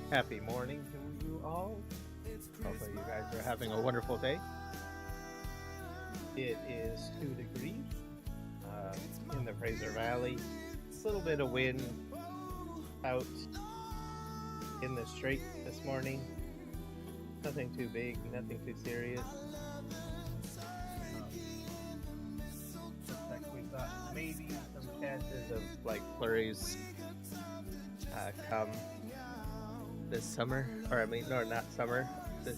Happy morning to you all. Hopefully, you guys are having a wonderful day. It is 2 degrees in the Fraser Valley. A little bit of wind out in the strait this morning. Nothing too big, nothing too serious. Looks like we've got maybe some chances of like flurries come this summer, or I mean, no, not summer. This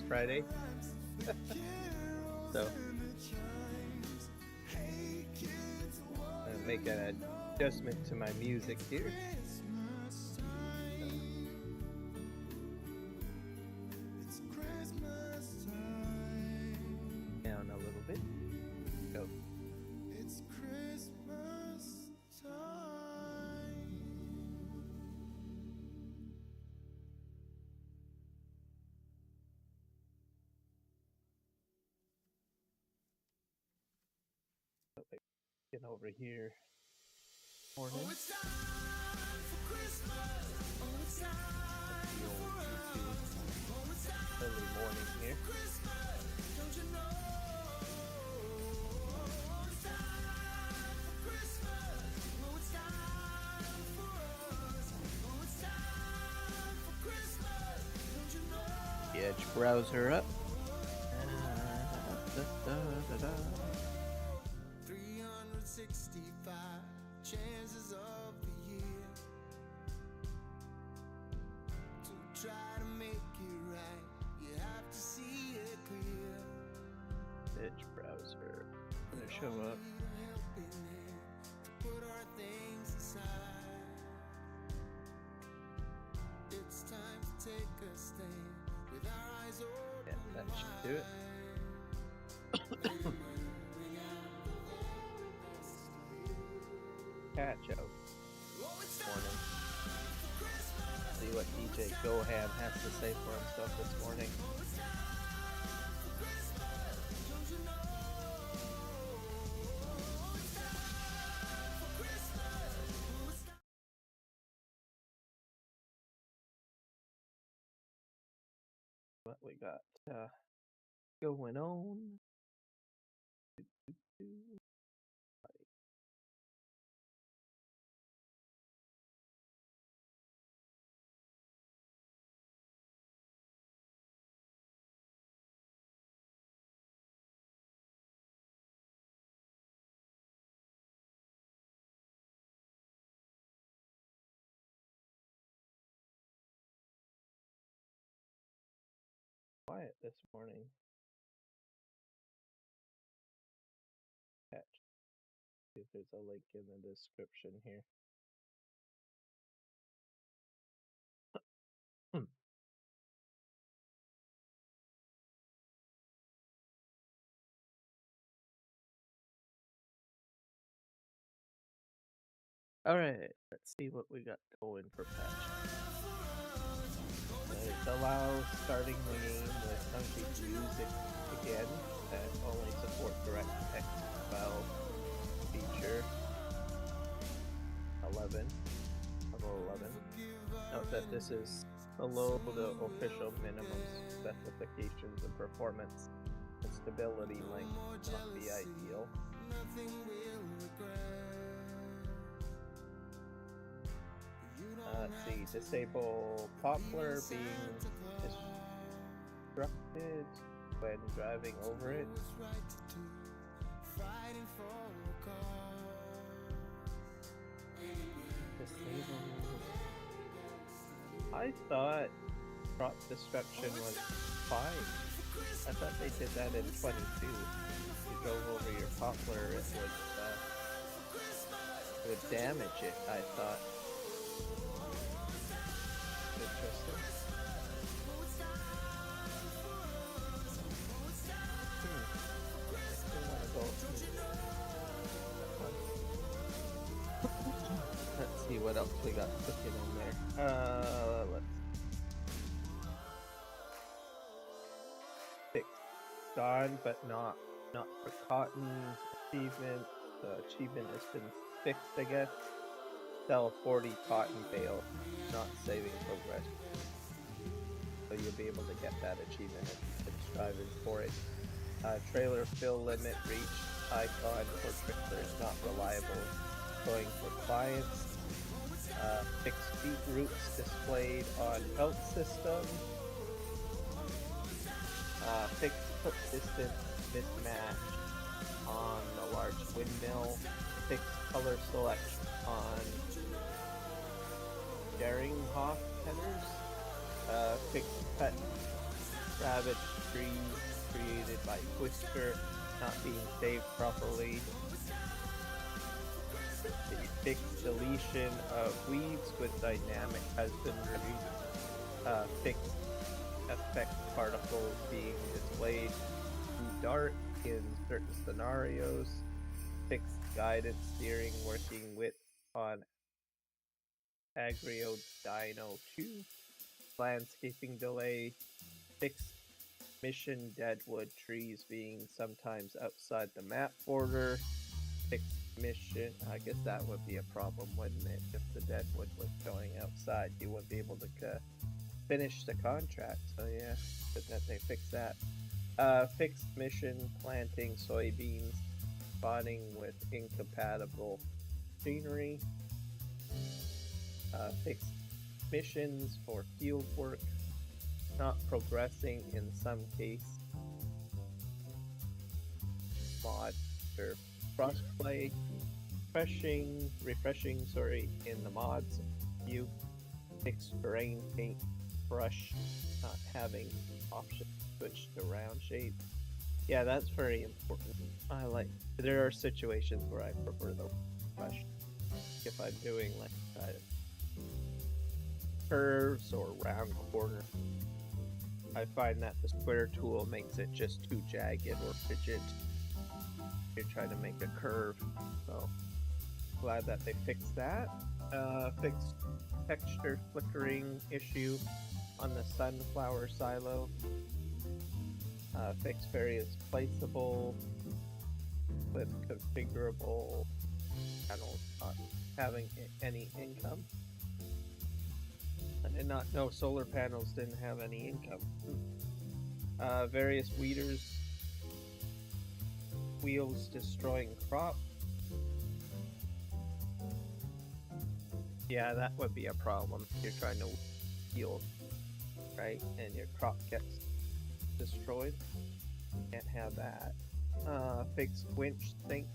Friday. So make an adjustment to my music here. Down a little bit. Go. It's Christmas time. Get over here. Morning. Oh, it's time for Christmas. Oh, it's time for us. Oh, it's time early morning here. Christmas, don't you know? Oh, it's time for Christmas. Oh, it's time for us. Oh, it's time for Christmas, don't you know? The Edge browser up. 365 chances of the year to try to make it right. You have to see it clear. Edge browser gonna show up. To put our things aside. It's time to take a stand with our eyes open. Yeah, that should do it. Catch up. Morning. See what DJ Goham has to say for himself this morning. What we got going on? Quiet this morning. Catch. See if there's a link in the description here. Alright, let's see what we got going for patch. It allows starting the game with funky music again and only support direct text file feature 11, level 11. Note that this is below the official minimum specifications and performance and stability length must be ideal. Let's see, disable poplar being disrupted when driving over it. Disable. I thought crop destruction was fine. I thought they did that in 22. If you drove over your poplar, it would damage it, I thought. Interesting. Let's see what else we got cooking in there. Let's fix gone, but not for cotton achievement. The achievement has been fixed, I guess. sell 40 cotton bales, not saving progress. So you'll be able to get that achievement if you've been striving for it. Trailer fill limit reached. Icon for trailers not reliable. Going for clients. Fixed beat routes displayed on belt system. Fixed foot distance mismatch on the large windmill. Fixed color selection on daring hawk headers. Fixed cut ravaged trees created by Twister not being saved properly. The fixed deletion of weeds with dynamic husbandry. Fixed effect particles being displayed too dark in certain scenarios. Fixed guidance steering working with on Agrio Dino 2. Landscaping delay. Fixed mission deadwood trees being sometimes outside the map border. Fixed mission, I guess that would be a problem, wouldn't it? If the deadwood was going outside, you wouldn't be able to finish the contract. So yeah, good that they fixed that. Fixed mission planting soybeans, spotting with incompatible machinery. Fixed missions for field work, not progressing in some case. Mod or crossplay, refreshing in the mods view. Fixed terrain paint brush not having option switched to round shape. Yeah, that's very important. There are situations where I prefer the brush if I'm doing like curves or round corners. I find that the square tool makes it just too jagged or rigid. You're trying to make a curve, so glad that they fixed that. Fixed texture flickering issue on the sunflower silo. Fixed various placeable with configurable panels not having any income. I did not know solar panels didn't have any income. Various weeders, wheels destroying crop. Yeah, that would be a problem. You're trying to wheel, right? And your crop gets destroyed. Can't have that. Fixed winch sink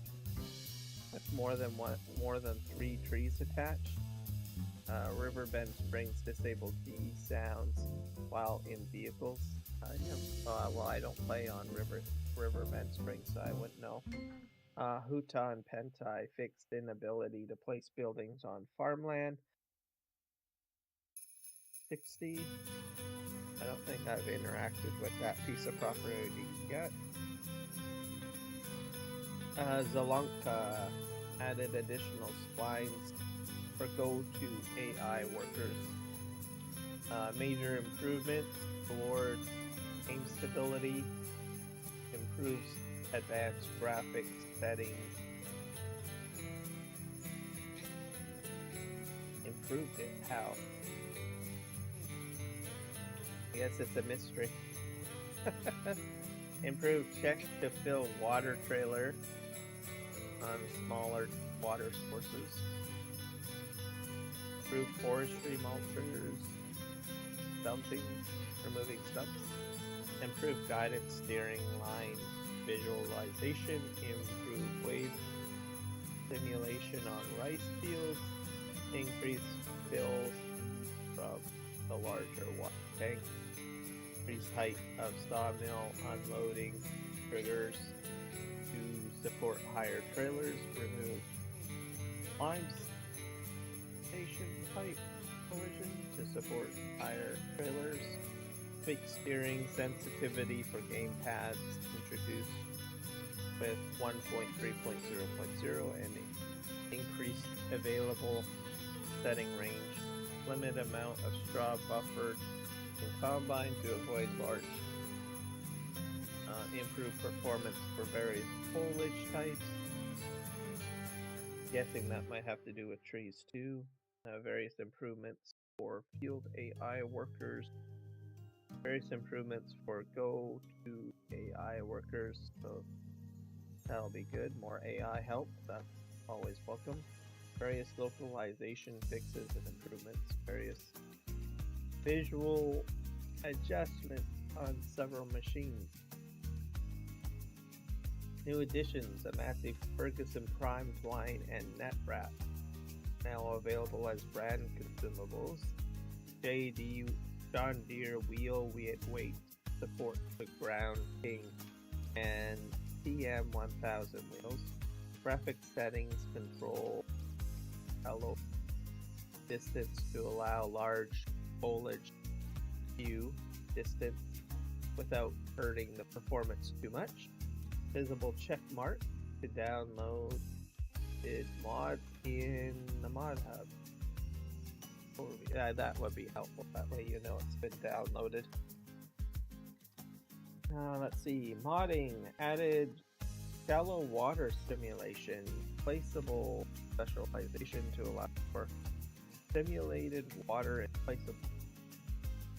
with more than 3 trees attached. Riverbend Springs disabled D sounds while in vehicles. Well, I don't play on Riverbend Springs, so I wouldn't know. Huta and Pentai fixed inability to place buildings on farmland. 60. I don't think I've interacted with that piece of property yet. Zalonka added additional splines for go-to AI workers. Major improvements toward game stability, improves advanced graphics settings, improved it. How? I guess it's a mystery. Improved check to fill water trailer on smaller water sources. Improved forestry mulchers, removing stumps. Improved guidance steering line visualization. Improved wave simulation on rice fields. Increased fills from the larger water tank. Increased height of sawmill unloading triggers to support higher trailers. Remove lime station pipe collision to support higher trailers. Fixed steering sensitivity for game pads introduced with 1.3.0.0 and increased available setting range. Limit amount of straw buffered in combine to avoid large. Improved performance for various foliage types. Guessing that might have to do with trees too. Various improvements for field AI workers, various improvements for Go to AI workers. So that'll be good. More AI help. That's always welcome. Various localization fixes and improvements. Various visual adjustments on several machines. New additions: a massive Ferguson Prime twine and net wrap, now available as brand consumables. JD John Deere wheel weight support the Ground King and TM1000 wheels. Graphic settings control hello distance to allow large foliage view distance without hurting the performance too much. Visible check mark to download mod in the mod hub. That would be helpful. That way you know it's been downloaded. Let's see. Modding added shallow water simulation, placeable specialization to allow for simulated water in placeable.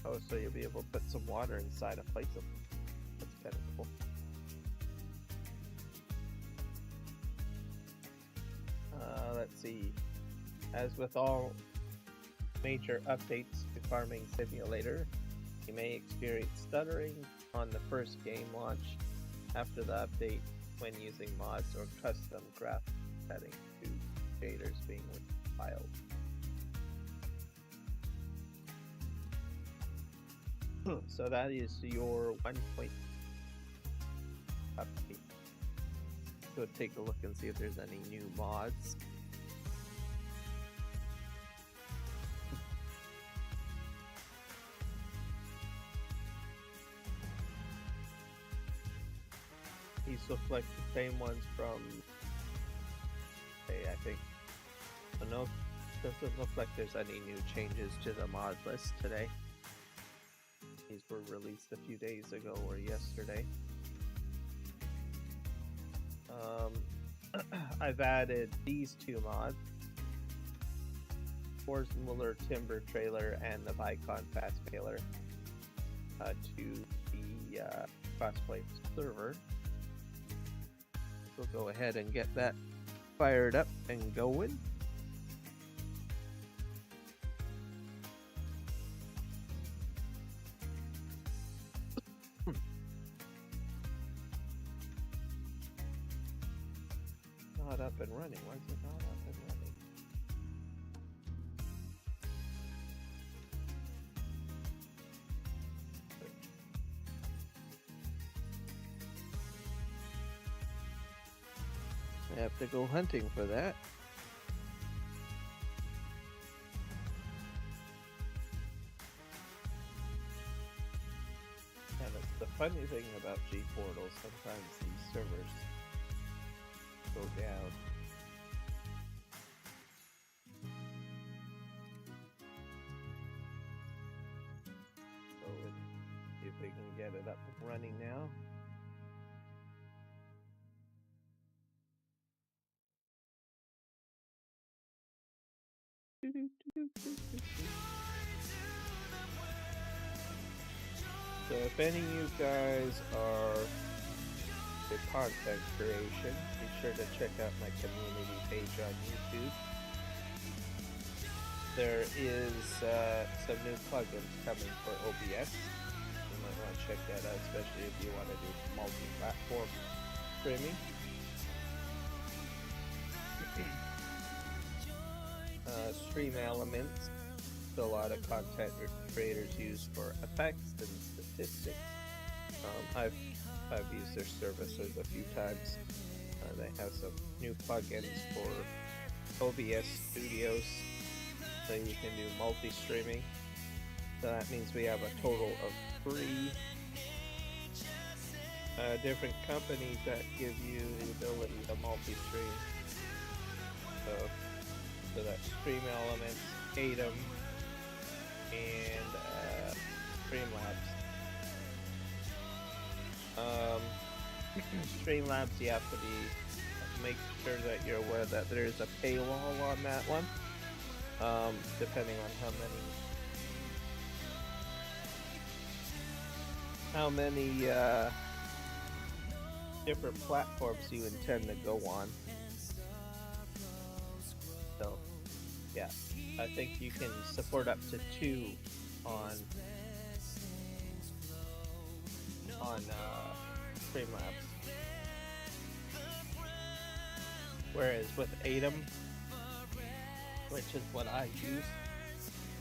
Oh, so you'll be able to put some water inside a placeable. That's kind of cool. Let's see. As with all major updates to Farming Simulator, you may experience stuttering on the first game launch after the update when using mods or custom graphic settings to shaders being compiled. So that is your 1.0 update. So take a look and see if there's any new mods. These look like the same ones from, I think. So no, doesn't look like there's any new changes to the mod list today. These were released a few days ago or yesterday. I've added these two mods: Force Muller Timber Trailer and the Vicon Fast Trailer to the Crossplay server. We'll go ahead and get that fired up and going. Not up and running. Why is it not up and running? I have to go hunting for that. And it's the funny thing about G-Portal, sometimes these servers go down. So see if we can get it up and running now. So if any of you guys are into content creation, be sure to check out my community page on YouTube. There is some new plugins coming for OBS. You might want to check that out, especially if you want to do multi-platform streaming. Stream elements, a lot of content creators use for effects and statistics. I've used their services a few times. They have some new plugins for OBS Studios, so you can do multi-streaming. So that means we have a total of 3 different companies that give you the ability to multi-stream. So that's Stream Elements, Atom, and Streamlabs. Streamlabs, you have to be a make sure that you're aware that there's a paywall on that one. Depending on how many different platforms you intend to go on. So, yeah, I think you can support up to 2 on Streamlabs. Whereas with Atom, which is what I use,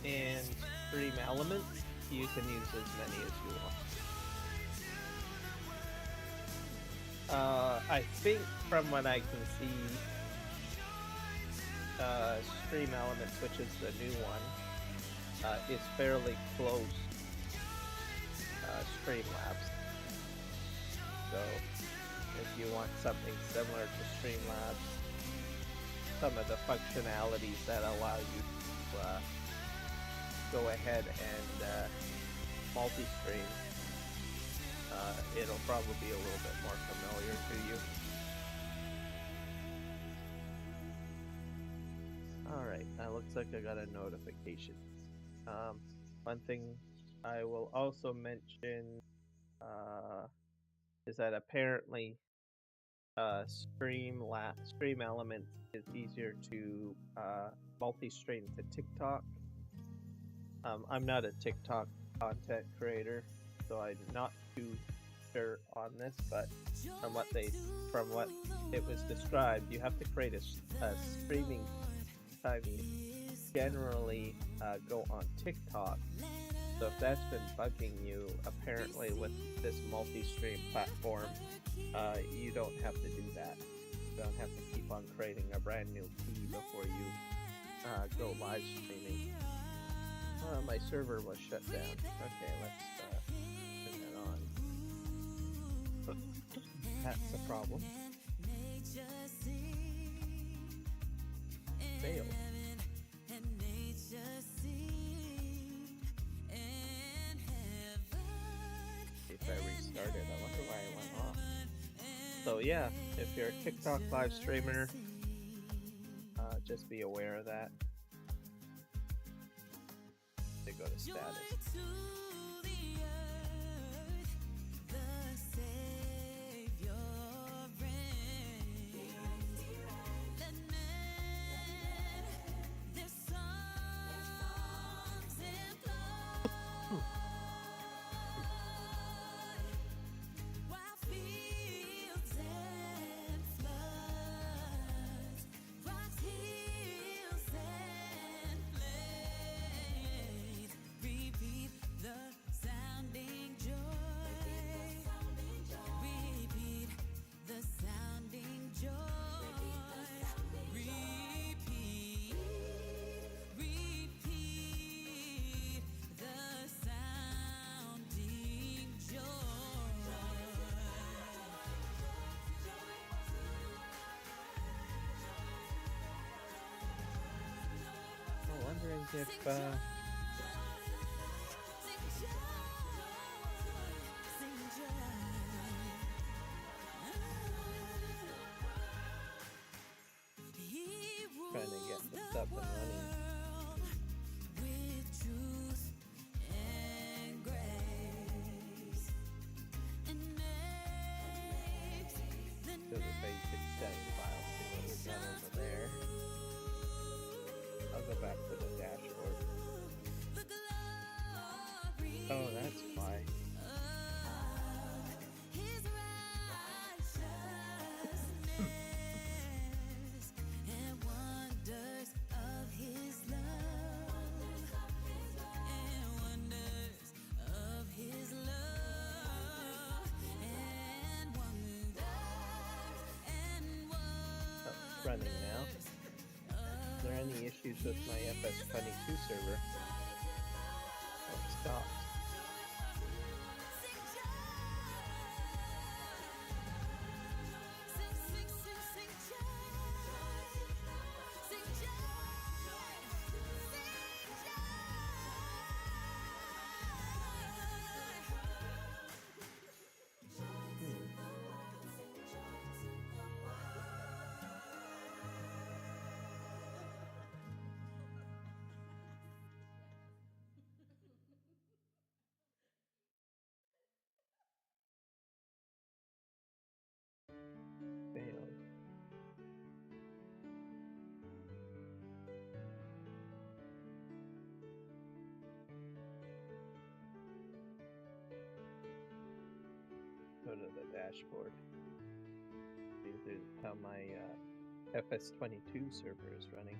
and Stream Elements, you can use as many as you want. I think from what I can see, Stream Elements, which is the new one, is fairly close Streamlabs. So if you want something similar to Streamlabs, some of the functionalities that allow you to go ahead and multi-stream, it'll probably be a little bit more familiar to you. Alright, that looks like I got a notification. One thing I will also mention is that apparently Stream Elements is easier to multi-stream to TikTok. I'm not a TikTok content creator, so I'm not too sure on this, but from what it was described, you have to create a streaming time you generally go on TikTok. So if that's been bugging you, apparently with this multi-stream platform, you don't have to do that. You don't have to keep on creating a brand new key before you go live streaming. My server was shut down. Okay, let's turn that on. That's a problem. Failed. If I restart it, I wonder why it went off. So yeah, if you're a TikTok live streamer, just be aware of that. They go to status. Wondering if trying to get this up and running. So the basic setting file, see what we've got over there. I'll go back to the dashboard. Oh, that's why. Running now. Is there any issues with my FS22 server? Oh, it stopped. dashboard. This is how my FS22 server is running.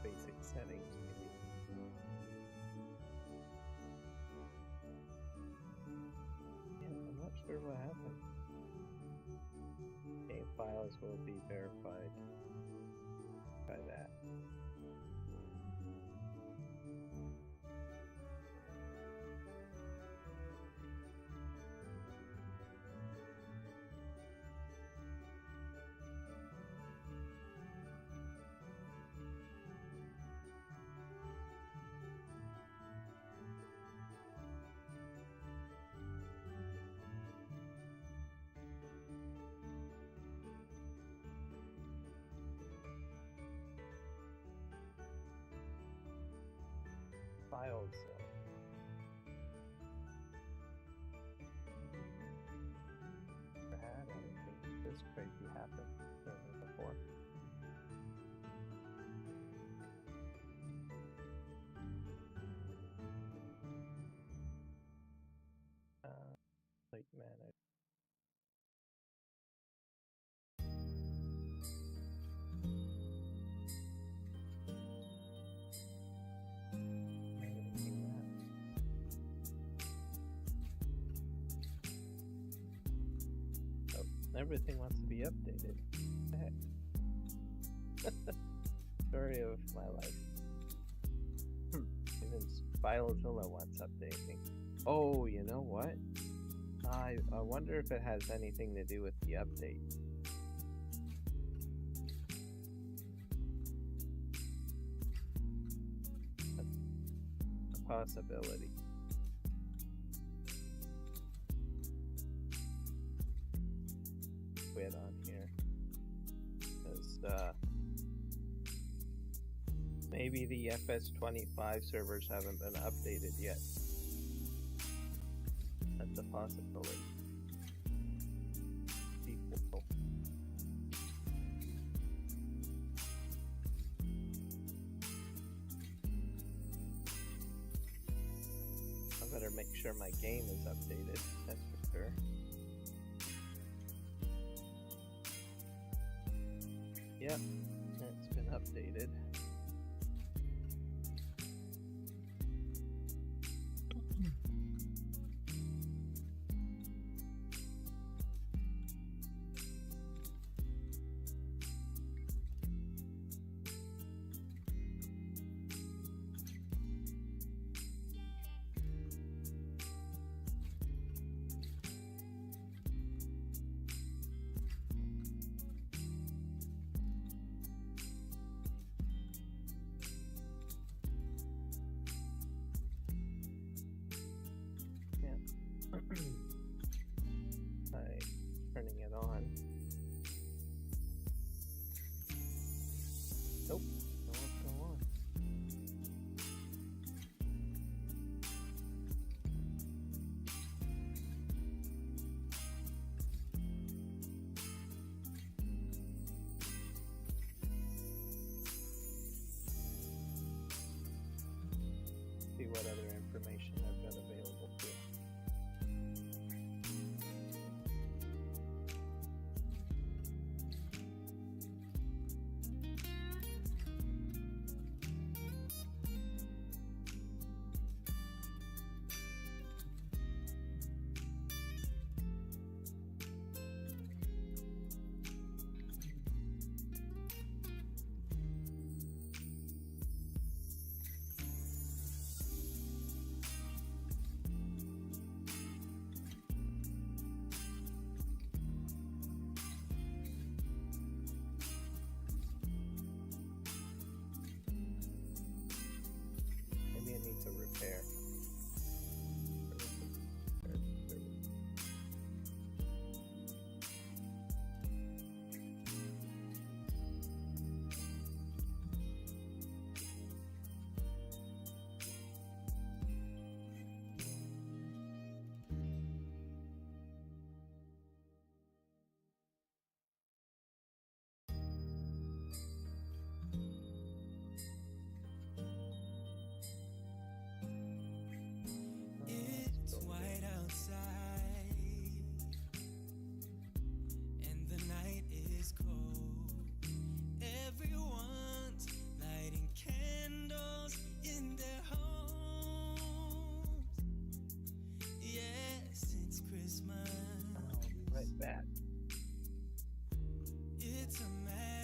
Basic settings, maybe. Yeah, I'm not sure what happened. Game files will be verified. Try that. Files. Never had anything this crazy happen before. Like manage. Everything wants to be updated. What the heck? Story of my life. Even FileZilla wants updating. Oh, you know what? I wonder if it has anything to do with the update. That's a possibility. Quit on here because maybe the FS25 servers haven't been updated yet. That's a possibility. Equal. I better make sure my game is updated, that's for sure. Yep, it's been updated.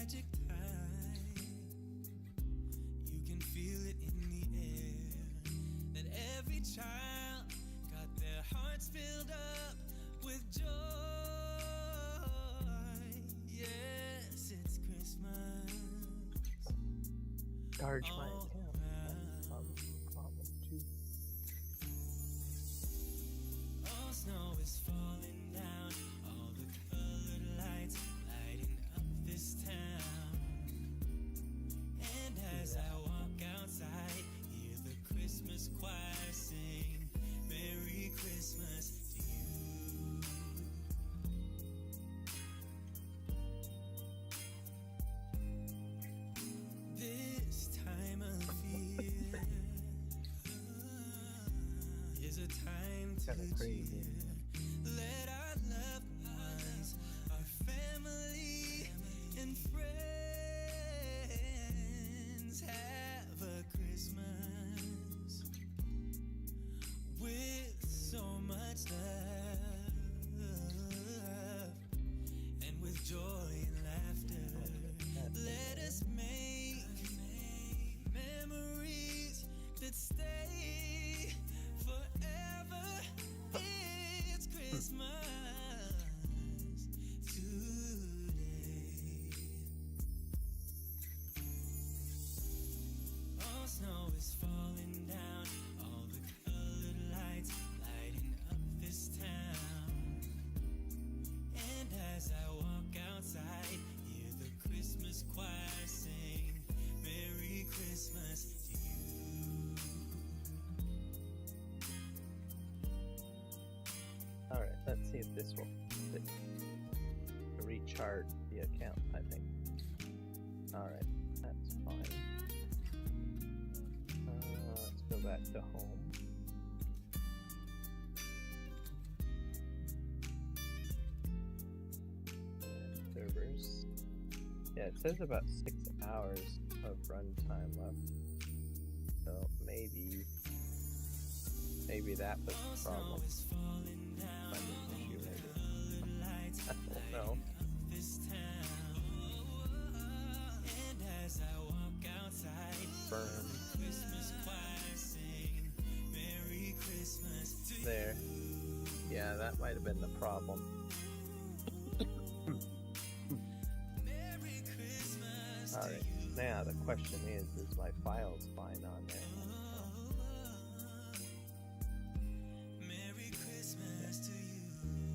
magic time. You can feel it in the air, that every child got their hearts filled up with joy. Yes, it's Christmas. Charge my account. Problem too. All snow is falling down, all the colored lights lighting up this town. And as I walk outside, hear the Christmas choir sing, Merry Christmas to you. This time of year is a time to Kinda crazy. cheer. Let our loved ones, our family and friends have a Christmas with so much love and with joy and laughter. Let us make memories that stay forever. It's Christmas today. All snow is falling down, all the colored lights lighting up this town. And as I walk outside, hear the Christmas choir sing, Merry Christmas to you. Alright, let's see if this will fit. Recharge the account, I think. Alright, that's fine. Let's go back to home. And servers. Yeah, it says about 6 hours of runtime left. So maybe that was the problem. Funding issue, maybe. I don't know. Burn. There. Yeah, that might have been the problem. Alright, now the question is my files fine on there?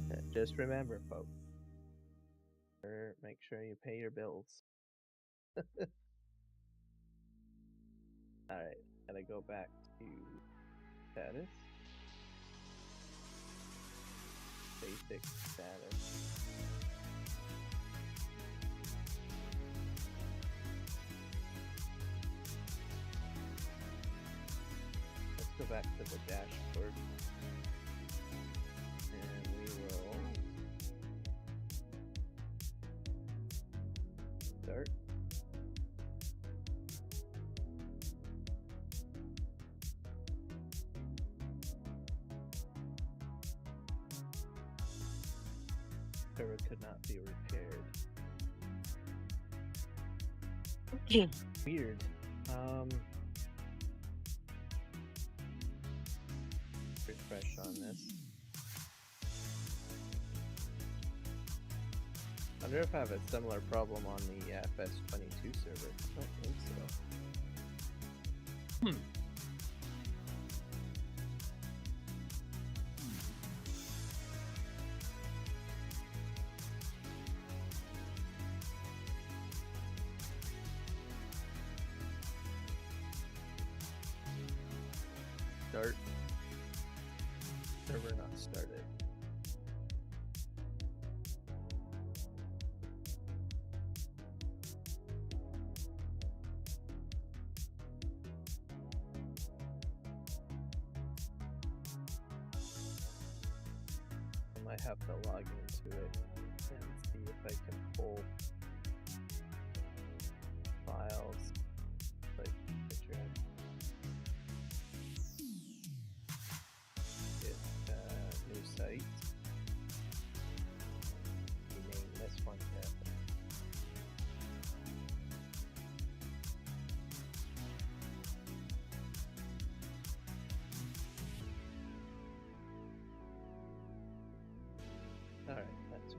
Yeah, just remember, folks. Make sure you pay your bills. Alright, gotta go back to status. Basic status. Let's go back to the dashboard. And we will start. Server could not be repaired. Weird. Refresh on this. I wonder if I have a similar problem on the FS22 server. I don't think so. Start. Server not started. I might have to log into it and see if I can pull files like picture. New site. We name this one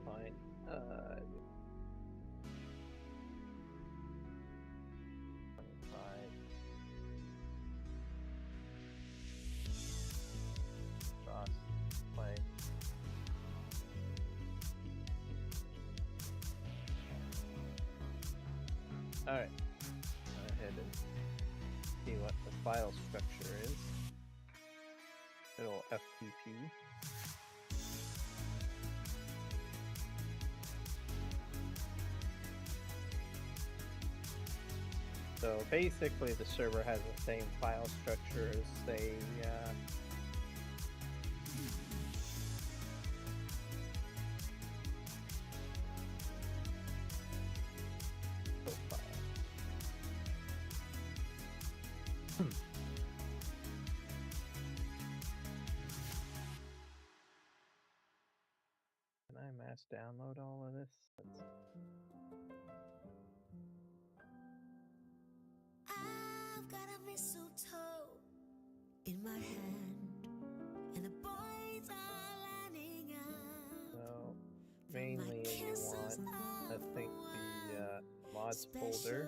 fine. Crossplay. Alright, go ahead and see what the file structure is. Little FTP. So basically the server has the same file structure as say profile. Can I mass download all of this? I've got a mistletoe in my hand, and the boys are lining up. So mainly you want, I think, the mods folder.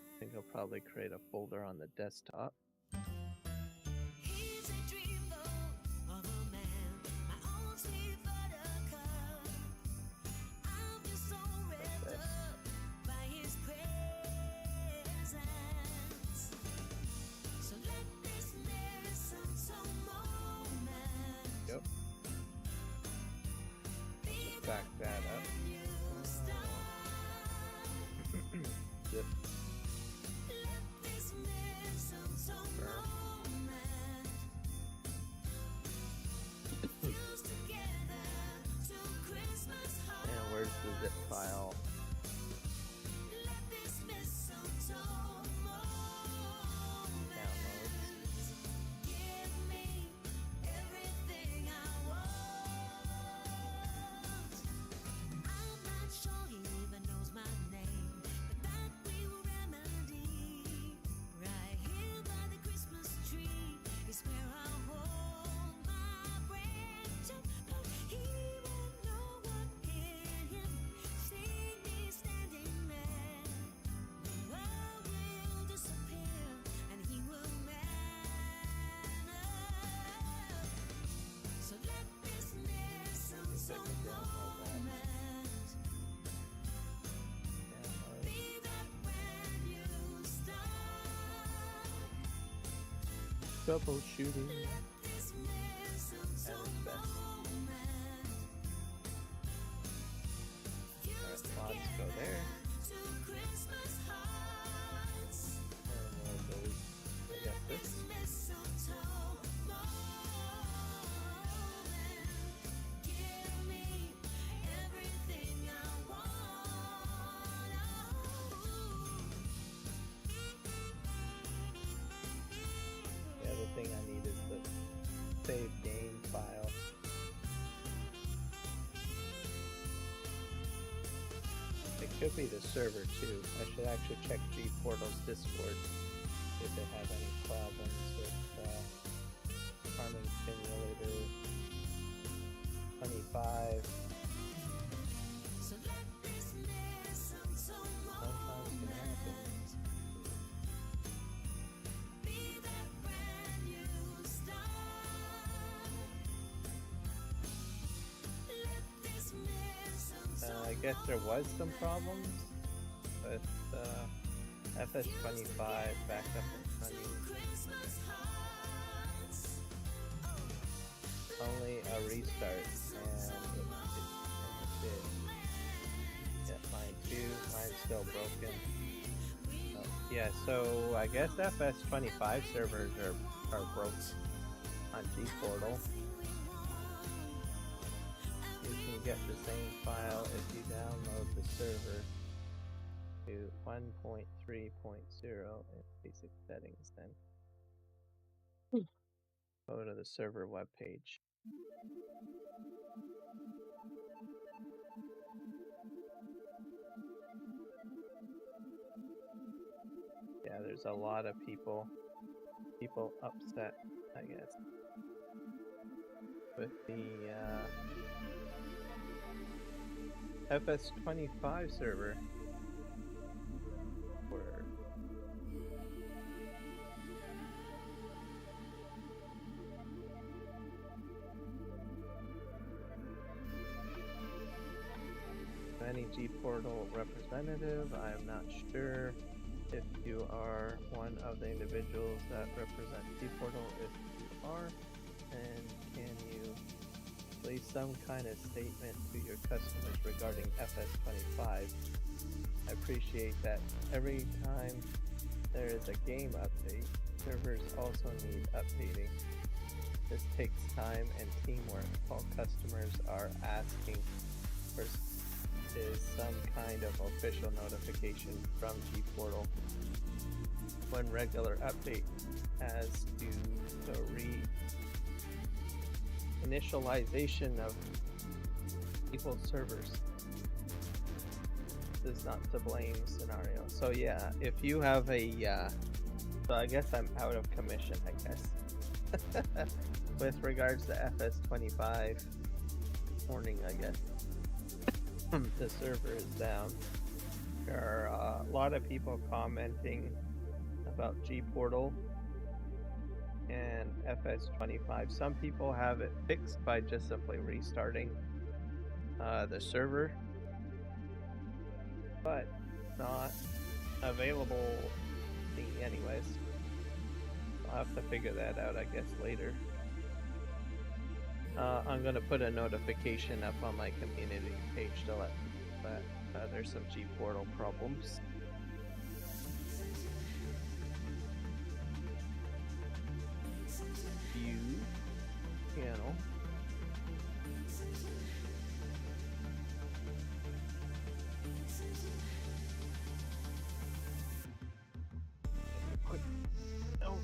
I think I'll probably create a folder on the desktop. He's a dreamboat of a man, my own sweet buttercup. I'm just so wrapped up by his presence. So let this mistletoe moment Yep. Just back that up. Zip. Let this mistletoe moment fuse together to Christmas heart. And where's the zip file? Let this mistletoe moment give me everything I want. I'm not sure he even knows my name, but that we will remedy. Right here by the Christmas tree is where I hold my breath. But he won't know what hit him. See me standing there. The world will disappear and he will man up. So let this mistletoe moment be that brand new start. Troubleshooting. Let this mistletoe moment fuse Alright, mods go there. together to Christmas hearts. And we'll delete, I guess, this. Mistletoe moment give me everything I want. The other thing I need is the save game file. It could be the server too. I should actually check G-Portal's Discord if they have any problems with Farming Simulator 25. So let this mistletoe Sometimes can happen. moment be that brand new start. Let this mistletoe I guess there was some problems with FS25 back up and running. Christmas hearts. Only a restart, and it did. Yeah, mine too. Mine's still broken. Yeah, so I guess FS25 servers are broken on G-Portal. You can get the same file if you download the server to 1.3.0 in basic settings, then go to the server webpage. Yeah, there's a lot of people upset, I guess. with the FS25 server. Word. Any G Portal representative, I am not sure if you are one of the individuals that represent G Portal. If you are, then can you place some kind of statement to your customers regarding FS25? I appreciate that every time there is a game update, servers also need updating. This takes time and teamwork. All customers are asking for is some kind of official notification from G Portal when regular update as to the initialization of equal servers. This is not to blame scenario. So yeah, if you have a so I guess I'm out of commission, I guess. With regards to FS25 warning, I guess. The server is down. There are a lot of people commenting about G Portal and FS25. Some people have it fixed by just simply restarting the server, but not available anyways. I'll have to figure that out, I guess, later. I'm gonna put a notification up on my community page to let that there's some G Portal problems. View channel. Oh.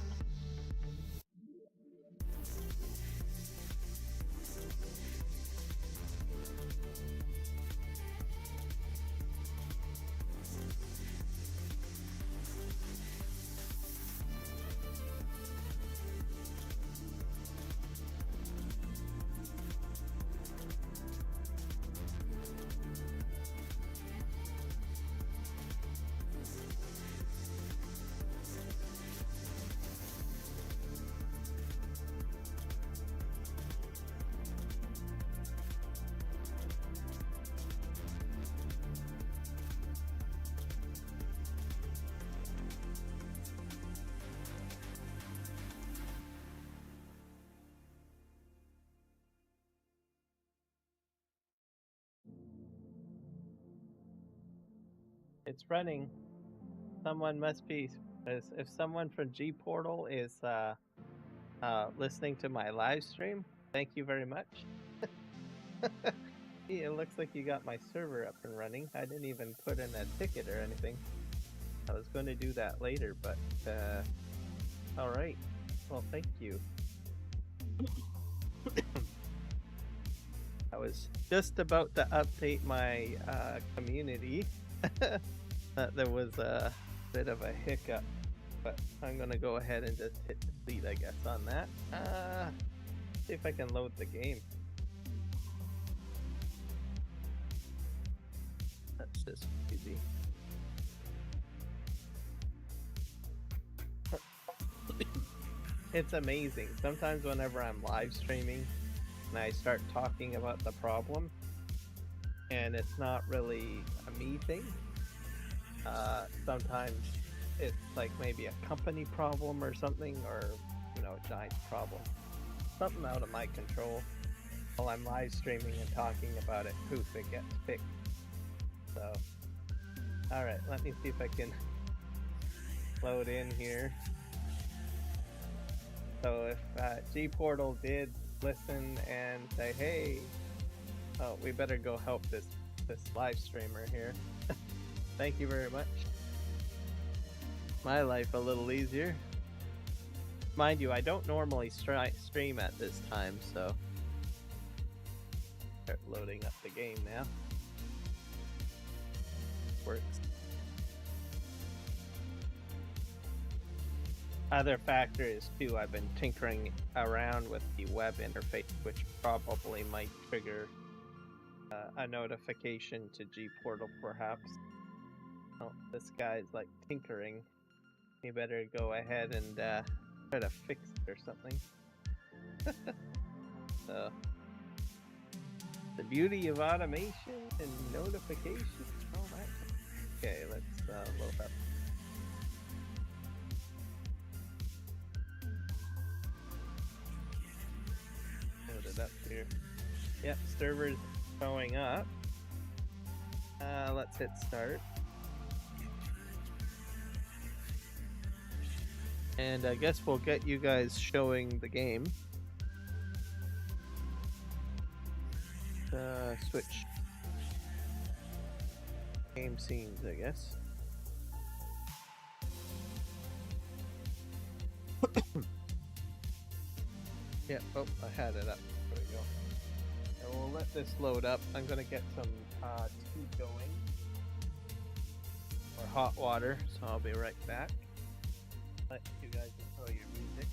It's running. Someone must be. If someone from G Portal is listening to my live stream, thank you very much. It looks like you got my server up and running. I didn't even put in a ticket or anything. I was going to do that later, but all right. Well, thank you. I was just about to update my community. There was a bit of a hiccup, but I'm gonna go ahead and just hit delete, I guess, on that. See if I can load the game. That's just easy. It's amazing. Sometimes whenever I'm live streaming and I start talking about the problem, and it's not really a me thing. Sometimes it's like maybe a company problem or something, or a giant problem. Something out of my control. While I'm live streaming and talking about it, poof, it gets fixed. So, alright, let me see if I can load in here. So if G Portal did listen and say, hey, oh, we better go help this live streamer here. Thank you very much. My life a little easier. Mind you, I don't normally stream at this time, so start loading up the game now. Works. other factor is too, I've been tinkering around with the web interface, which probably might trigger a notification to G Portal, perhaps. Oh, this guy's like tinkering. You better go ahead and try to fix it or something. So, the beauty of automation and notification. Oh my. Okay, let's load up. Load it up here. Yep, server's showing up. Let's hit start. And I guess we'll get you guys showing the game. Switch game scenes, I guess. Yeah, oh, I had it up. There we go. And we'll let this load up. I'm gonna get some tea going. Or hot water, so I'll be right back. Let you guys enjoy your music.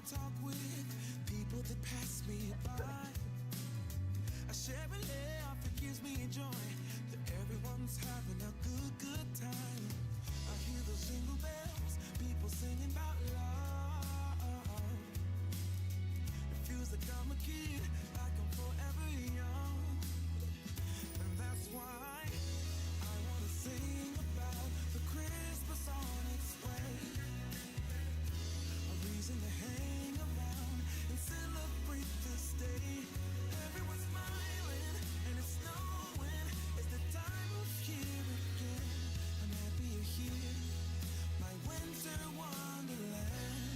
Talk with people that pass me by. I share a laugh, it gives me joy that everyone's having a good time. I hear those jingle bells, people singing about love. It feels like I'm a kid, like I'm forever young. And that's why I wanna sing about the Christmas on its way. A reason to hang around and celebrate this day. Everyone's smiling and it's snowing. It's the time of year again. I'm happy you're here, my winter wonderland.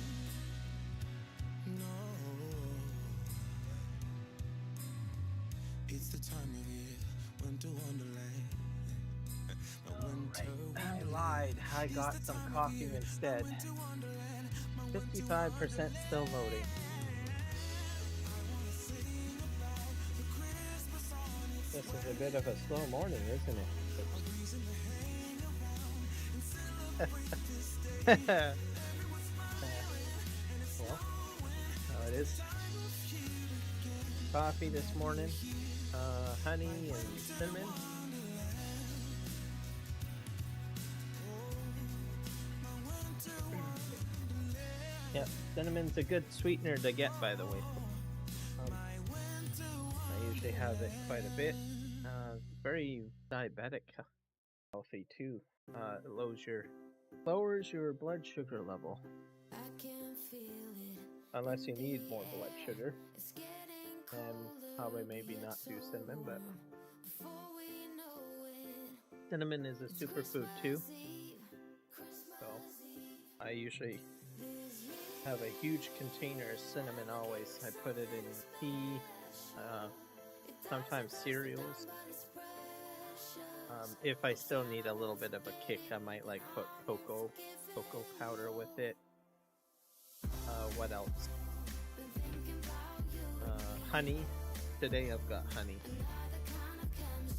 No, it's the time of year, winter wonderland. I lied. I got some coffee instead. 55% still loading. This is a bit of a slow morning, isn't it? Well, it is. Coffee this morning, honey and cinnamon. Yep, cinnamon's a good sweetener to get, by the way. I usually have it quite a bit. Very diabetic healthy too. It lowers your blood sugar level. Unless you need more blood sugar. And probably maybe not do cinnamon, but cinnamon is a superfood too. So I usually have a huge container of cinnamon always. I put it in tea, sometimes cereals. If I still need a little bit of a kick, I might like put cocoa powder with it. What else? honey. Today I've got honey.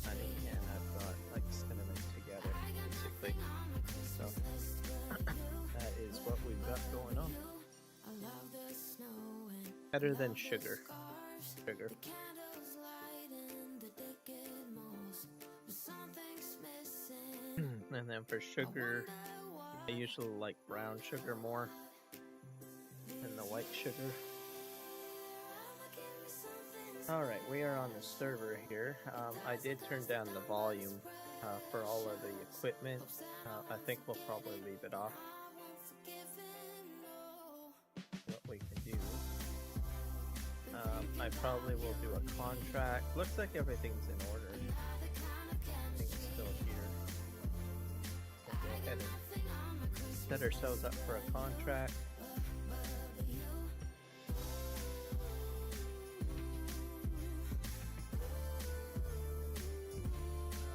Honey, and I've got like cinnamon together, basically. So that is what we've got going on. Better than sugar. Sugar. And then for sugar, I usually like brown sugar more than the white sugar. Alright, we are on the server here. I did turn down the volume for all of the equipment. I think we'll probably leave it off. What we can do. I probably will do a contract. Looks like everything's in order. Everything's still here. We'll go ahead and set ourselves up for a contract.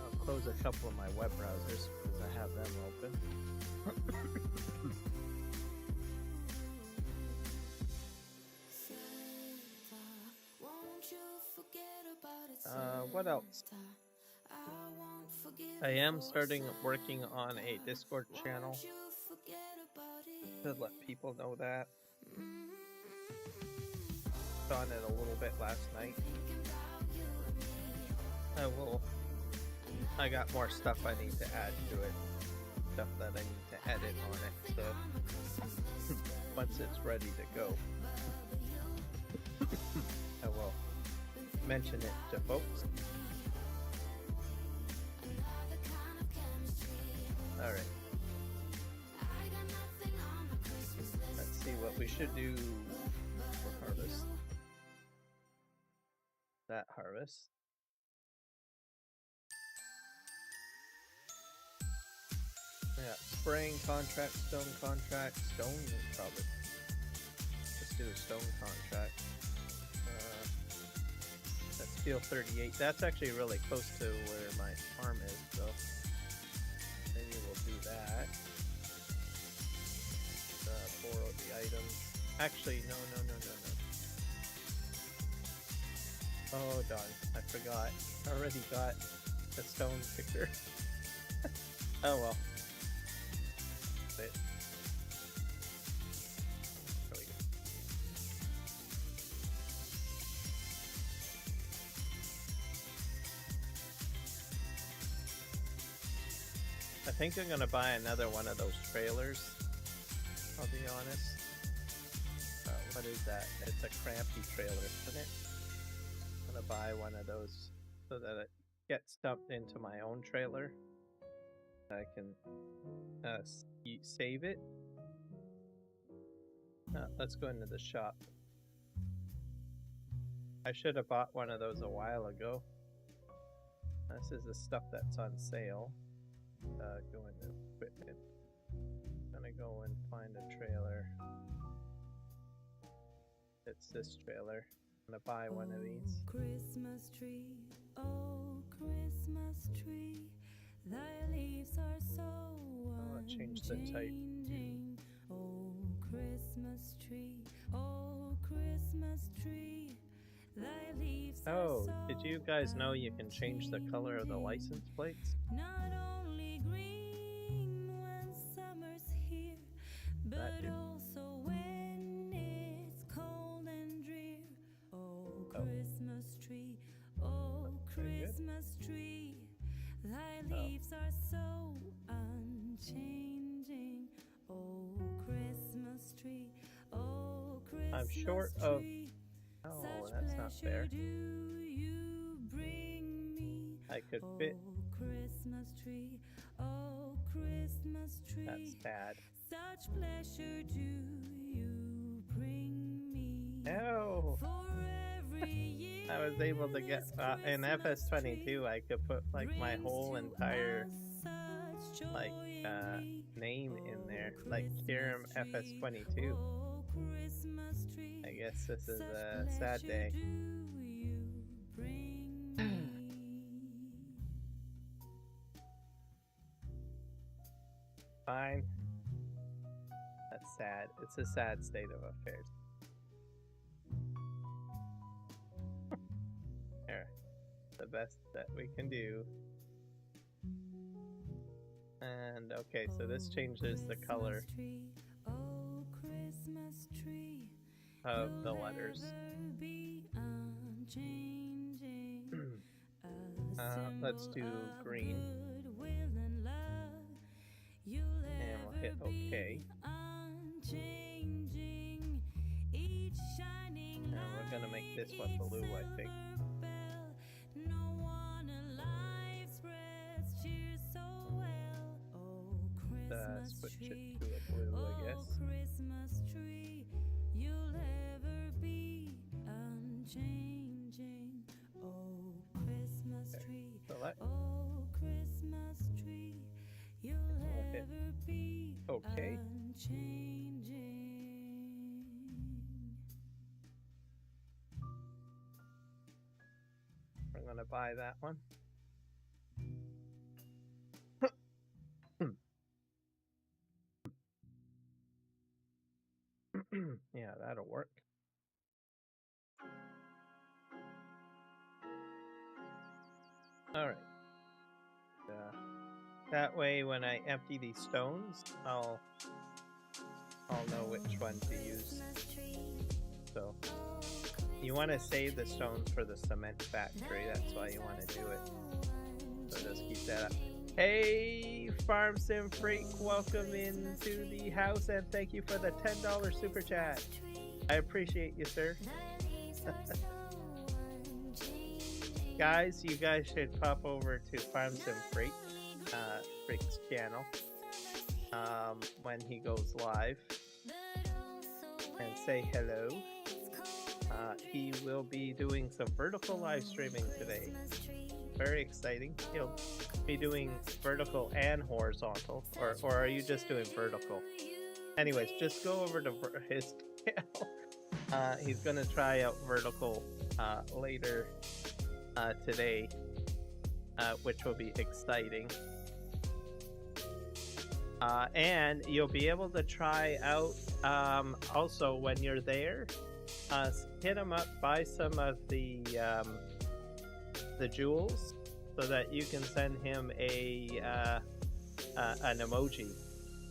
I'll close a couple of my web browsers because I have them open. What else? I am working on a Discord channel to let people know that. On it a little bit last night. I got more stuff I need to add to it. Stuff that I need to edit on it. So once it's ready to go, I will mention it to folks. Alright. Let's see what we should do for harvest. That harvest. Yeah, spraying contract, stone contract, stone probably. Let's do a stone contract. That's field 38. That's actually really close to where my farm is, so maybe we'll do that. Borrow the items. Actually, no. Oh darn, I forgot. I already got the stone picker. Oh well. It. There we go. I think I'm gonna buy another one of those trailers. I'll be honest. What is that? It's a crampy trailer, isn't it? I'm gonna buy one of those so that it gets dumped into my own trailer. I can save it. Let's go into the shop. I should have bought one of those a while ago. This is the stuff that's on sale. Go into equipment. I'm gonna go and find a trailer. It's this trailer. I'm gonna buy one of these. Christmas tree, oh Christmas tree, thy leaves are so Change the type. Oh Christmas tree, oh Christmas tree, thy leaves are so did you guys know you can change the color of the license plates? not only green when summer's here, but also when it's cold and drear. Oh Christmas tree, oh Christmas tree, thy leaves are so unchanging. Oh Christmas tree, oh Christmas I'm short of. tree, Oh, such that's not fair. pleasure do you bring me. I could fit. Oh Christmas tree, oh Christmas tree, That's bad. such pleasure do you bring me. No. For every year I was able to get in FS22. I could put like my whole entire like name in there, like Kiram FS22. I guess this is a sad day. Fine. That's sad. It's a sad state of affairs. the best that we can do. And okay, so this changes the color of the letters. Let's do green. And we'll hit OK. And we're gonna make this one blue, I think. Switch it to a blue, I guess. Christmas tree, you'll ever be unchanging. Oh, Christmas tree, oh, Christmas tree, you'll ever be unchanging. We're gonna buy that one. Yeah, that'll work. All right. That way, when I empty these stones, I'll know which one to use. So you want to save the stones for the cement factory. That's why you want to do it. So just keep that up. Hey, Farm Sim Freak, welcome into the house and thank you for the $10 super chat. I appreciate you, sir. Guys, you guys should pop over to Farm Sim Freak, Freak's channel, when he goes live and say hello. He will be doing some vertical live streaming today. Very exciting. He'll be doing vertical and horizontal, or are you just doing vertical? Anyways, just go over to his channel. He's gonna try out vertical later today, which will be exciting. And you'll be able to try out also when you're there. Hit him up, buy some of the jewels, so that you can send him an emoji.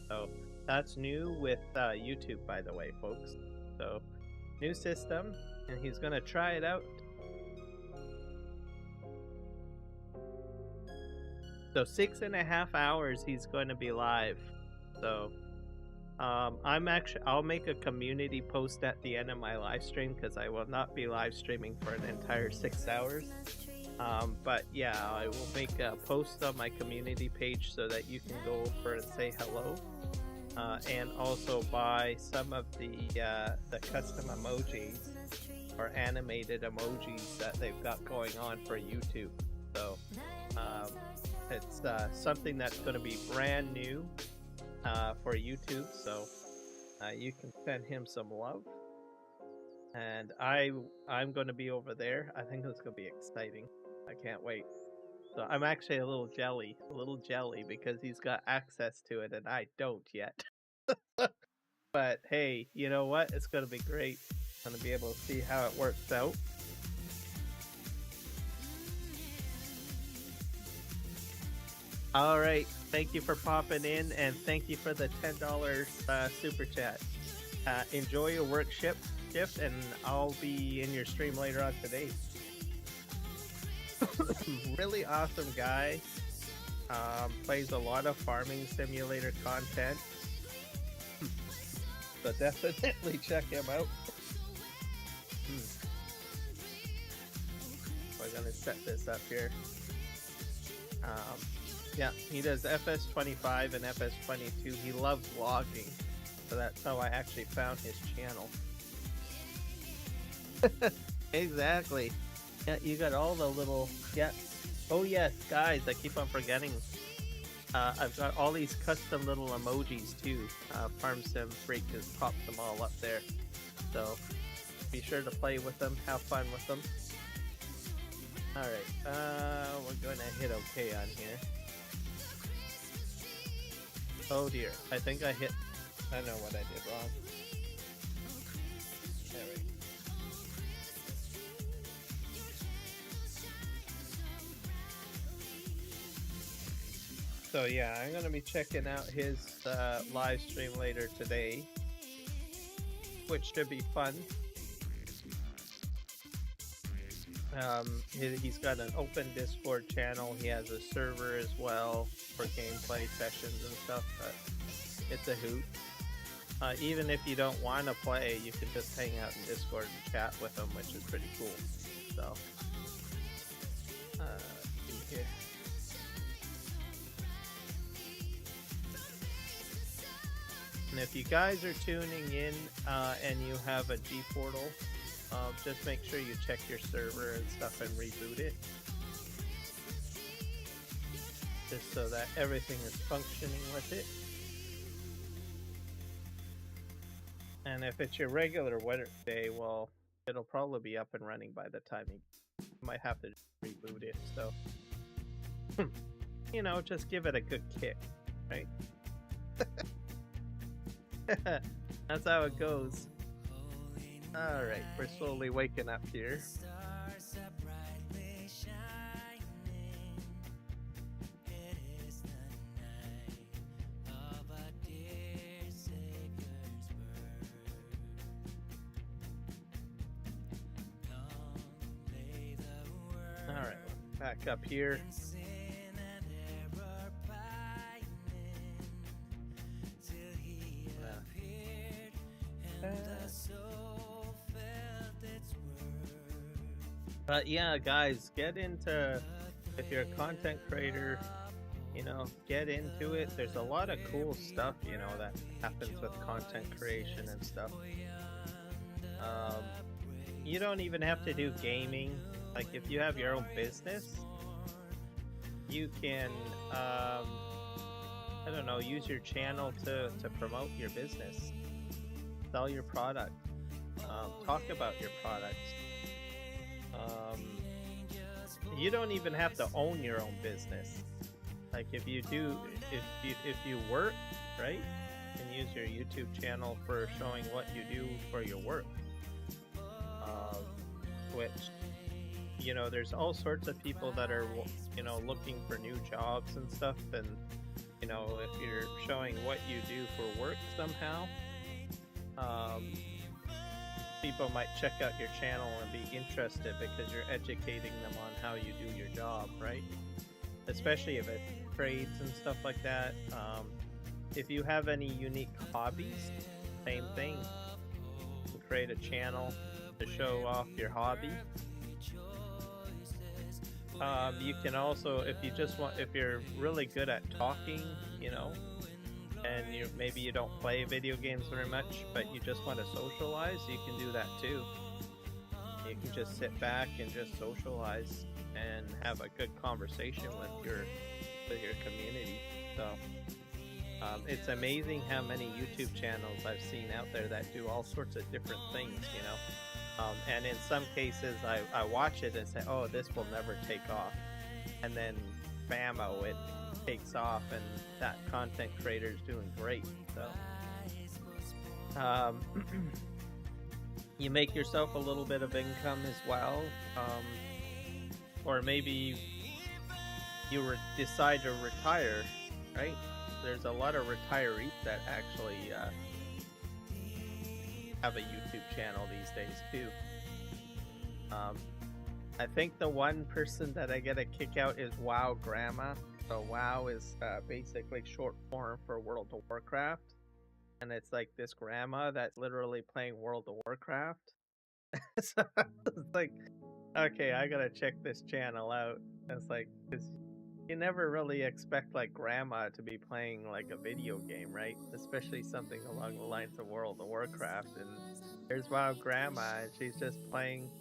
So that's new with YouTube, by the way, folks. So new system, and he's gonna try it out. So 6.5 hours he's going to be live. So I'll make a community post at the end of my live stream, because I will not be live streaming for an entire 6 hours. But yeah, I will make a post on my community page so that you can go over and say hello, and also buy some of the custom emojis or animated emojis that they've got going on for YouTube. So it's something that's going to be brand new for YouTube, so you can send him some love. And I'm going to be over there. I think it's going to be exciting. I can't wait. So I'm actually a little jelly because he's got access to it and I don't yet. But hey, you know what? It's going to be great. I'm going to be able to see how it works out. All right, thank you for popping in, and thank you for the $10 super chat. Enjoy your work shift, and I'll be in your stream later on today. Really awesome guy. Plays a lot of farming simulator content. So definitely check him out. We're gonna set this up here. Yeah, he does FS25 and FS22. He loves vlogging, so that's how I actually found his channel. Exactly. Yeah, you got all the little... Yeah. Oh yes, guys, I keep on forgetting. I've got all these custom little emojis too. Farm Sim Freak has popped them all up there. So be sure to play with them, have fun with them. Alright, we're going to hit OK on here. Oh dear, I think I know what I did wrong. There we go. So yeah, I'm gonna be checking out his live stream later today, which should be fun. He's got an open Discord channel. He has a server as well for gameplay sessions and stuff. But it's a hoot. Even if you don't want to play, you can just hang out in Discord and chat with him, which is pretty cool. So, let's see here. And if you guys are tuning in and you have a G portal, just make sure you check your server and stuff and reboot it. Just so that everything is functioning with it. And if it's your regular day, well, it'll probably be up and running by the time you might have to reboot it. So, you know, just give it a good kick, right? That's how it goes. Alright, we're slowly waking up here. Alright, back up here. But yeah, guys, get into, if you're a content creator, you know, get into it. There's a lot of cool stuff, you know, that happens with content creation and stuff. You don't even have to do gaming. Like, if you have your own business, you can, I don't know, use your channel to promote your business. Sell your product. Talk about your products. You don't even have to own your own business. Like, if you do, if you work, right, and use your YouTube channel for showing what you do for your work, which, you know, there's all sorts of people that are, you know, looking for new jobs and stuff, and, you know, if you're showing what you do for work somehow, people might check out your channel and be interested because you're educating them on how you do your job, right? Especially if it's trades and stuff like that. If you have any unique hobbies, same thing. Create a channel to show off your hobby. You can also, if you just want, if you're really good at talking, you know, and maybe you don't play video games very much, but you just want to socialize, you can do that too. You can just sit back and just socialize and have a good conversation with your community. So it's amazing how many YouTube channels I've seen out there that do all sorts of different things, you know. And in some cases, I watch it and say, oh, this will never take off. And then, bam-o, it takes off, and that content creator is doing great. So you make yourself a little bit of income as well, or maybe you decide to retire, right? There's a lot of retirees that actually have a YouTube channel these days too. I think the one person that I get a kick out is WoW Grandma. So WoW is basically short form for World of Warcraft, and it's like this grandma that's literally playing World of Warcraft. So it's like, okay, I gotta check this channel out. It's like, 'cause you never really expect like grandma to be playing like a video game, right? Especially something along the lines of World of Warcraft. And there's WoW Grandma, and she's just playing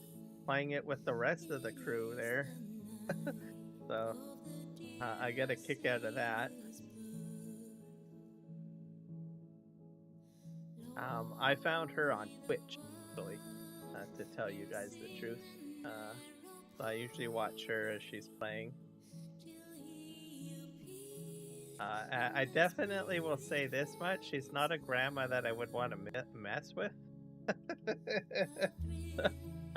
it with the rest of the crew there. So I get a kick out of that. I found her on Twitch, actually, to tell you guys the truth. So I usually watch her as she's playing. I definitely will say this much: she's not a grandma that I would want to mess with.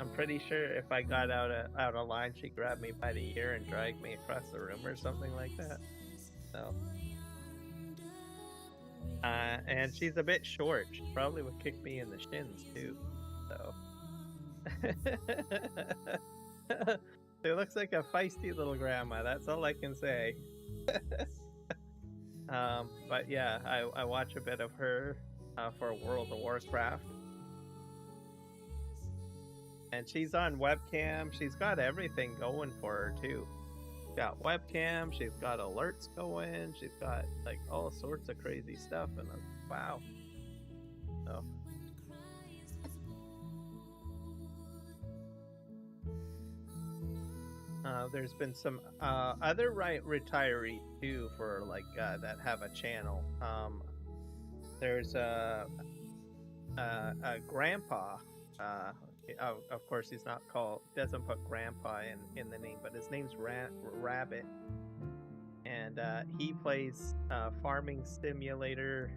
I'm pretty sure if I got out of line, she'd grab me by the ear and drag me across the room or something like that. So, and she's a bit short. She probably would kick me in the shins too. So, she looks like a feisty little grandma. That's all I can say. But yeah, I watch a bit of her for World of Warcraft. And she's on webcam. She's got everything going for her too. She's got webcam. She's got alerts going. She's got like all sorts of crazy stuff. And wow. So. There's been some other retirees too for like that have a channel. There's a grandpa. Of course, he's not doesn't put grandpa in the name, but his name's Rabbit, and he plays Farming Simulator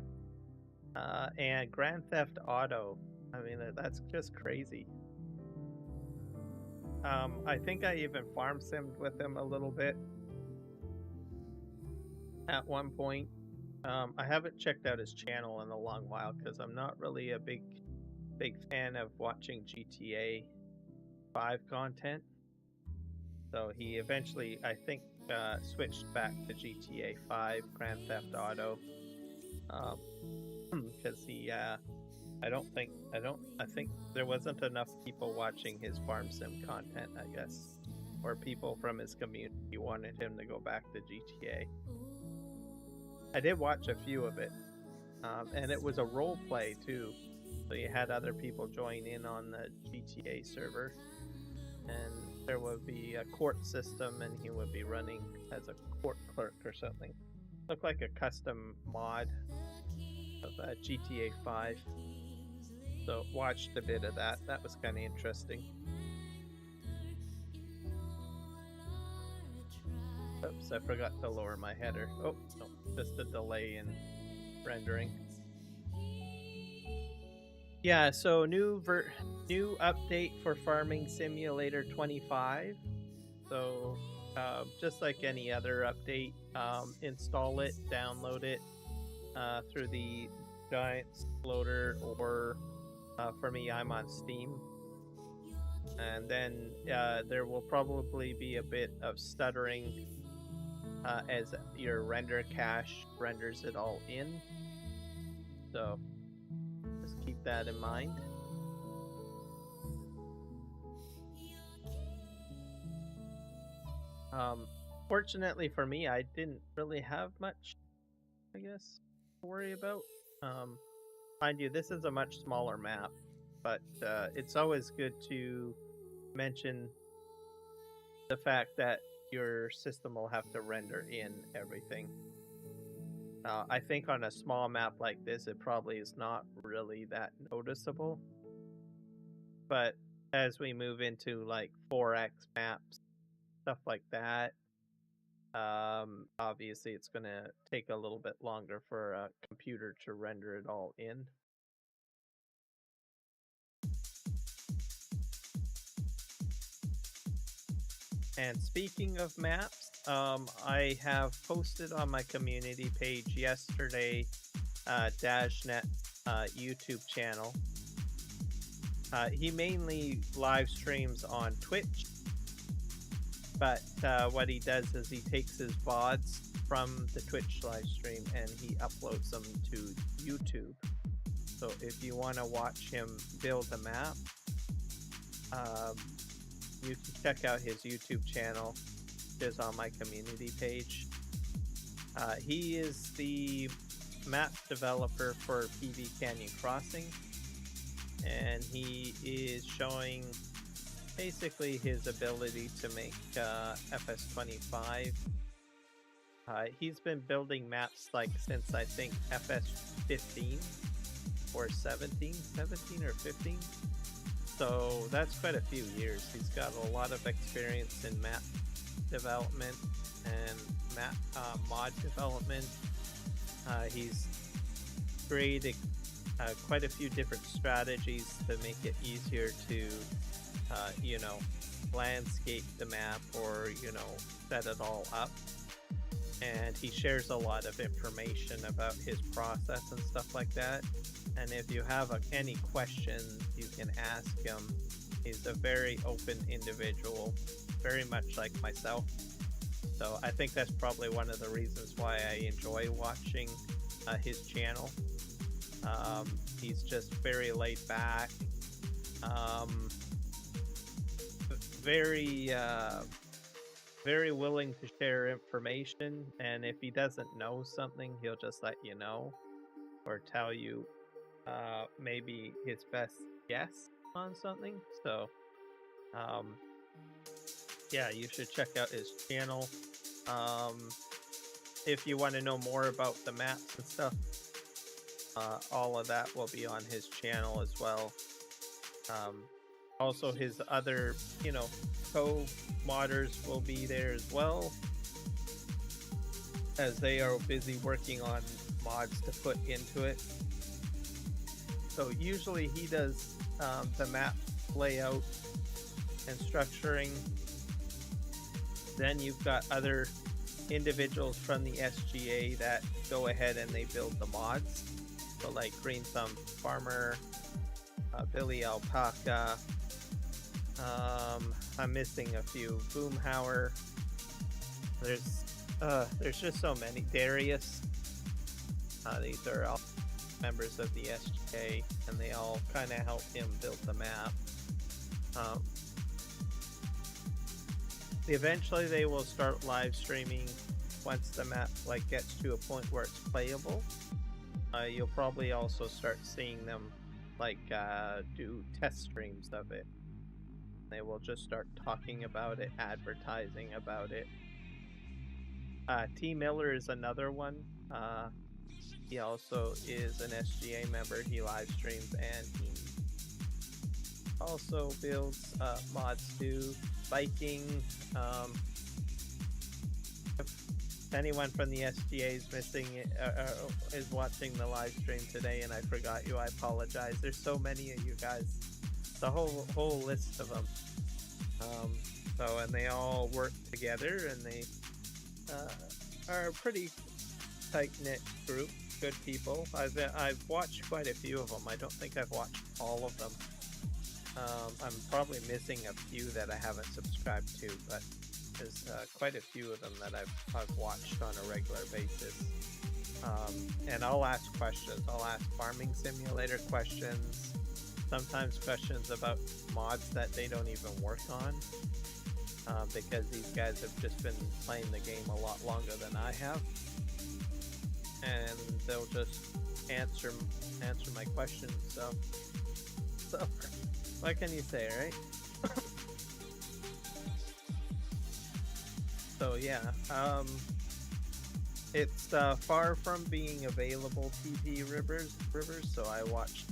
and Grand Theft Auto. I mean, that's just crazy. I think I even farm simmed with him a little bit at one point. I haven't checked out his channel in a long while because I'm not really a big fan of watching GTA 5 content. So he eventually, I think, switched back to GTA 5 Grand Theft Auto because he I think there wasn't enough people watching his farm sim content, I guess, or people from his community wanted him to go back to GTA. I did watch a few of it, and it was a role play too, so you had other people join in on the GTA server, and there would be a court system, and he would be running as a court clerk or something. Looked like a custom mod of GTA 5. So watched a bit of that. That was kind of interesting. Oops, I forgot to lower my header. Oh, no, just a delay in rendering. Yeah, so new update for Farming Simulator 25. So just like any other update, install it, download it through the Giant Loader, or for me, I'm on Steam. And then there will probably be a bit of stuttering as your render cache renders it all in. So just keep that in mind. Fortunately for me, I didn't really have much, I guess, to worry about. Mind you, this is a much smaller map, but it's always good to mention the fact that your system will have to render in everything. I think on a small map like this, it probably is not really that noticeable. But as we move into like 4x maps, stuff like that, obviously it's going to take a little bit longer for a computer to render it all in. And speaking of maps, I have posted on my community page yesterday Dashnet YouTube channel. He mainly live streams on Twitch, but what he does is he takes his VODs from the Twitch live stream and he uploads them to YouTube. So if you want to watch him build a map, you can check out his YouTube channel. It's on my community page. He is the map developer for PV Canyon Crossing, and he is showing basically his ability to make FS25. He's been building maps like since I think FS15 or 17 or 15. So that's quite a few years. He's got a lot of experience in map development and map mod development. He's created quite a few different strategies to make it easier to, landscape the map or, set it all up. and he shares a lot of information about his process and stuff like that. And if you have any questions, you can ask him. He's a very open individual, very much like myself. So I think that's probably one of the reasons why I enjoy watching his channel. He's just very laid back, very very willing to share information, and if he doesn't know something, he'll just let you know or tell you maybe his best guess on something. So yeah, you should check out his channel. If you want to know more about the maps and stuff, all of that will be on his channel as well. Also, his other, co-modders will be there as well, as they are busy working on mods to put into it. So usually he does the map layout and structuring. Then you've got other individuals from the SGA that go ahead and they build the mods. So like Green Thumb Farmer, Billy Alpaca, I'm missing a few. Boomhauer. There's just so many. Darius. These are all members of the SGA, and they all kind of help him build the map. Eventually, they will start live streaming once the map gets to a point where it's playable. You'll probably also start seeing them do test streams of it. They will just start talking about it, advertising about it. T Miller is another one. He also is an SGA member. He live streams and he also builds mods too. Viking. If anyone from the SGA is missing is watching the live stream today and I forgot you, I apologize. There's so many of you guys. The whole list of them. And they all work together, and they are a pretty tight-knit group. Good people. I've watched quite a few of them. I don't think I've watched all of them. I'm probably missing a few that I haven't subscribed to, but there's quite a few of them that I've watched on a regular basis. And I'll ask questions. I'll ask Farming Simulator questions. Sometimes questions about mods that they don't even work on. Because these guys have just been playing the game a lot longer than I have. And they'll just answer my questions. So what can you say, right? So yeah, it's far from being available, TP Rivers. So I watched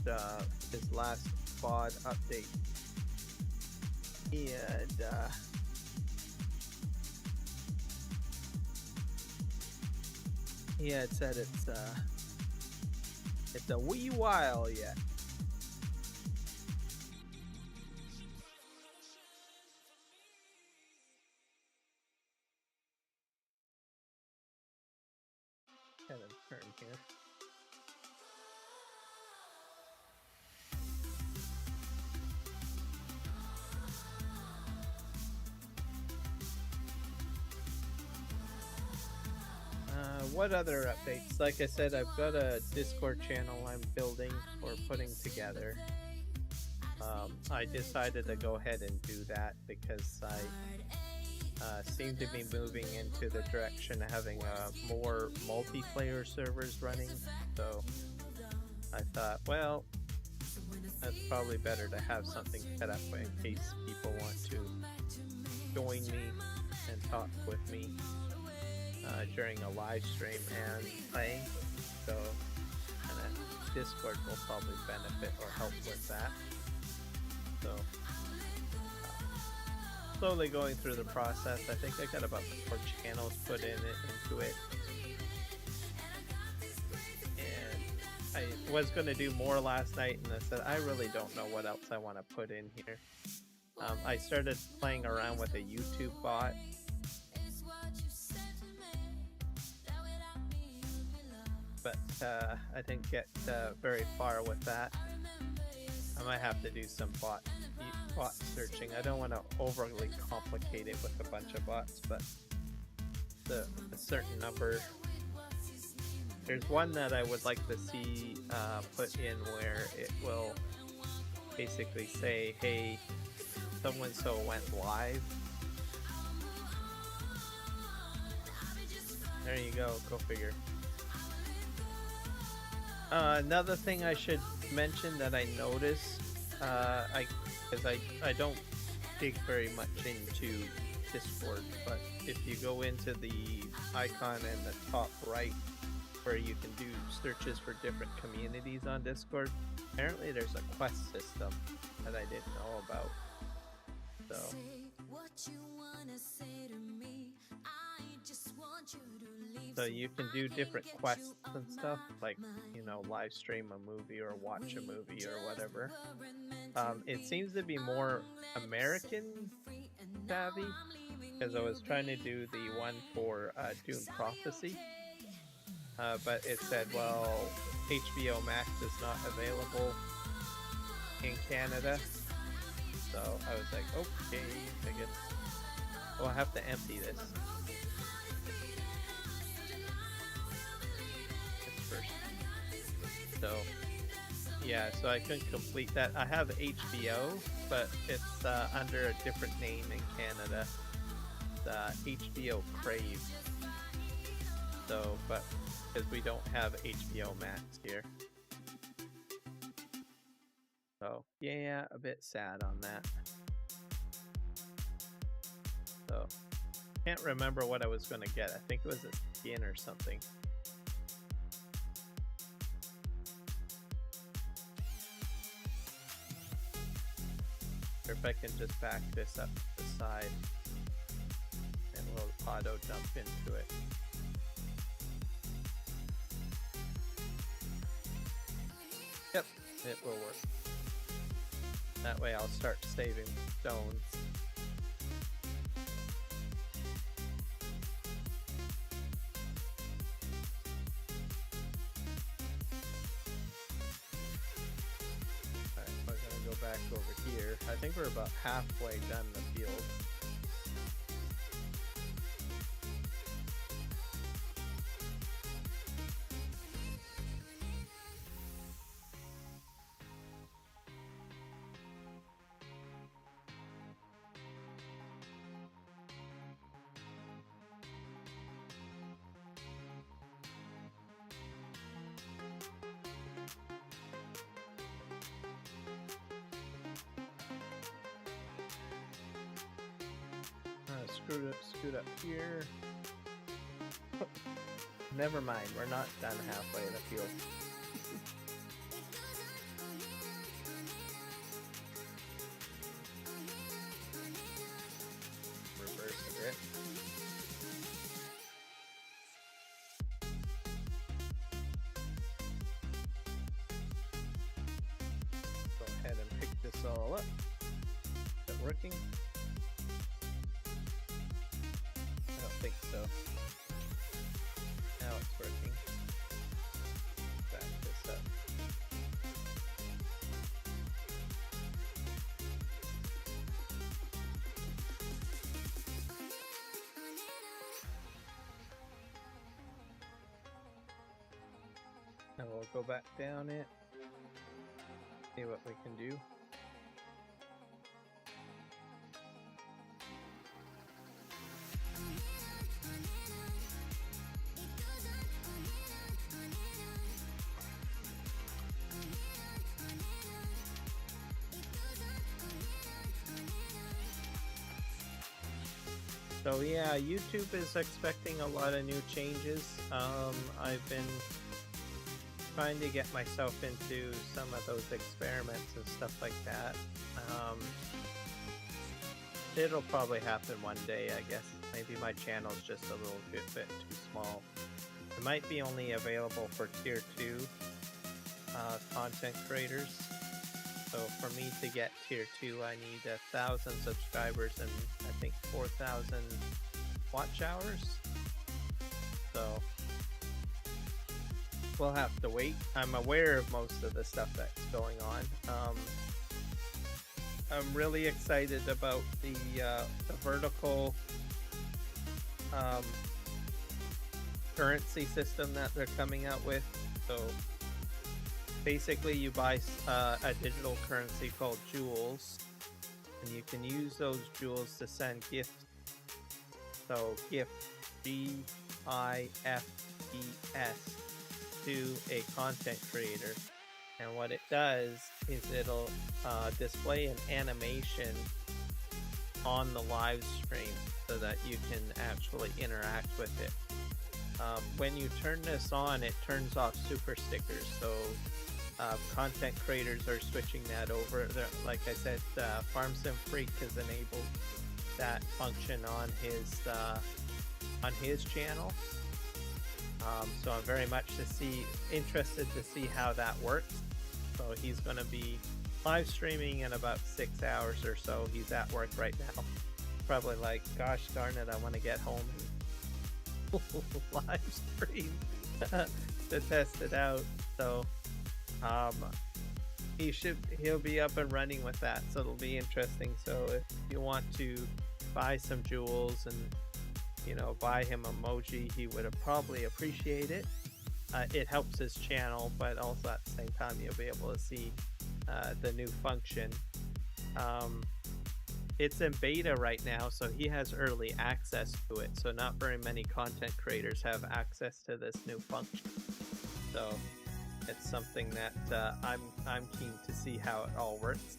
his last VOD update, and yeah, it said it's a wee while yet. Kind of turn here. What other updates? Like I said, I've got a Discord channel I'm building or putting together. I decided to go ahead and do that because I seem to be moving into the direction of having more multiplayer servers running. So I thought, well, that's probably better to have something set up in case people want to join me and talk with me during a live stream and playing. So Discord will probably benefit or help with that. So slowly going through the process. I think I got about 4 channels put into it. And I was going to do more last night, and I said I really don't know what else I want to put in here. I started playing around with a YouTube bot. but I didn't get very far with that. I might have to do some bot searching. I don't want to overly complicate it with a bunch of bots, but a certain number. There's one that I would like to see put in where it will basically say, hey, so-and-so went live. There you go figure. Another thing I should mention that I noticed, because I don't dig very much into Discord, but if you go into the icon in the top right where you can do searches for different communities on Discord, apparently there's a quest system that I didn't know about. So you can do different quests and stuff, like, you know, live stream a movie or watch a movie or whatever. It seems to be more American savvy, because I was trying to do the one for Dune Prophecy, but it said, well, HBO Max is not available in Canada. So I was like, okay, I guess I'll have to empty this. First. So yeah, so I couldn't complete that. I have HBO, but it's under a different name in Canada. HBO Crave. So, but because we don't have HBO Max here. So yeah, a bit sad on that. So can't remember what I was going to get. I think it was a skin or something. Or if I can just back this up to the side and we'll auto dump into it. Yep, it will work. That way I'll start saving stones. Alright, we're gonna go back over here. I think we're about halfway done the field. Scoot up here. Never mind, we're not done halfway in the field. Reverse a bit. Go ahead and pick this all up. Is it working? I don't think so. Now it's working. Back this up. And we'll go back down it. See what we can do. So yeah, YouTube is expecting a lot of new changes. I've been trying to get myself into some of those experiments and stuff like that. It'll probably happen one day, I guess. Maybe my channel's just a little bit too small. It might be only available for tier 2 content creators. So for me to get tier 2, I need 1,000 subscribers and I think 4,000 watch hours. So we'll have to wait. I'm aware of most of the stuff that's going on. I'm really excited about the vertical um, currency system that they're coming out with. So basically, you buy a digital currency called jewels, and you can use those jewels to send gifts. So gift, GIFES, to a content creator. And what it does is it'll display an animation on the live stream so that you can actually interact with it. When you turn this on, it turns off super stickers. So content creators are switching that over. Like I said, FarmSim Freak has enabled that function on his channel. So I'm very much interested to see how that works. So he's going to be live streaming in about 6 hours or so. He's at work right now. Probably like, gosh darn it, I want to get home and live stream to test it out. So he'll be up and running with that. So it'll be interesting. So if you want to buy some jewels and buy him emoji, he would probably appreciate it. It helps his channel, but also at the same time you'll be able to see the new function. It's in beta right now, so he has early access to it, so not very many content creators have access to this new function. So it's something that I'm keen to see how it all works.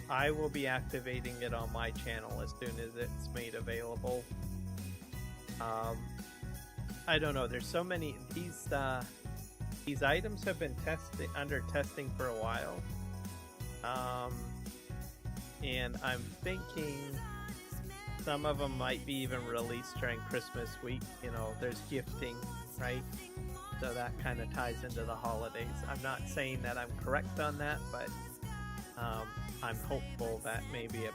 I will be activating it on my channel as soon as it's made available. I don't know, there's so many. These items have been under testing for a while. And I'm thinking some of them might be even released during Christmas week. There's gifting, right? So that kind of ties into the holidays. I'm not saying that I'm correct on that, but I'm hopeful that maybe a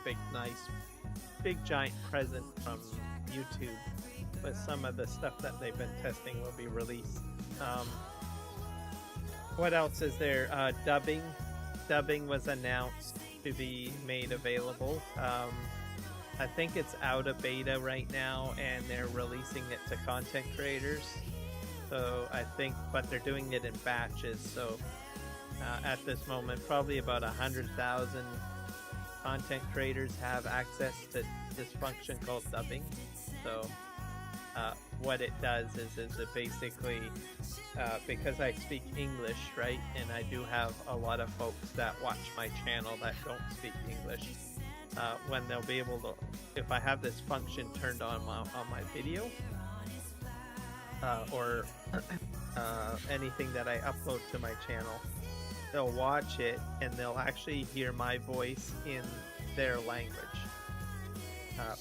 big giant present from YouTube with some of the stuff that they've been testing will be released. What else is there? Dubbing was announced to be made available. I think it's out of beta right now, and they're releasing it to content creators. So but they're doing it in batches. So at this moment, probably about 100,000 content creators have access to this function called dubbing. So what it does is it basically, because I speak English, right, and I do have a lot of folks that watch my channel that don't speak English, when they'll be able to, if I have this function turned on my video, or anything that I upload to my channel, they'll watch it and they'll actually hear my voice in their language.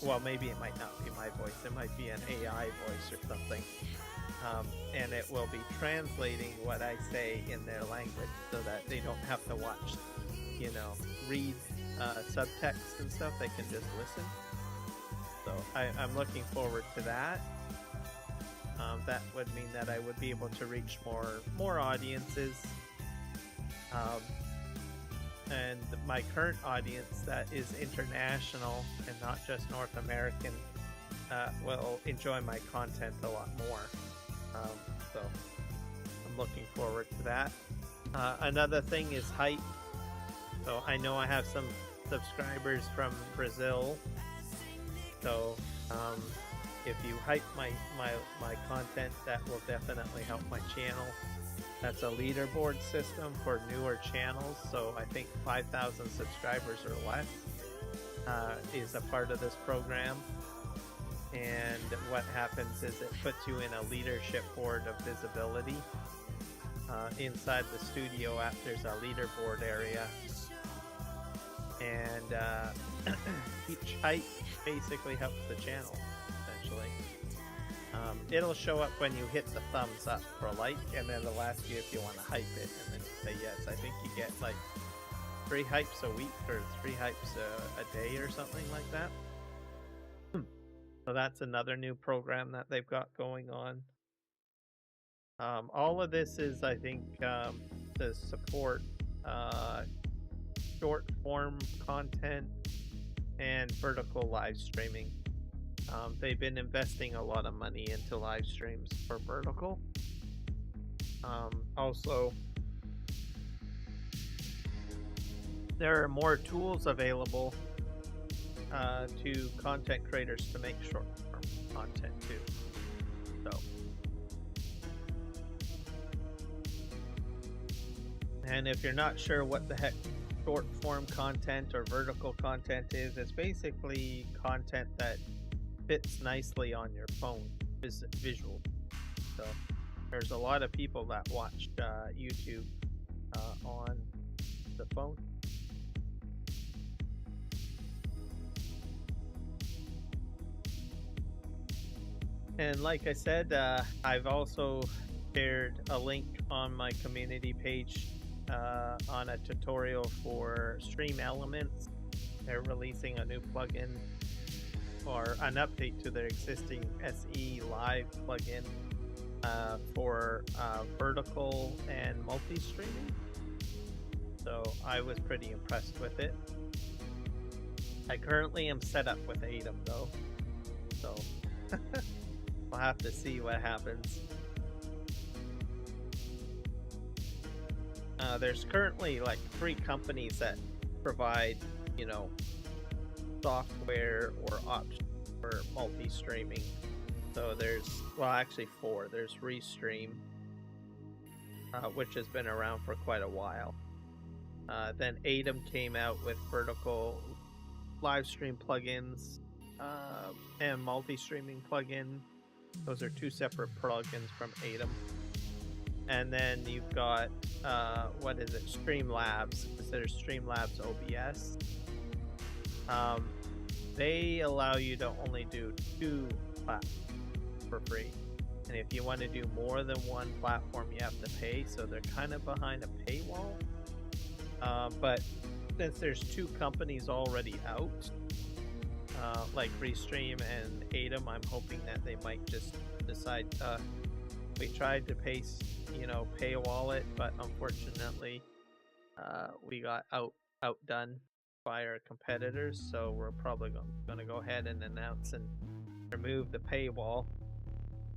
Well, maybe it might not be my voice, it might be an AI voice or something. And it will be translating what I say in their language so that they don't have to watch, read subtext and stuff. They can just listen. So I'm looking forward to that. That would mean that I would be able to reach more audiences. And my current audience that is international and not just North American will enjoy my content a lot more. So I'm looking forward to that. Another thing is hype. So I know I have some subscribers from Brazil. So if you hype my content, that will definitely help my channel. That's a leaderboard system for newer channels, so I think 5,000 subscribers or less is a part of this program. And what happens is it puts you in a leadership board of visibility. Inside the studio app, there's a leaderboard area. And each hype basically helps the channel, essentially. It'll show up when you hit the thumbs up for a like, and then it'll ask you if you want to hype it, and then you say yes. I think you get like 3 hypes a week or 3 hypes a day or something like that. So that's another new program that they've got going on. All of this is, I think, to support short form content and vertical live streaming. They've been investing a lot of money into live streams for vertical. Also, there are more tools available to content creators to make short form content too. So, and if you're not sure what the heck short form content or vertical content is, it's basically content that fits nicely on your phone, visual. So there's a lot of people that watched YouTube on the phone. And like I said, I've also shared a link on my community page on a tutorial for Stream Elements. They're releasing a new plugin or an update to their existing SE Live plugin for vertical and multi-streaming. So I was pretty impressed with it. I currently am set up with Atom though, so we'll have to see what happens. There's currently like 3 companies that provide, you know, software or options for multi-streaming. So there's, well, actually 4. There's Restream, which has been around for quite a while. Then Atom came out with vertical live stream plugins and multi-streaming plugin. Those are 2 separate plugins from Atom. And then you've got, what is it, Streamlabs. There's Streamlabs OBS. They allow you to only do 2 platforms for free. And if you want to do more than 1 platform, you have to pay. So they're kind of behind a paywall. But since there's 2 companies already out, like Restream and Atom, I'm hoping that they might just decide, we tried to paywall it, but unfortunately we got outdone by our competitors, so we're probably going to go ahead and announce and remove the paywall.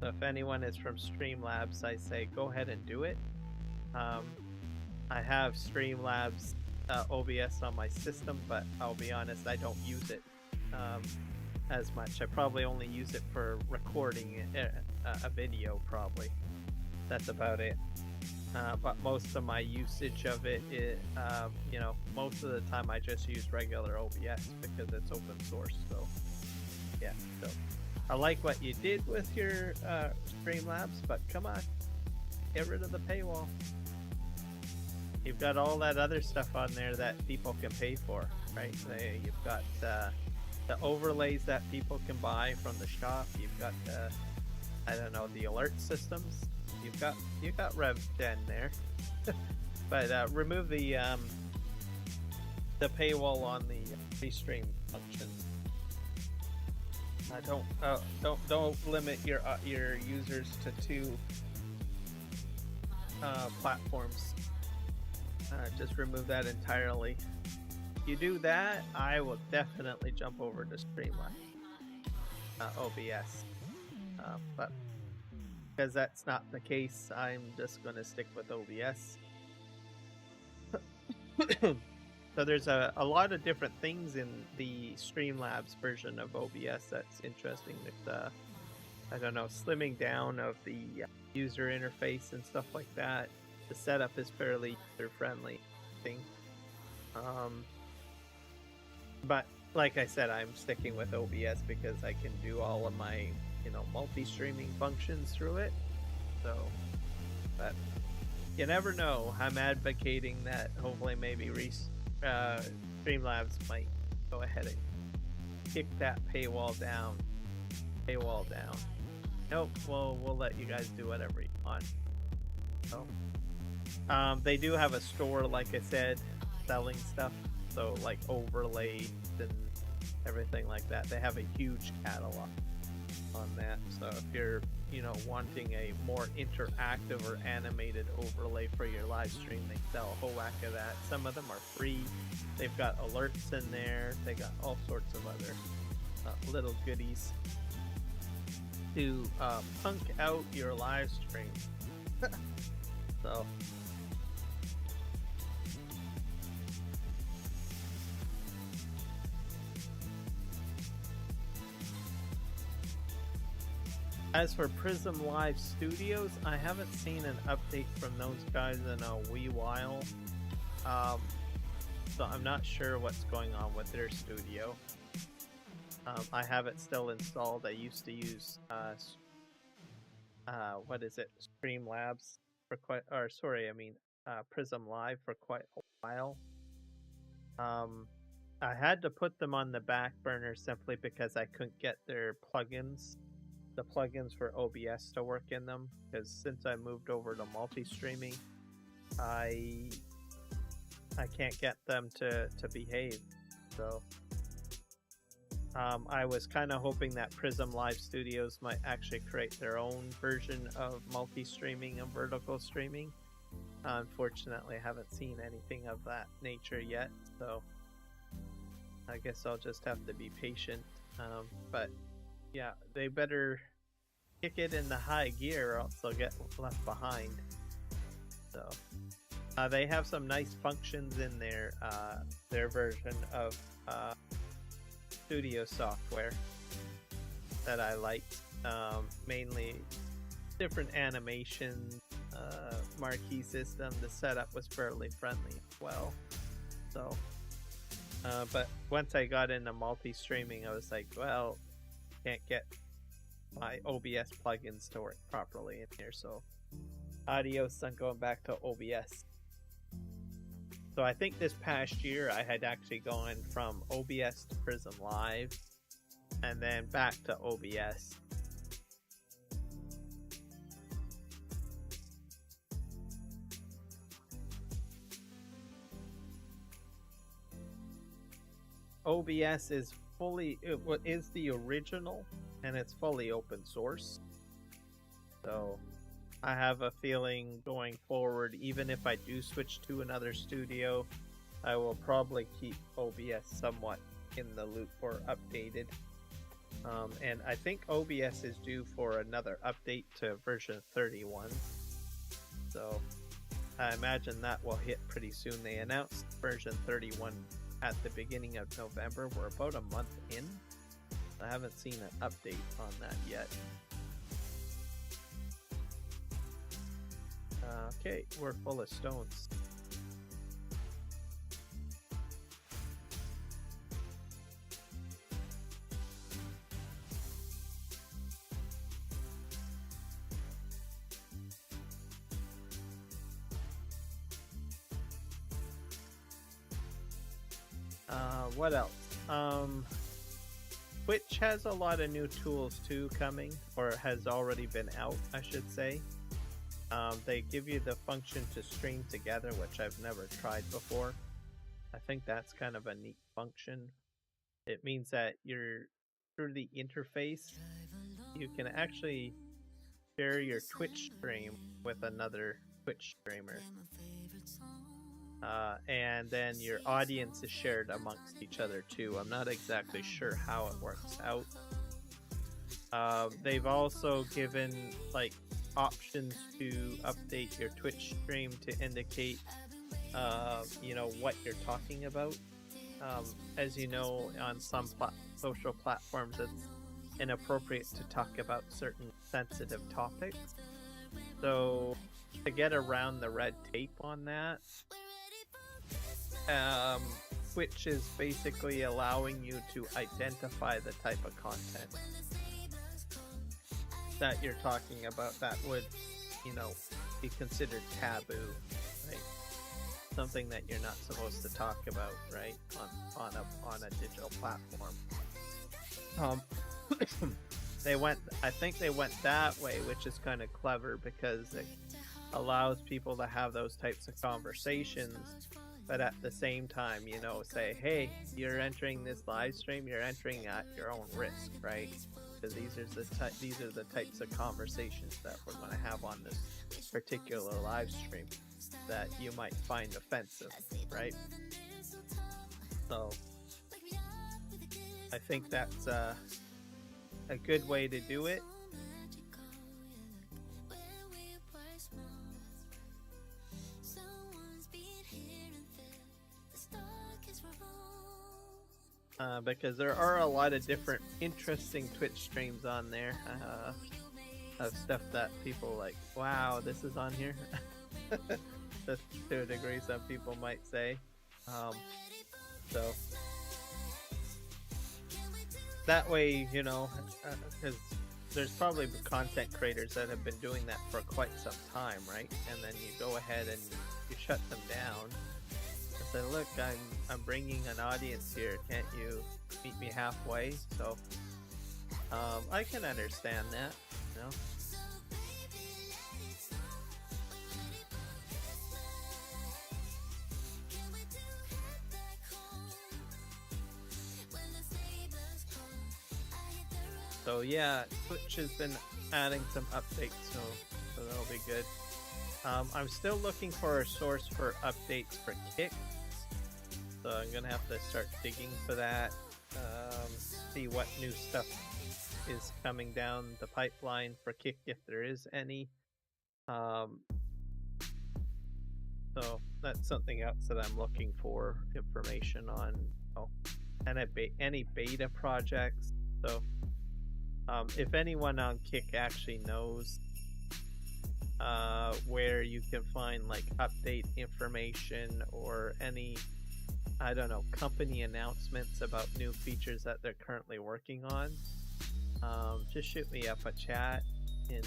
So if anyone is from Streamlabs, I say go ahead and do it. I have Streamlabs OBS on my system, but I'll be honest, I don't use it as much. I probably only use it for recording a video, probably. That's about it. But most of my usage of it, most of the time I just use regular OBS because it's open source. So yeah, so I like what you did with your Streamlabs, but come on, get rid of the paywall. You've got all that other stuff on there that people can pay for, right? You've got the overlays that people can buy from the shop. You've got the alert systems. You've got Rev 10 there, but remove the paywall on the Restream function. Don't limit your users to 2 platforms. Just remove that entirely. If you do that, I will definitely jump over to Streamline OBS. But because that's not the case, I'm just going to stick with OBS. So there's a lot of different things in the Streamlabs version of OBS that's interesting. With slimming down of the user interface and stuff like that. The setup is fairly user-friendly thing. But like I said, I'm sticking with OBS because I can do all of my multi-streaming functions through it. So, but you never know. I'm advocating that hopefully maybe Streamlabs might go ahead and kick that paywall down. Nope, we'll let you guys do whatever you want. So, they do have a store, like I said, selling stuff. So like overlays and everything like that. They have a huge catalog on that. So if you're wanting a more interactive or animated overlay for your live stream, they sell a whole whack of that. Some of them are free. They've got alerts in there. They got all sorts of other little goodies to punk out your live stream. So as for Prism Live Studios, I haven't seen an update from those guys in a wee while. So I'm not sure what's going on with their studio. I have it still installed. I used to use what is it? Streamlabs for Prism Live for quite a while. I had to put them on the back burner simply because I couldn't get their plugins. The plugins for OBS to work in them, because since I moved over to multi-streaming, I can't get them to behave. So I was kind of hoping that Prism Live Studios might actually create their own version of multi-streaming and vertical streaming. Unfortunately, I haven't seen anything of that nature yet, so I guess I'll just have to be patient. But yeah, they better kick it in the high gear or else they'll get left behind. So they have some nice functions in their version of studio software that I liked. Mainly different animations, marquee system. The setup was fairly friendly as well. So but once I got into multi-streaming, I was like, well, can't get my OBS plugins to work properly in here, so adios, I'm going back to OBS. So I think this past year I had actually gone from OBS to Prism Live and then back to OBS. OBS is the original, and it's fully open source. So I have a feeling going forward, even if I do switch to another studio, I will probably keep OBS somewhat in the loop or updated. And I think OBS is due for another update to version 31. So I imagine that will hit pretty soon. They announced version 31 at the beginning of November. We're about a month in. I haven't seen an update on that yet. Okay, we're full of stones. What else? Twitch has a lot of new tools too coming, or has already been out, I should say. They give you the function to stream together, which I've never tried before. I think that's kind of a neat function. It means that through the interface, you can actually share your Twitch stream with another Twitch streamer. And then your audience is shared amongst each other too. I'm not exactly sure how it works out. They've also given like options to update your Twitch stream to indicate what you're talking about. As you know, on some social platforms it's inappropriate to talk about certain sensitive topics. So to get around the red tape on that, Twitch is basically allowing you to identify the type of content that you're talking about that would, be considered taboo, right? Something that you're not supposed to talk about, right? On a digital platform. I think they went that way, which is kind of clever because it allows people to have those types of conversations, but at the same time, say, hey, you're entering this live stream, you're entering at your own risk, right? to these are the types of conversations that we're going to have on this particular live stream that you might find offensive, right? So I think that's a good way to do it. Because there are a lot of different interesting Twitch streams on there of stuff that people like, wow, this is on here. Just to a degree, some people might say. So that way, you know, because there's probably content creators that have been doing that for quite some time, right? And then you go ahead and you shut them down. Say, look, I'm bringing an audience here. Can't you meet me halfway? So I can understand that, you know. So yeah, Twitch has been adding some updates, so that'll be good. I'm still looking for a source for updates for Kick. So I'm gonna have to start digging for that, see what new stuff is coming down the pipeline for Kick, if there is any. So that's something else that I'm looking for information on. Oh, and any beta projects. So if anyone on Kick actually knows where you can find like update information or any, I don't know, company announcements about new features that they're currently working on, just shoot me up a chat in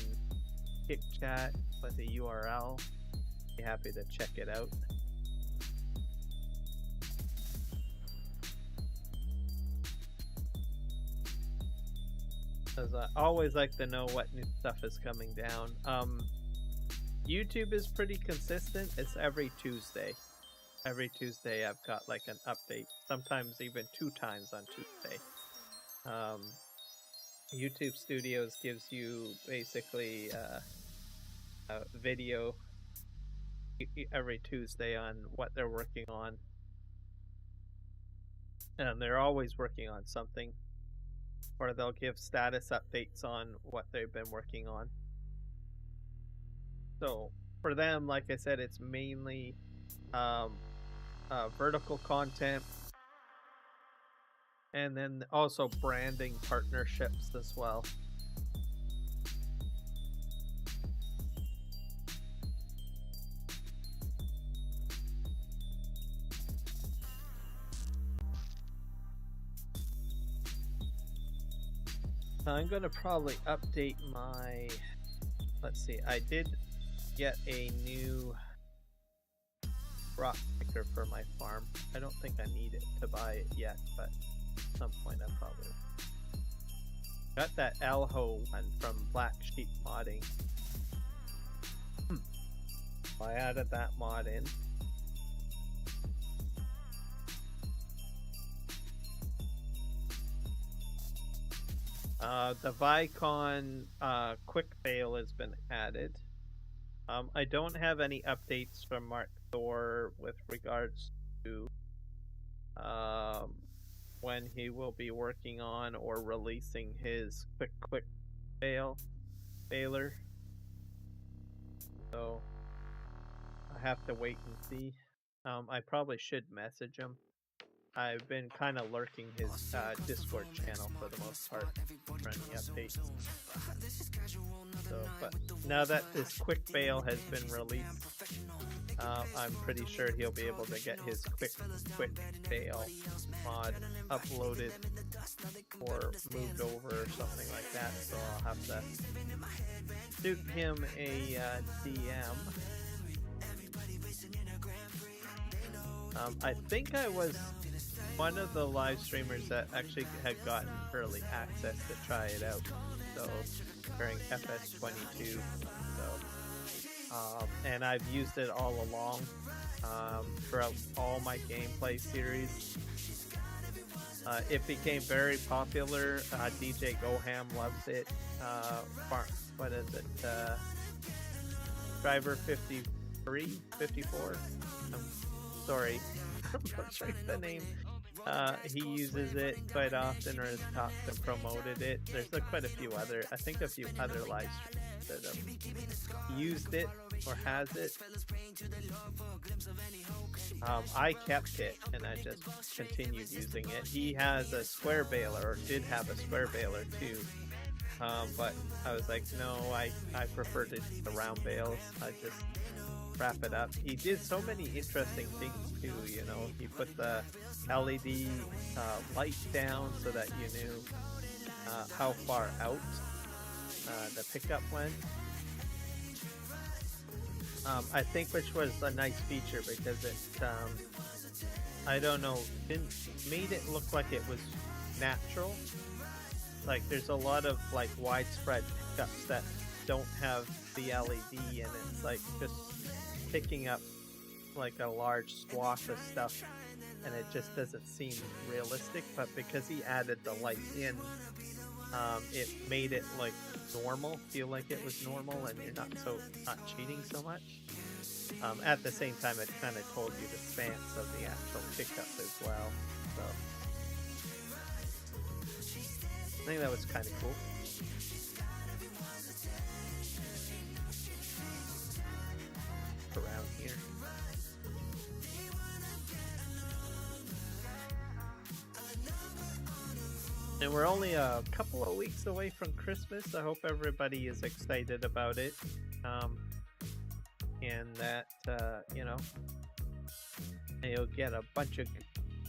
Kick Chat with a URL. Be happy to check it out. Because I always like to know what new stuff is coming down. YouTube is pretty consistent. It's every Tuesday. Every Tuesday I've got like an update, sometimes even 2 times on Tuesday. YouTube Studios gives you basically a video every Tuesday on what they're working on. And they're always working on something. Or they'll give status updates on what they've been working on. So for them, like I said, it's mainly vertical content, and then also branding partnerships as well. I'm gonna probably update my, let's see, I did get a new rock picker for my farm. I don't think I need it to buy it yet, but at some point I probably will. Got that Elho one from Black Sheep Modding. I added that mod in. The Vicon quick fail has been added. I don't have any updates from Mark Thor with regards to when he will be working on or releasing his quick failer. So I have to wait and see. I probably should message him. I've been kind of lurking his Discord channel for the most part for any updates. So, but now that this quick fail has been released, I'm pretty sure he'll be able to get his quick fail mod uploaded or moved over or something like that. So I'll have to shoot him a DM. I think I was one of the live streamers that actually had gotten early access to try it out. So during FS22, so and I've used it all along throughout all my gameplay series. It became very popular. DJ Goham loves it. What is it? Driver 53, 54. I'm sorry, I'm butchering the name. He uses it quite often, or has talked and promoted it. There's quite a few other, I think a few other live streams that have used it or has it. I kept it and I just continued using it. He has a square baler, or did have a square baler too. But I was like, no, I prefer the round bales. I just wrap it up. He did so many interesting things too, you know. He put the LED light down so that you knew how far out the pickup went. I think which was a nice feature because it, I don't know, made it look like it was natural. Like there's a lot of like widespread pickups that don't have the LED, and it's like just picking up like a large swath of stuff, and it just doesn't seem realistic. But because he added the light in, it made it like normal, feel like it was normal, and you're not cheating so much. At the same time, it kind of told you the stance of the actual pickup as well. So I think that was kind of cool. Around here. And we're only a couple of weeks away from Christmas. I hope everybody is excited about it. And that, you know, you'll get a bunch of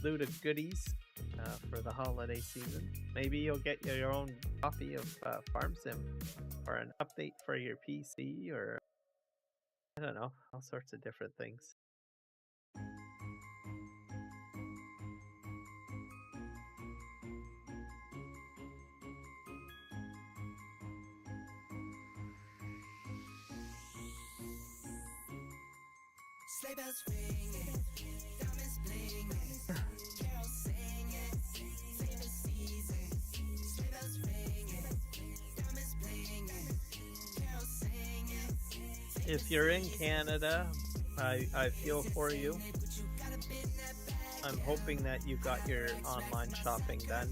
loot of goodies for the holiday season. Maybe you'll get your own copy of Farm Sim, or an update for your PC, or I don't know, all sorts of different things. Sleigh bells ringing, diamonds blinging, carols singing, favorite season. Sleigh bells ringing, diamonds blinging, carols singing. If you're in Canada, I feel for you. I'm hoping that you got your online shopping done,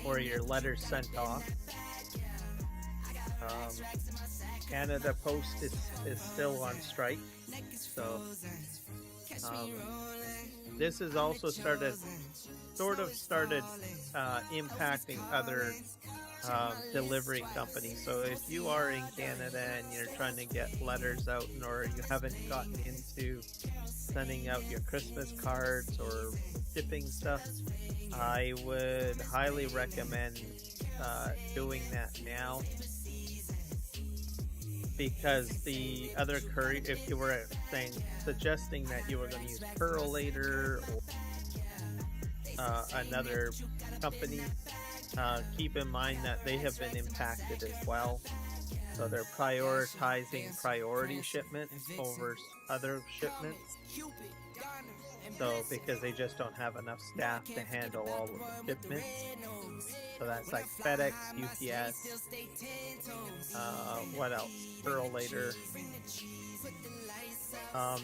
or your letters sent off. Canada Post is still on strike, so this has also started impacting other delivery companies. So if you are in Canada and you're trying to get letters out, or you haven't gotten into sending out your Christmas cards or shipping stuff, I would highly recommend doing that now. Because the other courier, if you were suggesting that you were going to use Purolator or another company, keep in mind that they have been impacted as well. So they're prioritizing priority shipments over other shipments. So because they just don't have enough staff to handle all of the shipments. So that's like FedEx, UPS, what else? Purolator.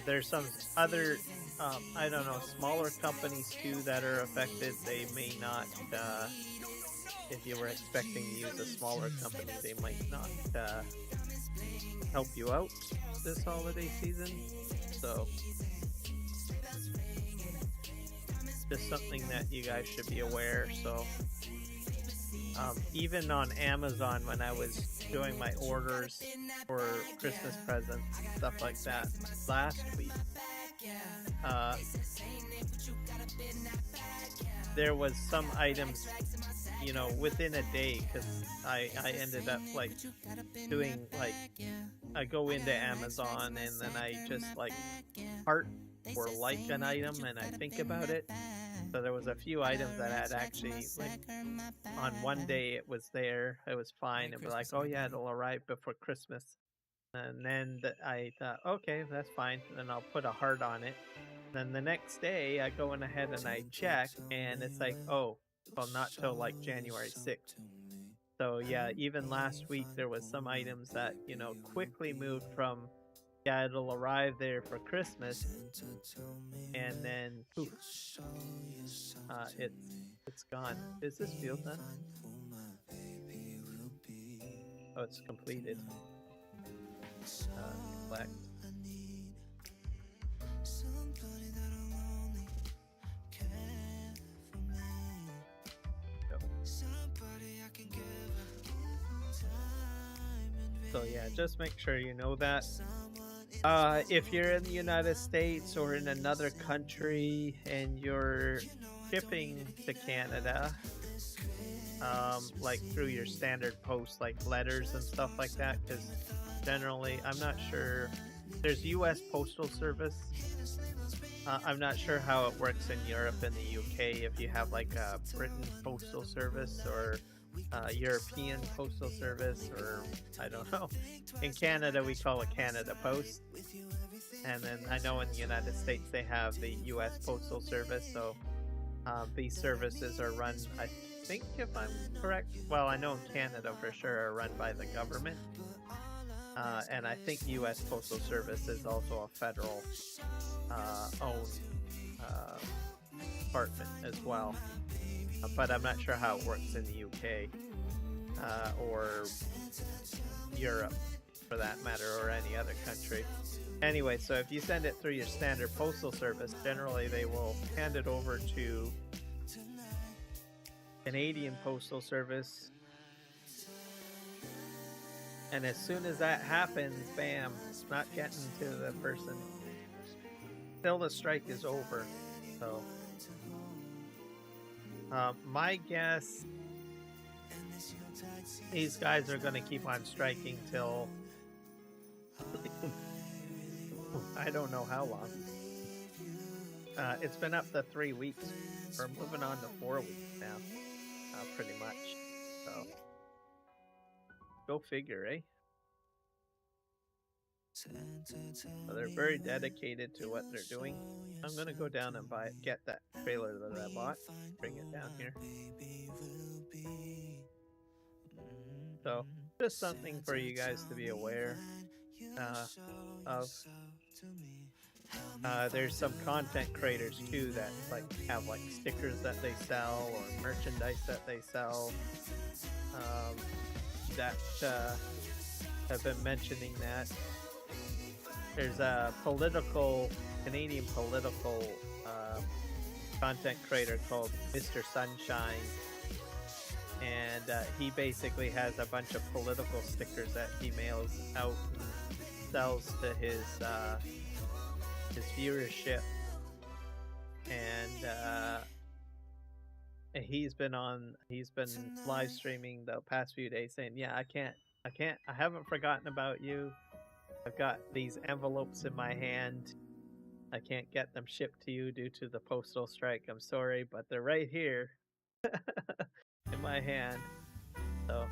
There's some other, I don't know, smaller companies too that are affected. They may not, if you were expecting to use a smaller company, they might not help you out this holiday season. So just something that you guys should be aware. So even on Amazon, when I was doing my orders for Christmas presents, stuff like that last week, there was some items, you know, within a day, because I ended up like doing, like, I go into Amazon and then I just like heart or like an item and I think about it. So there was a few items that had actually, like, on one day it was there, it was fine, and we're like, oh yeah, it'll arrive before Christmas. And then I thought, okay, that's fine, and then I'll put a heart on it. Then the next day, I go in ahead and I check, and it's like, oh, well, not till like January 6th. So yeah, even last week there was some items that quickly moved from it'll arrive there for Christmas, and then poof, it's gone. Is this field done? Oh, it's completed. Collect. So yeah, just make sure you know that. If you're in the United States or in another country and you're shipping to Canada, like through your standard post, like letters and stuff like that, because generally, I'm not sure. There's U.S. Postal Service. I'm not sure how it works in Europe and the UK, if you have like a Britain Postal Service or European Postal Service, or I don't know. In Canada, we call it Canada Post. And then I know in the United States, they have the U.S. Postal Service. So these services are run, I think, if I'm correct. Well, I know in Canada for sure are run by the government. And I think U.S. Postal Service is also a federal owned department as well. But I'm not sure how it works in the UK or Europe, for that matter, or any other country. Anyway, so if you send it through your standard postal service, generally they will hand it over to Canadian Postal Service. And as soon as that happens, bam, it's not getting to the person till the strike is over. So my guess, these guys are going to keep on striking till I don't know how long. It's been up to 3 weeks. We're moving on to 4 weeks now, pretty much. So go figure, eh? So they're very dedicated to what they're doing. I'm gonna go down and get that trailer that I bought, bring it down here. So just something for you guys to be aware of. There's some content creators too that have stickers that they sell or merchandise that they sell that have been mentioning that. There's a Canadian political content creator called Mr. Sunshine, and he basically has a bunch of political stickers that he mails out and sells to his viewership, and he's been live streaming the past few days saying, yeah, I haven't forgotten about you. I've got these envelopes in my hand. I can't get them shipped to you due to the postal strike. I'm sorry, but they're right here in my hand. So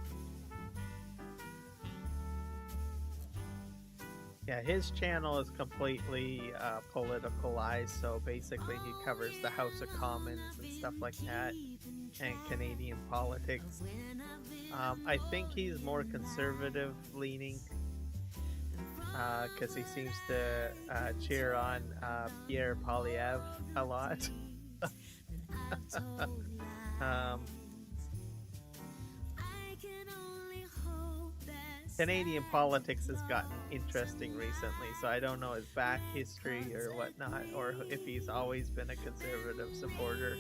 yeah, his channel is completely politicalized. So basically he covers the House of Commons and stuff like that, and Canadian politics. I think he's more conservative leaning, because he seems to cheer on Pierre Poilievre a lot. Canadian politics has gotten interesting recently, so I don't know his back history or whatnot, or if he's always been a conservative supporter.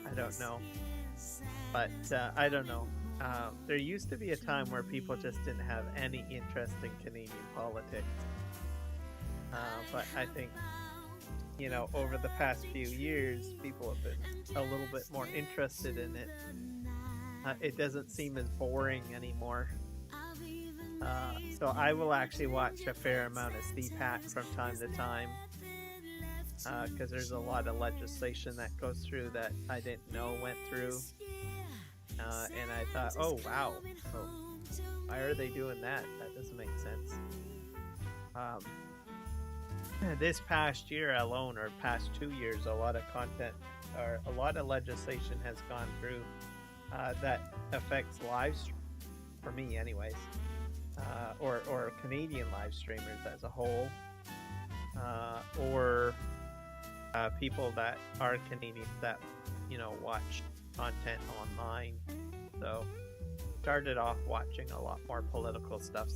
I don't know. But I don't know. There used to be a time where people just didn't have any interest in Canadian politics. But I think, over the past few years, people have been a little bit more interested in it. It doesn't seem as boring anymore. So I will actually watch a fair amount of CPAC from time to time, because there's a lot of legislation that goes through that I didn't know went through. And I thought, oh wow, why are they doing that? That doesn't make sense. this past year alone, or past 2 years, a lot of content or a lot of legislation has gone through that affects live for me, anyways, or Canadian live streamers as a whole, or people that are Canadian that watch content online. So started off watching a lot more political stuff,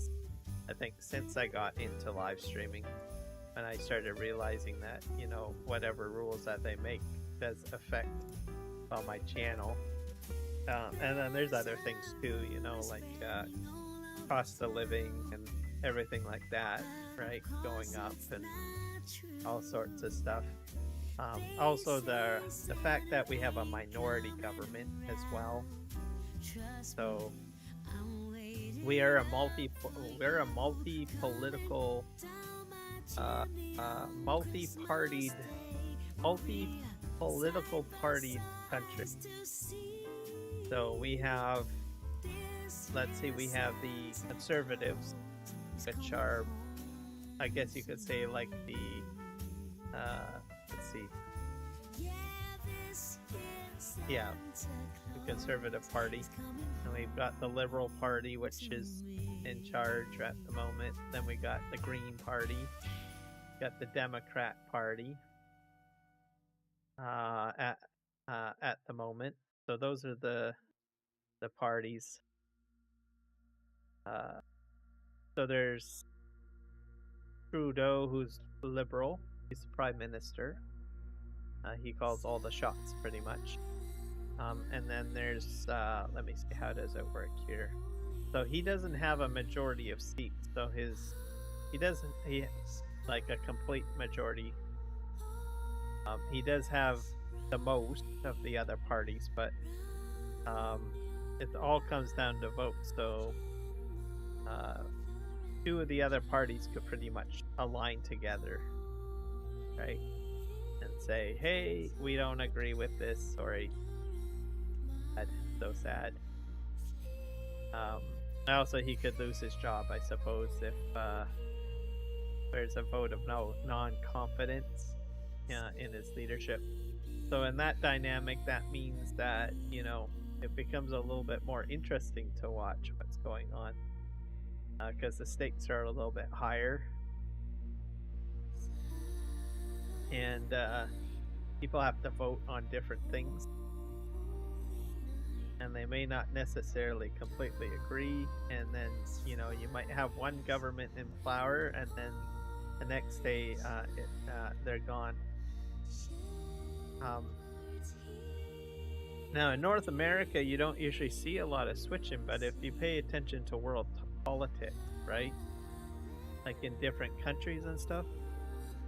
I think, since I got into live streaming, and I started realizing that whatever rules that they make does affect on my channel. And then there's other things too, like cost of living and everything like that, right, going up, and all sorts of stuff. Also the fact that we have a minority government as well. So we are a multi-political, multi-political party country. So we have, let's see, we have the Conservatives, which are, I guess you could say, like the, let's see, yeah, the Conservative Party. And we've got the Liberal Party, which is in charge at the moment. Then we got the Green Party, got the Democrat Party at the moment. So those are the parties. So there's Trudeau, who's liberal. He's the prime minister. He calls all the shots, pretty much. And then there's, let me see, how does it work here? So he doesn't have a majority of seats. So he like a complete majority. He does have the most of the other parties, but it all comes down to votes. So two of the other parties could pretty much align together, right, and say, hey, we don't agree with this. Sorry, so sad. Also, he could lose his job, I suppose, if there's a vote of non-confidence in his leadership. So in that dynamic, that means that it becomes a little bit more interesting to watch what's going on, because the stakes are a little bit higher, and people have to vote on different things, and they may not necessarily completely agree, and then you might have one government in power, and then the next day they're gone. Now in North America, you don't usually see a lot of switching, but if you pay attention to world politics, right, like in different countries and stuff,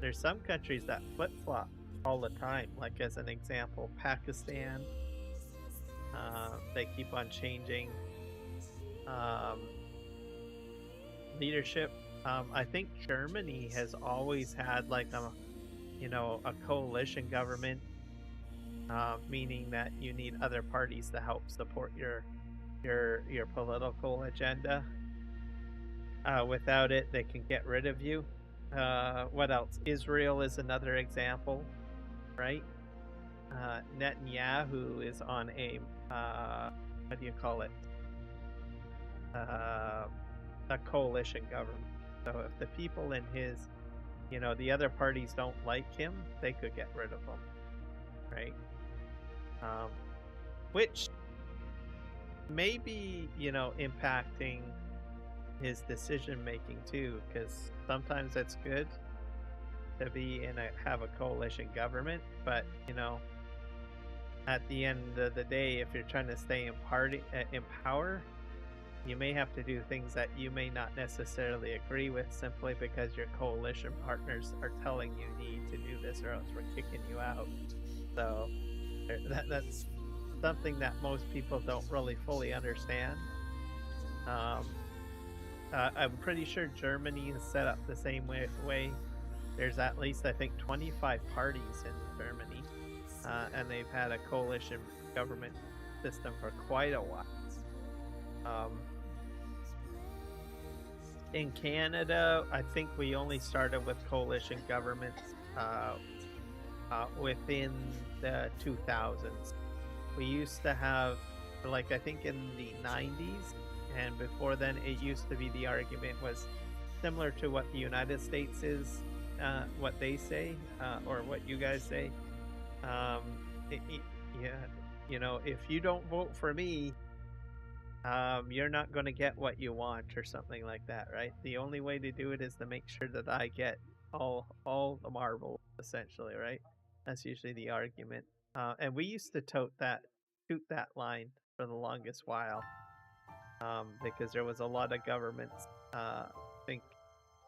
there's some countries that flip-flop all the time. Like as an example, Pakistan, they keep on changing leadership. I think Germany has always had like a coalition government, meaning that you need other parties to help support your political agenda. Without it, they can get rid of you. What else? Israel is another example, right? Netanyahu is on a what do you call it? A coalition government. So if the people in his, the other parties don't like him, they could get rid of him, right? Which may be, impacting his decision making too, because sometimes it's good to be have a coalition government, but at the end of the day, if you're trying to stay in power, you may have to do things that you may not necessarily agree with, simply because your coalition partners are telling you need to do this or else we're kicking you out. So that's something that most people don't really fully understand. I'm pretty sure Germany is set up the same way. There's at least, I think, 25 parties in Germany, and they've had a coalition government system for quite a while. In Canada, I think we only started with coalition governments within the 2000s. We used to have, like, I think in the 90s, and before then, it used to be the argument was similar to what the United States is, what they say, or what you guys say. Um, yeah, you know, if you don't vote for me, you're not going to get what you want or something like that, right? The only way to do it is to make sure that I get all the marbles, essentially, right? That's usually the argument. And we used to toot that line for the longest while, because there was a lot of governments. I think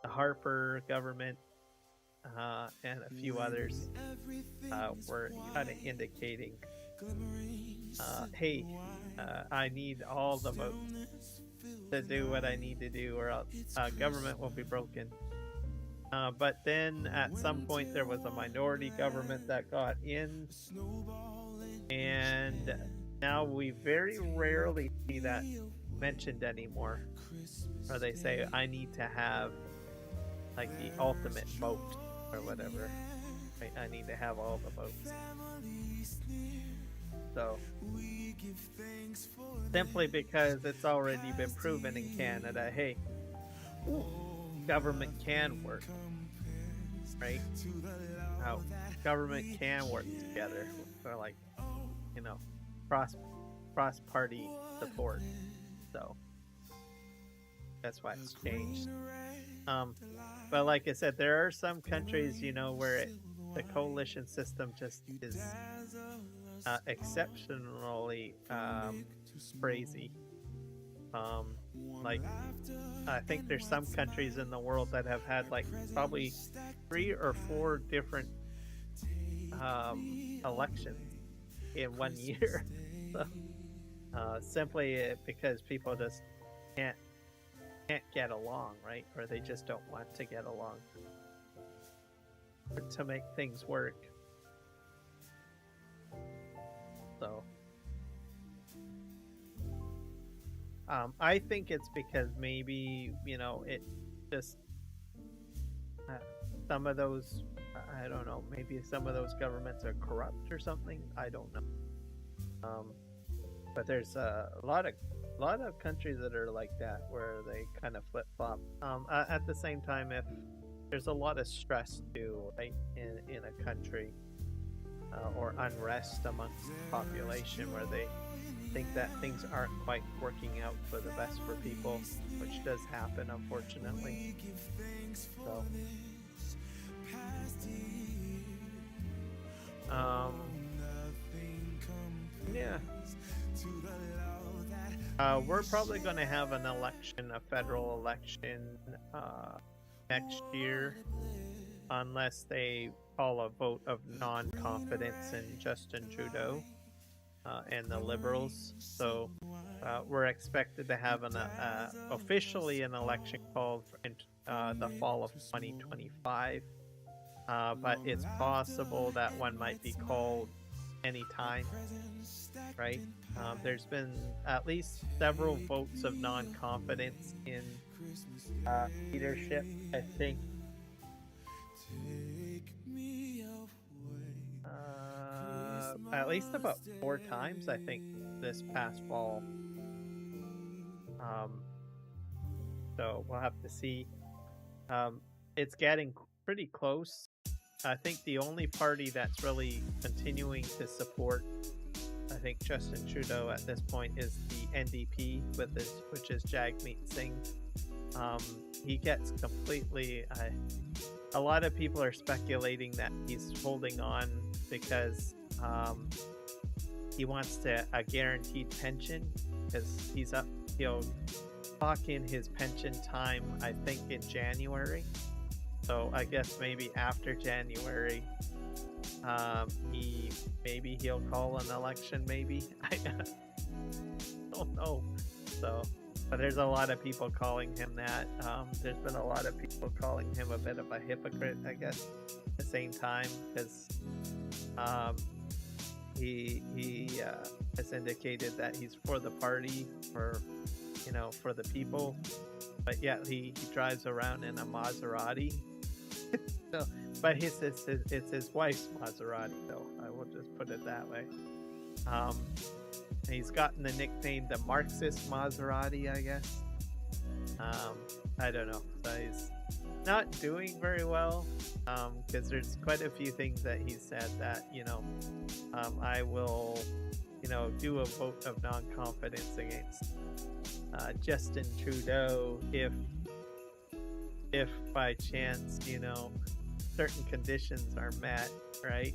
the Harper government, and a few others, were kind of indicating, hey, I need all the votes to do what I need to do, or else government will be broken. But then at some point there was a minority government that got in, and now we very rarely see that mentioned anymore. Or they say, I need to have like the ultimate vote or whatever. Right? I need to have all the votes. So, simply because it's already been proven in Canada, hey, government can work, right? How government can work together for, like, you know, cross party support. So that's why it's changed. But like I said, there are some countries, you know, where the coalition system just is exceptionally crazy. Like, I think there's some countries in the world that have had like probably 3 or 4 different elections in 1 year. So, simply because people just can't get along, right? Or they just don't want to get along to make things work. So I think it's because maybe, you know, it just some of those, I don't know, maybe some of those governments are corrupt or something. I don't know. But there's a lot of countries that are like that, where they kind of flip flop. At the same time, if there's a lot of stress too, right, in a country, or unrest amongst the population, where they think that things aren't quite working out for the best for people, which does happen, unfortunately. So, yeah. We're probably going to have an election, a federal election, next year, unless they call a vote of non-confidence in Justin Trudeau and the Liberals. So we're expected to have officially an election called in the fall of 2025. But it's possible that one might be called anytime, right? There's been at least several votes of non-confidence in leadership, I think. At least about 4 times, I think, this past fall. So we'll have to see. It's getting pretty close. I think the only party that's really continuing to support, I think, Justin Trudeau at this point is the NDP, which is Jagmeet Singh. He gets completely. A lot of people are speculating that he's holding on because he wants a guaranteed pension, because he'll clock in his pension time, I think, in January. So I guess maybe after January, he'll call an election. Maybe I don't know. So, but there's a lot of people calling him that. There's been a lot of people calling him a bit of a hypocrite, I guess, at the same time, because he has indicated that he's for the party, for the people, But yeah, he drives around in a Maserati. So, but it's his wife's Maserati, though. I will just put it that way. He's gotten the nickname the Marxist Maserati, I guess. I don't know. So he's not doing very well because there's quite a few things that he said that, I will, do a vote of non-confidence against Justin Trudeau if by chance, certain conditions are met, right?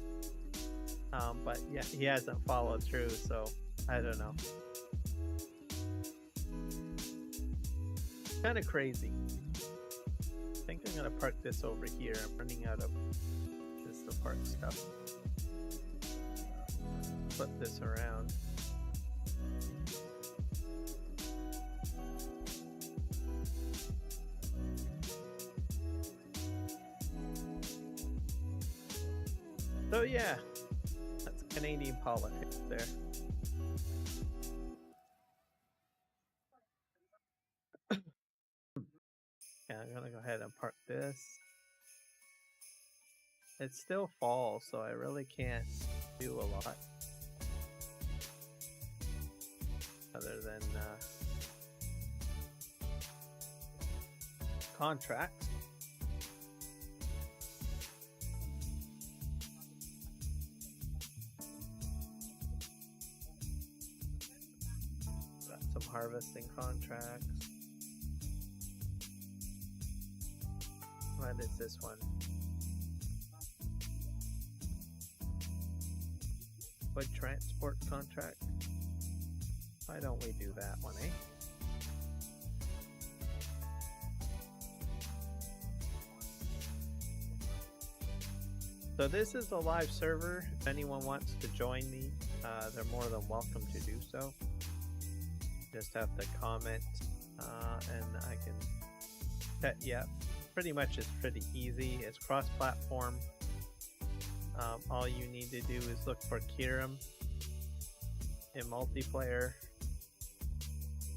But yeah, he hasn't followed through, so I don't know. Kind of crazy. I think I'm gonna park this over here. I'm running out of this to park stuff. Flip this around. So yeah, that's Canadian politics there. Yeah, I'm gonna go ahead and park this. It's still fall, so I really can't do a lot other than contracts. Got some harvesting contracts. What is this one? Wood transport contract. Why don't we do that one, eh? So this is a live server. If anyone wants to join me, they're more than welcome to do so. Just have to comment and I can set you up. Pretty much it's pretty easy. It's cross-platform. All you need to do is look for Kiram in multiplayer,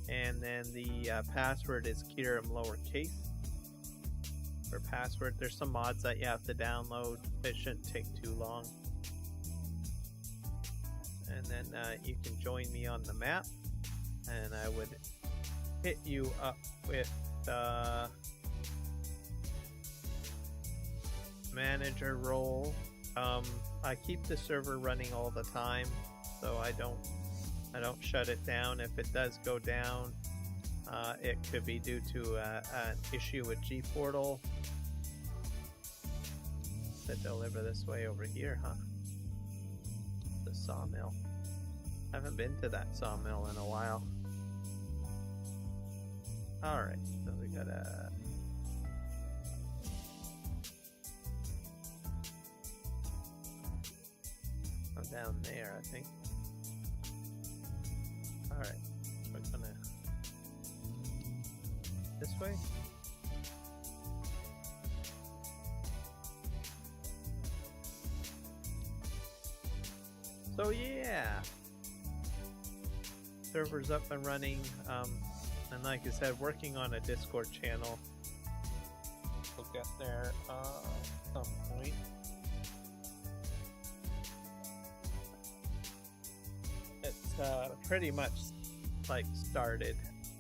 and then the password is Kiram lowercase for password. There's some mods that you have to download. It shouldn't take too long, and then you can join me on the map, and I would hit you up with manager role. I keep the server running all the time, so I don't shut it down. If it does go down, it could be due to an issue with G-Portal. To deliver this way over here, huh? The sawmill. Haven't been to that sawmill in a while. Alright, so we gotta... down there, I think. Alright, we're gonna... this way? So yeah! Server's up and running, and like I said, working on a Discord channel. We'll get there at some point. Pretty much like started.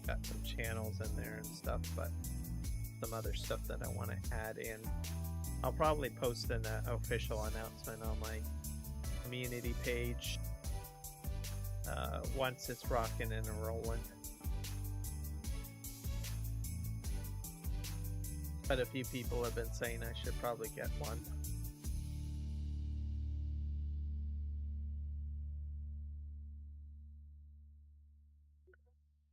Got some channels in there and stuff, but some other stuff that I want to add in. I'll probably post an official announcement on my community page once it's rocking and rolling. But a few people have been saying I should probably get one.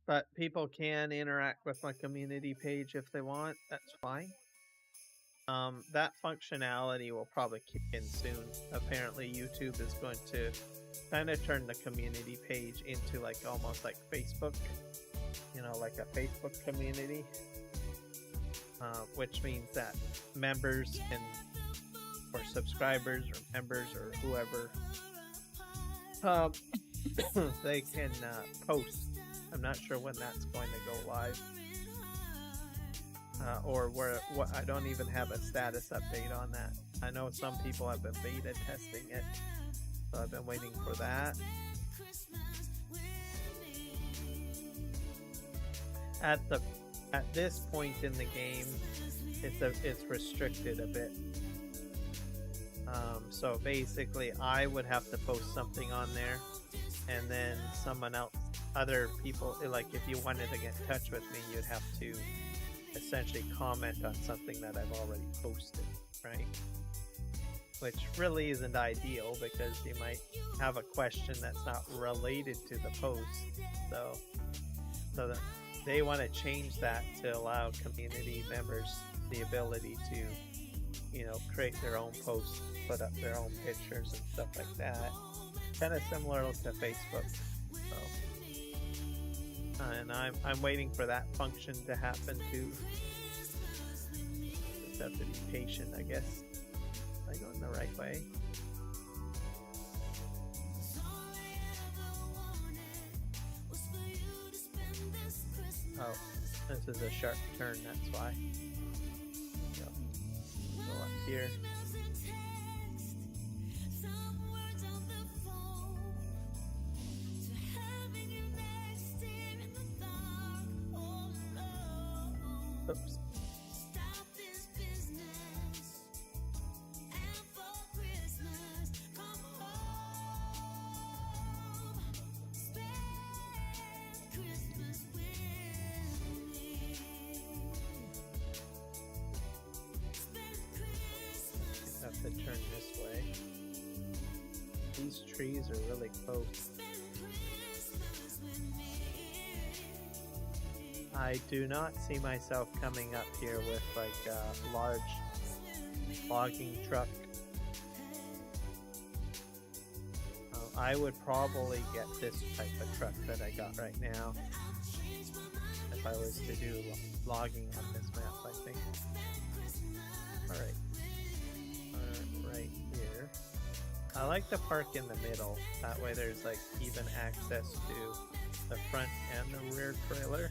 But people can interact with my community page if they want. That's fine. That functionality will probably kick in soon. Apparently YouTube is going to kind of turn the community page into like almost like Facebook. You know, like a Facebook community. Which means that members can, or subscribers or members or whoever, they can post. I'm not sure when that's going to go live. or where what I don't even have a status update on that. I know some people have been beta testing it, so I've been waiting for that. At this point in the game, it's restricted a bit. So basically, I would have to post something on there, and then someone else, other people, like if you wanted to get in touch with me, you'd have to essentially comment on something that I've already posted, right? Which really isn't ideal because you might have a question that's not related to the post. So that they want to change that to allow community members the ability to, create their own posts, put up their own pictures and stuff like that. Kind of similar to Facebook. So, and I'm waiting for that function to happen too. Just have to be patient, I guess. Am I going the right way? Oh, this is a sharp turn, that's why. Go up here. Oops. Have to turn this way. These trees are really close. I do not see myself coming up here with like a large logging truck. I would probably get this type of truck that I got right now if I was to do logging on this map, I think. Alright. Right here. I like to park in the middle. That way there's like even access to the front and the rear trailer.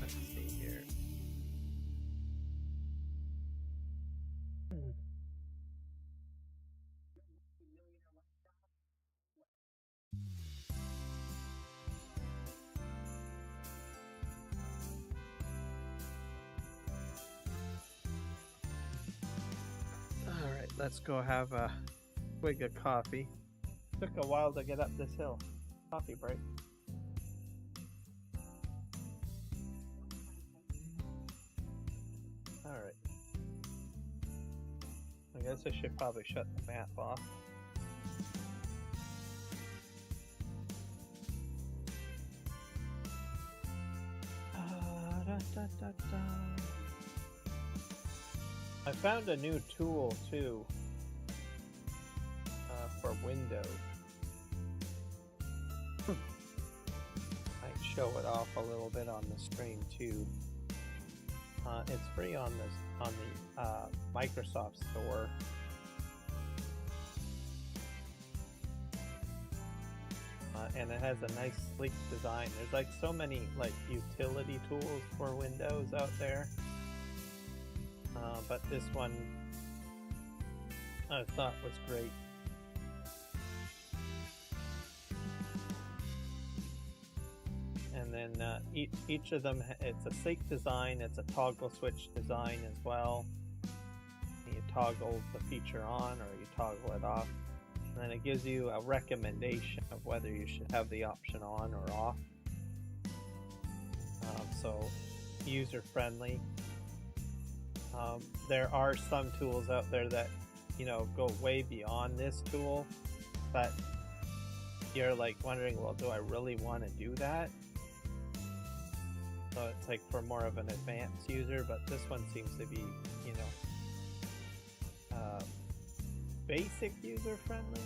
Let's see here. Alright, let's go have a swig of coffee. Took a while to get up this hill. Coffee break. Alright. I guess I should probably shut the map off. I found a new tool too for Windows. Might show it off a little bit on the screen too. It's free on the Microsoft Store. And it has a nice sleek design. There's like so many like utility tools for Windows out there. But this one I thought was great. And then each of them, it's a sleek design, it's a toggle switch design as well. You toggle the feature on or you toggle it off. And then it gives you a recommendation of whether you should have the option on or off. So user-friendly. There are some tools out there that, go way beyond this tool, but you're like wondering, well, do I really want to do that? So it's like for more of an advanced user, but this one seems to be, basic user-friendly.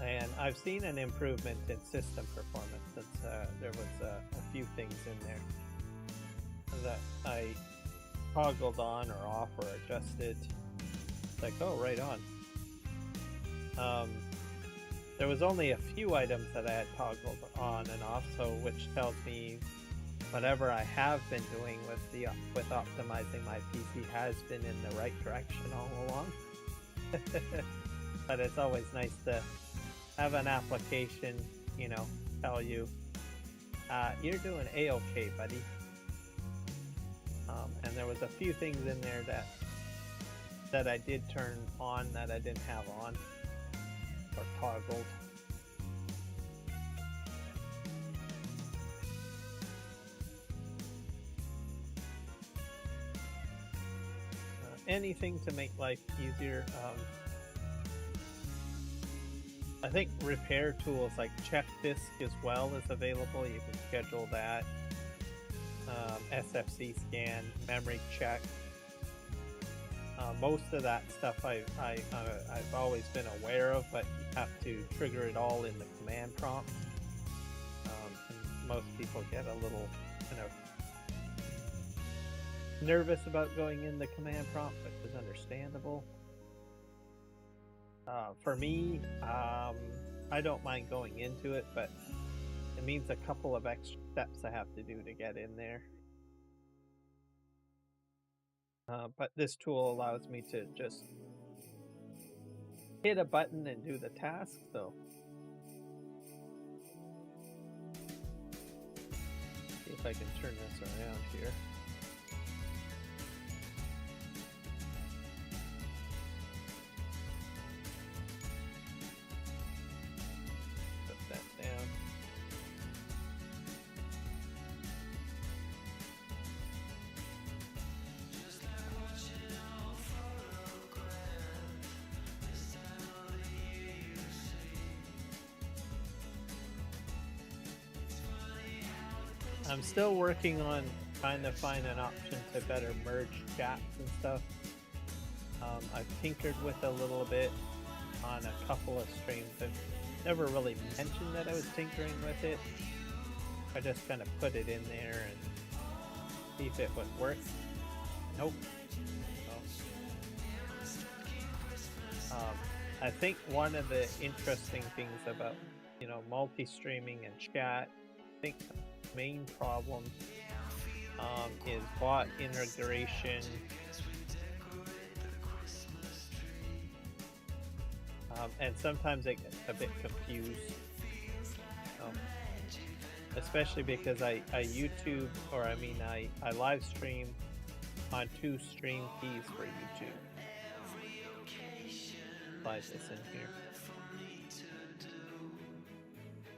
And I've seen an improvement in system performance since there was a few things in there that I toggled on or off or adjusted. It's like, oh, right on. there was only a few items that I had toggled on and off, so which tells me whatever I have been doing with optimizing my PC has been in the right direction all along. But it's always nice to have an application, you know, tell you you're doing a-okay, buddy. And there was a few things in there that I did turn on that I didn't have on or toggled. Anything to make life easier. I think repair tools like check disk as well is available. You can schedule that. SFC scan, memory check. Most of that stuff I've always been aware of, but you have to trigger it all in the command prompt. And most people get a little kind of nervous about going in the command prompt, which is understandable. For me, I don't mind going into it, but it means a couple of extra steps I have to do to get in there. But this tool allows me to just hit a button and do the task, so see if I can turn this around here. Put that down. I'm still working on trying to find an option to better merge chats and stuff. I've tinkered with a little bit on a couple of streams. I've never really mentioned that I was tinkering with it. I just kind of put it in there and see if it would work. Nope. I think one of the interesting things about, you know, multi-streaming and chat, I think the main problem is bot integration. And sometimes I get a bit confused, especially because I YouTube, or I mean I live stream on 2 stream keys for YouTube. Slide this in here.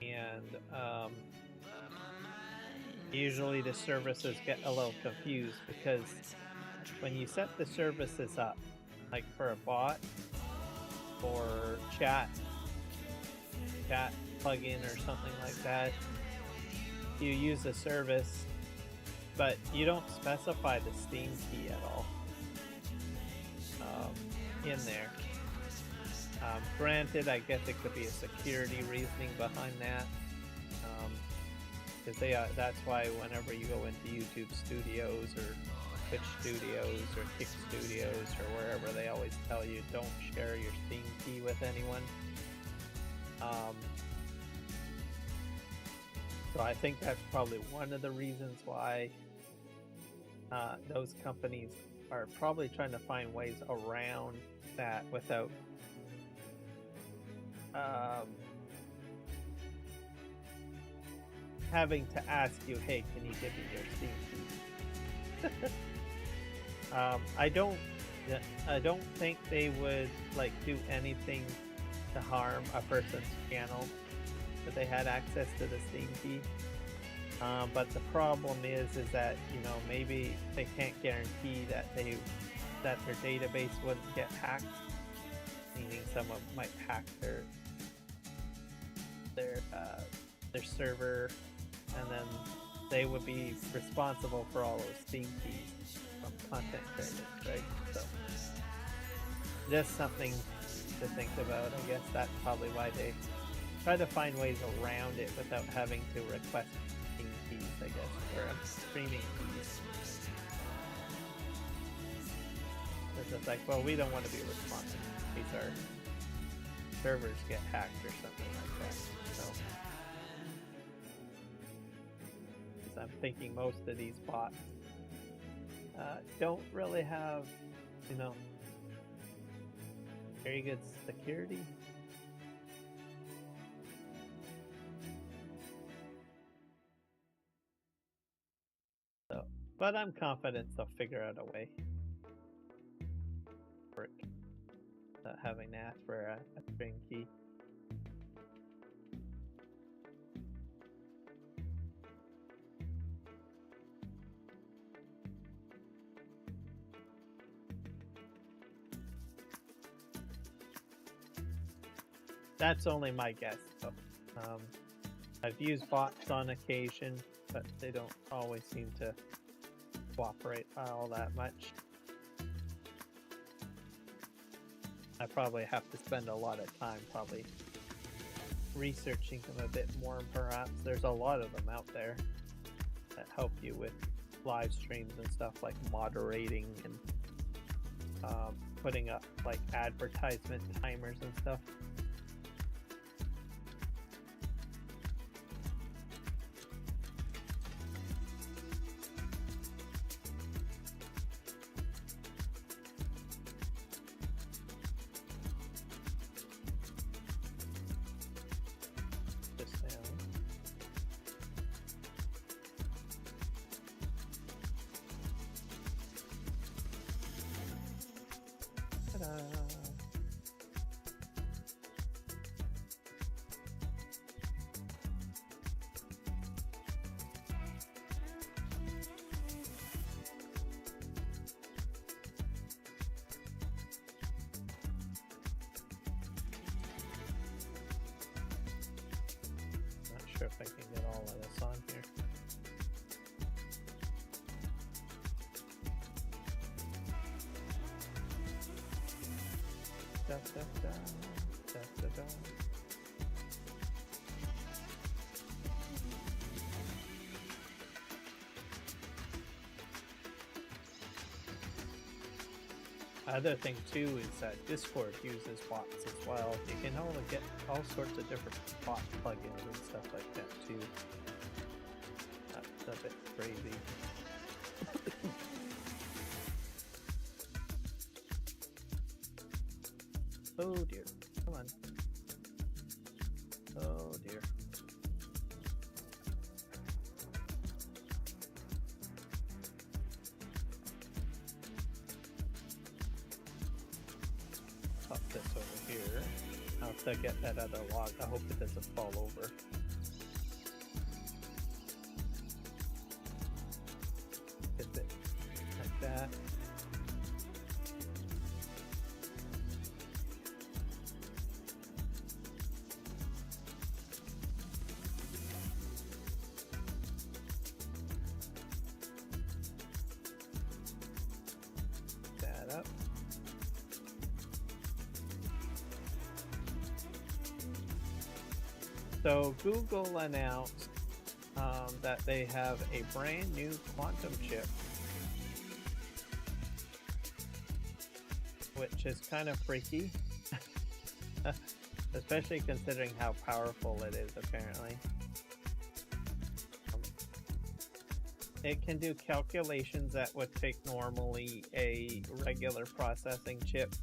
And usually the services get a little confused because when you set the services up, like for a bot or chat plugin or something like that, you use the service, but you don't specify the Steam key at all in there. Granted, I guess it could be a security reasoning behind that. Because that's why whenever you go into YouTube Studios or Twitch Studios or Kick Studios or wherever, they always tell you don't share your Steam key with anyone. So I think that's probably one of the reasons why those companies are probably trying to find ways around that without having to ask you, hey, can you give me your Steam key? I don't think they would like do anything to harm a person's channel if they had access to the Steam key. But the problem is that, you know, maybe they can't guarantee that their database wouldn't get hacked, meaning someone might hack their server, and then they would be responsible for all those Steam keys from content creators, right? So just something to think about. I guess that's probably why they try to find ways around it without having to request Steam keys, I guess, or streaming keys. It's just like, well, we don't want to be responsible. These are servers get hacked or something like that. So 'cause I'm thinking most of these bots don't really have, you know, very good security. So, but I'm confident they'll figure out a way. Work without having to ask for a string key. That's only my guess, though. I've used bots on occasion, but they don't always seem to cooperate all that much. I probably have to spend a lot of time probably researching them a bit more, perhaps. There's a lot of them out there that help you with live streams and stuff, like moderating and putting up like advertisement timers and stuff. Sure if I can get all of this on here. Da, da, da, da, da, da. Other thing too is that Discord uses bots as well. You can only get all sorts of different bot plugins and stuff like that too. That's a bit crazy. Oh dear, come on. Oh dear. Pop this over here. I'll have to get that other log. I hope it doesn't fall over. Get it like that. That up. So Google announced that they have a brand new quantum chip, which is kind of freaky, especially considering how powerful it is, apparently. It can do calculations that would take normally a regular processing chip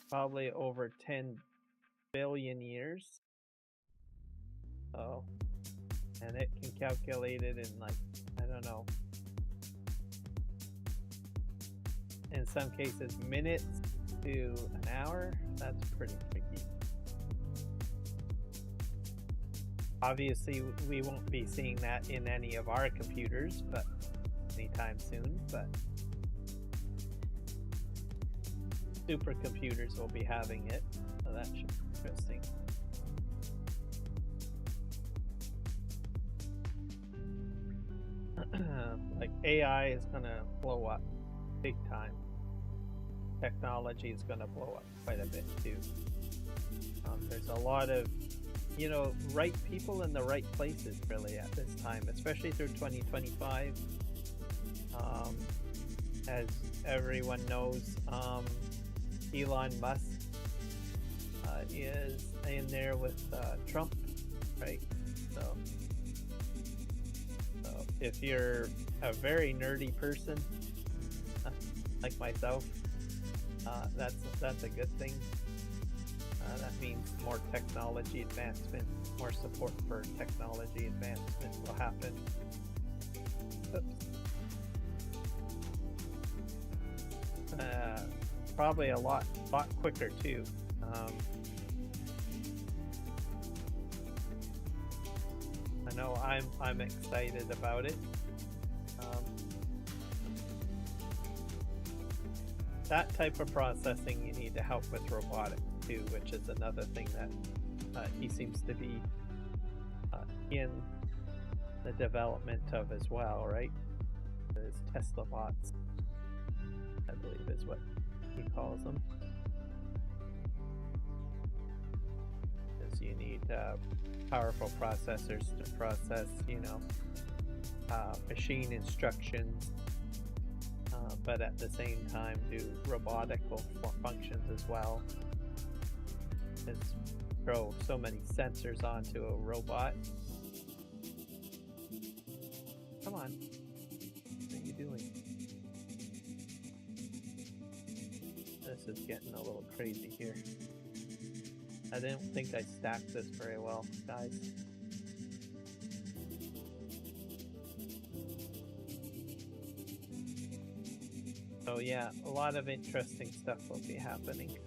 probably over 10 billion years. Oh, and it can calculate it in, like, I don't know, in some cases minutes to an hour. That's pretty tricky. Obviously we won't be seeing that in any of our computers, but anytime soon. But supercomputers will be having it, so that should be interesting. Like AI is gonna blow up big time. Technology is gonna blow up quite a bit too. There's a lot of, you know, right people in the right places really at this time, especially through 2025. As everyone knows, Elon Musk is in there with Trump, right? So if you're a very nerdy person, like myself, that's a good thing. That means more technology advancement, more support for technology advancement will happen. Oops. Probably a lot quicker too. I know I'm excited about it. That type of processing you need to help with robotics too, which is another thing that he seems to be in the development of as well, right? There's Tesla bots, I believe is what he calls them. Because you need powerful processors to process, machine instructions, but at the same time do robotical functions as well. Just throw so many sensors onto a robot. Come on, what are you doing? This is getting a little crazy here. I didn't think I stacked this very well, guys. So yeah, a lot of interesting stuff will be happening.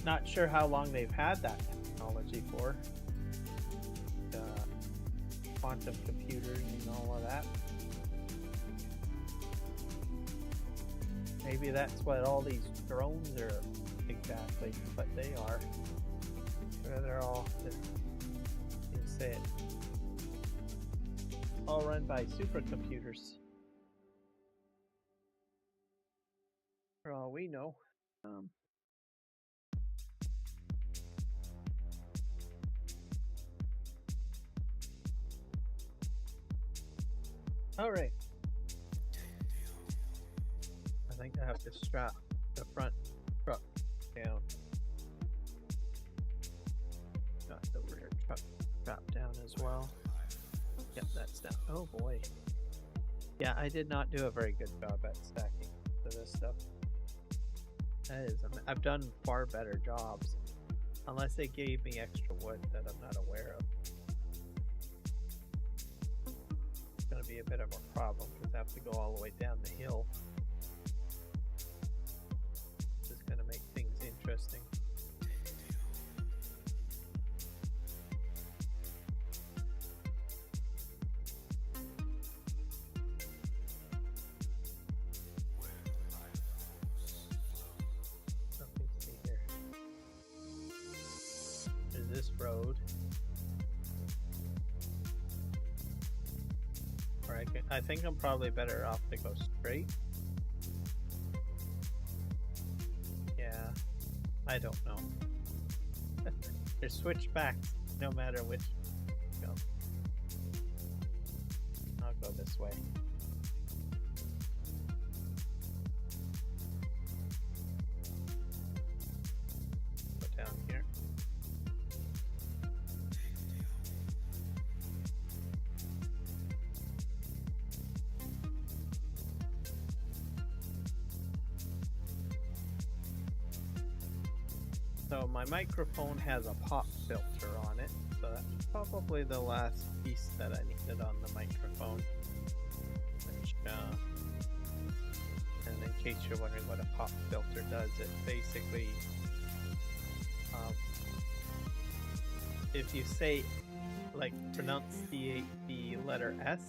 Not sure how long they've had that technology for. Quantum computers and all of that. Maybe that's what all these drones are exactly, what they are. They're all just, you say it, all run by supercomputers. For all we know. All right. I think I have to strap the front truck down. Got the rear truck strapped down as well. Yep, that's down. Oh boy. Yeah, I did not do a very good job at stacking for this stuff. That is, I've done far better jobs. Unless they gave me extra wood that I'm not aware of. It's going to be a bit of a problem because I have to go all the way down the hill. This is going to make things interesting. Let me see here. There's this road. Or I think I'm probably better off to go straight. Yeah, I don't know. There's switchbacks no matter which go. I'll go this way. Go down here. So my microphone has a pop filter on it, so that's probably the last piece that I needed on the microphone. Which, and in case you're wondering what a pop filter does, it basically, if you say, like, pronounce the letter S,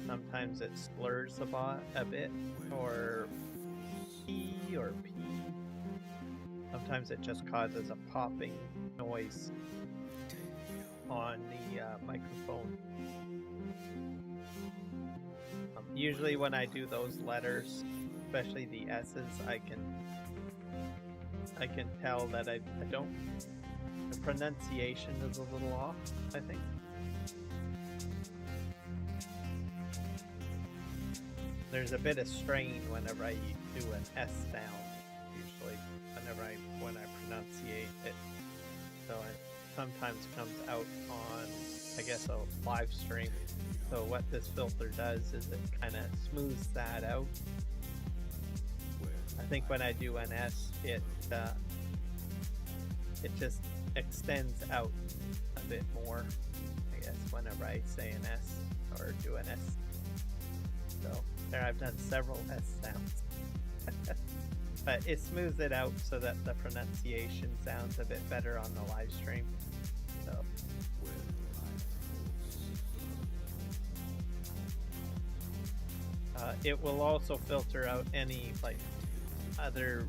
sometimes it slurs a bit, or P or P. Sometimes it just causes a popping noise on the microphone. Usually when I do those letters, especially the S's, I can I can tell that I don't. The pronunciation is a little off, I think. There's a bit of strain whenever I do an S sound, usually, when I pronunciate it. So it sometimes comes out on, I guess, a live stream. So what this filter does is it kind of smooths that out. I think when I do an S, it just extends out a bit more, I guess, whenever I say an S or do an S. So there, I've done several S sounds. But it smooths it out so that the pronunciation sounds a bit better on the live stream. So it will also filter out any like other,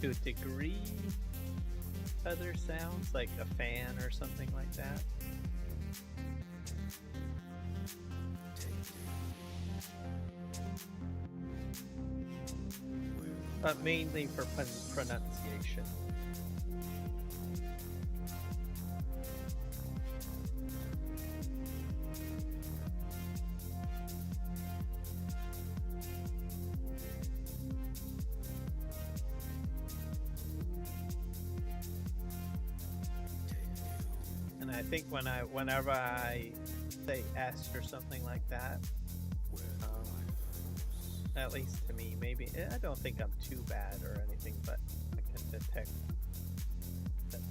to a degree, other sounds like a fan or something like that. But mainly for pronunciation. And I think whenever I say S or something like that, at least to me, maybe, I don't think I'm too bad or anything, but I can detect that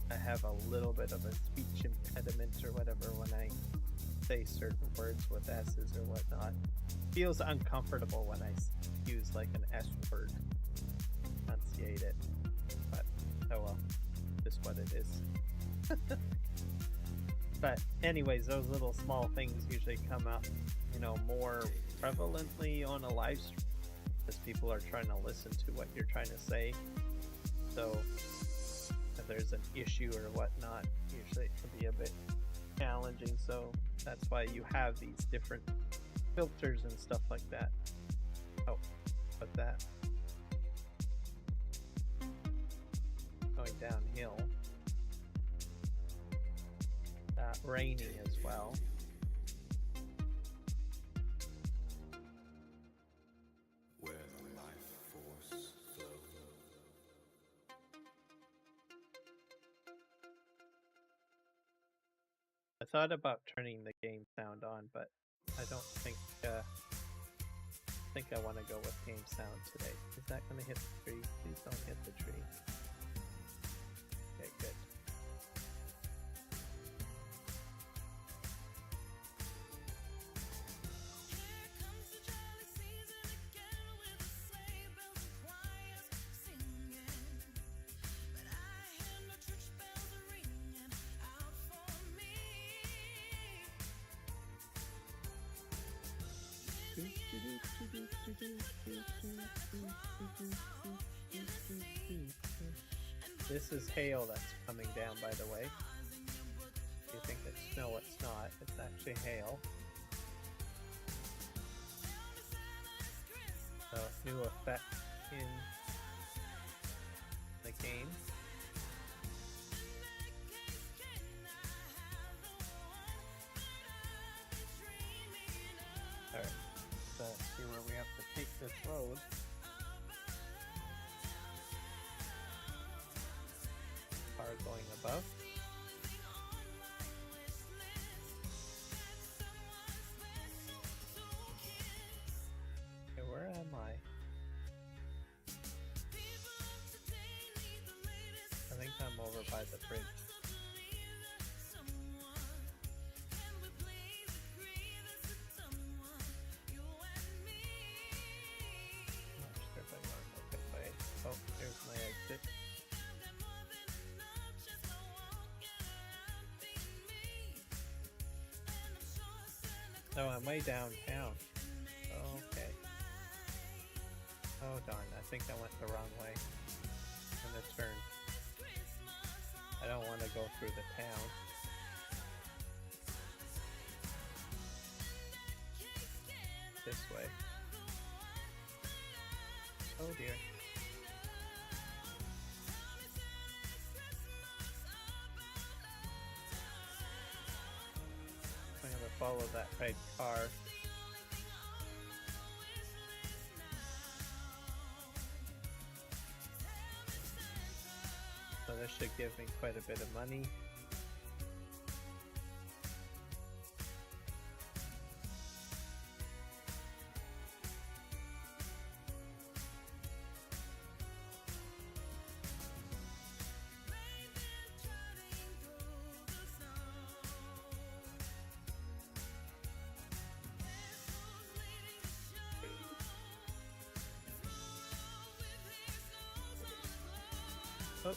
I have a little bit of a speech impediment or whatever when I say certain words with S's or whatnot. It feels uncomfortable when I use like an S word, enunciate it, but oh well, just what it is. But anyways, those little small things usually come up, you know, more prevalently on a live stream because people are trying to listen to what you're trying to say. So if there's an issue or whatnot, usually it can be a bit challenging. So that's why you have these different filters and stuff like that. Oh, but that going downhill. Raining as well. Where the life force flows. I thought about turning the game sound on, but I don't think I want to go with game sound today. Is that going to hit the tree? Please don't hit the tree. Okay, good. This is hail that's coming down, by the way. If you think it's snow, it's not. It's actually hail. So, new effect in the game. Alright, so see where we have to take this road. Car going above. Okay, where am I? I think I'm over by the bridge. Oh, there's my exit. Oh, I'm way downtown. Okay. Oh darn, I think I went the wrong way. I'm gonna turn. I don't want to go through the town. This way. Oh dear. follow that red car. So this should give me quite a bit of money. Oh,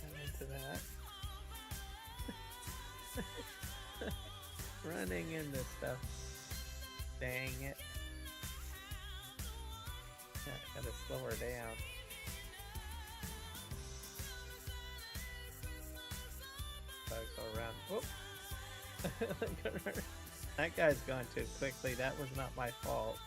I'm into that. Running into stuff. Dang it. Yeah, gotta slow her down. Gotta go around. Oh! Look at her. That guy's gone too quickly. That was not my fault.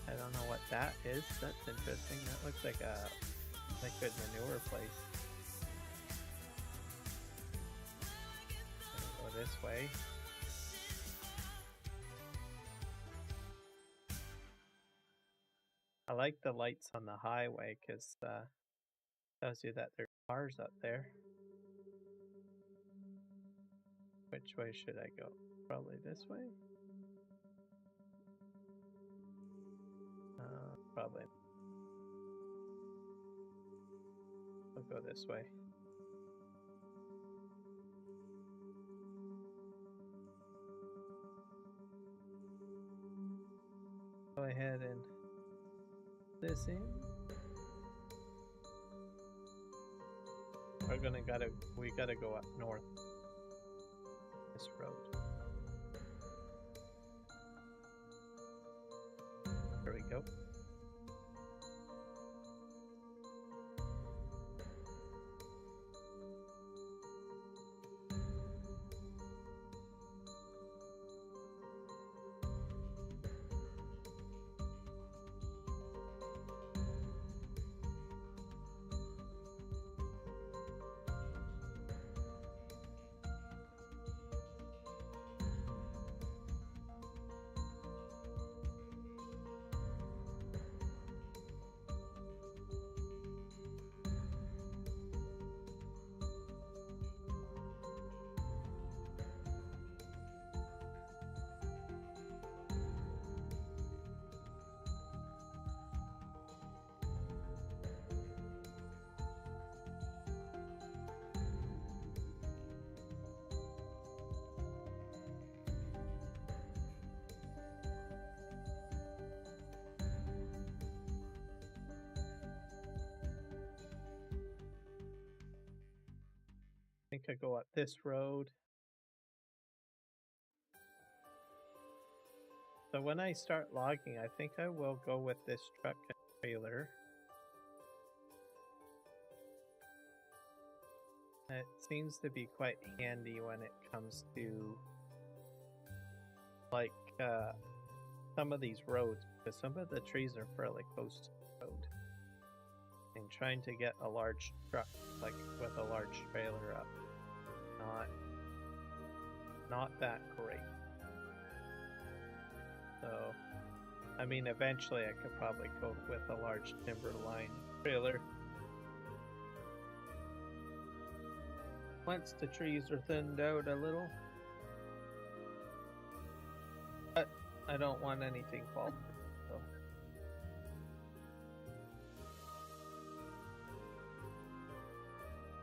I don't know what that is. That's interesting. That looks like a liquid manure place. Go this way. I like the lights on the highway because tells you that there's cars up there. Which way should I go? Probably this way? Probably. I'll go this way. Go ahead and this in. We gotta go up north. This road. There we go. I think I go up this road. So when I start logging, I think I will go with this truck and trailer. It seems to be quite handy when it comes to like some of these roads, because some of the trees are fairly close to the road. And trying to get a large truck, like with a large trailer up, not that great. So, I mean, eventually I could probably go with a large timberline trailer. Once the trees are thinned out a little. But I don't want anything falling. So.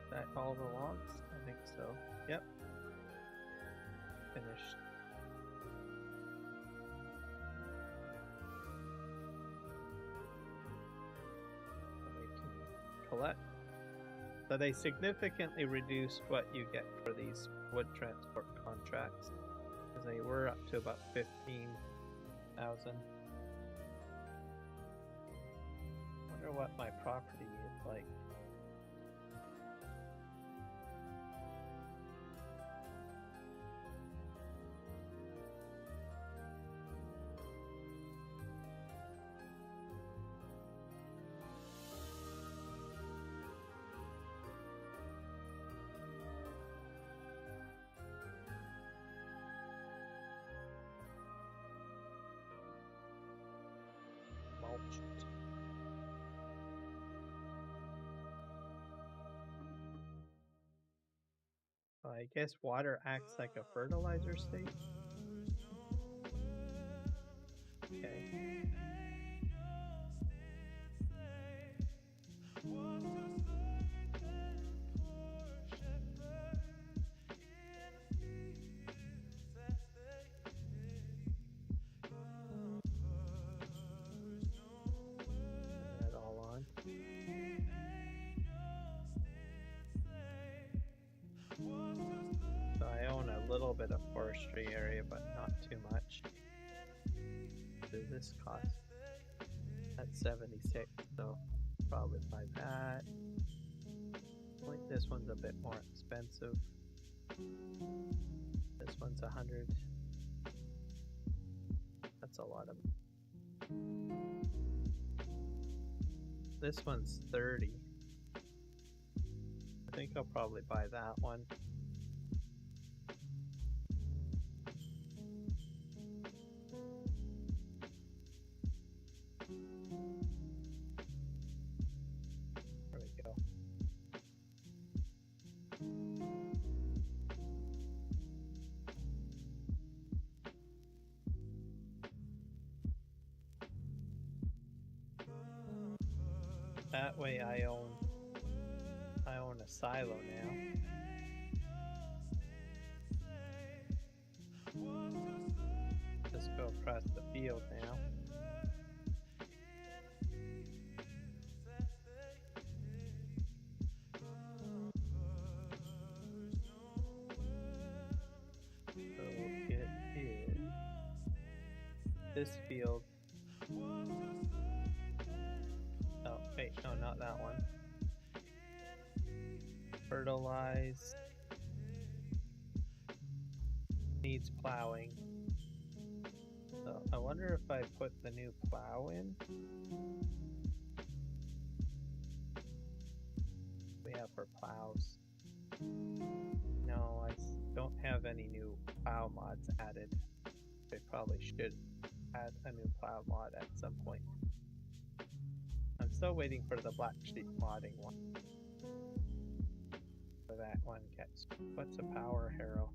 Is that all the logs? I think so. Yep. Finished. We can collect. So they significantly reduced what you get for these wood transport contracts, because they were up to about 15,000. Wonder what my property is like. I guess water acts like a fertilizer state. Okay. Turn that all on. So I own a little bit of forestry area, but not too much. What does this cost? That's 76, so probably buy that. I think this one's a bit more expensive. This one's 100. That's a lot of. This one's 30. I think I'll probably buy that one. There we go. That way I own a silo now. Just go across the field now. So it is this field. Oh, wait, no, not that one. Fertilize. Needs plowing. So I wonder if I put the new plow in. We have for plows. No, I don't have any new plow mods added. I probably should add a new plow mod at some point. I'm still waiting for the black sheep modding one. For that one gets. What's a power harrow?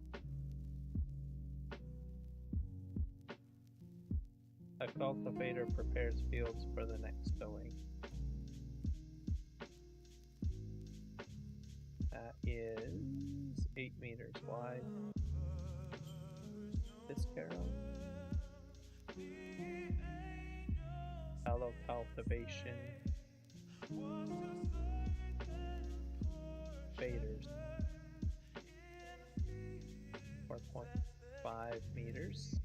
A cultivator prepares fields for the next sowing. That is 8 meters wide. This carrow. Fallow cultivation. Faders. 4.5 meters.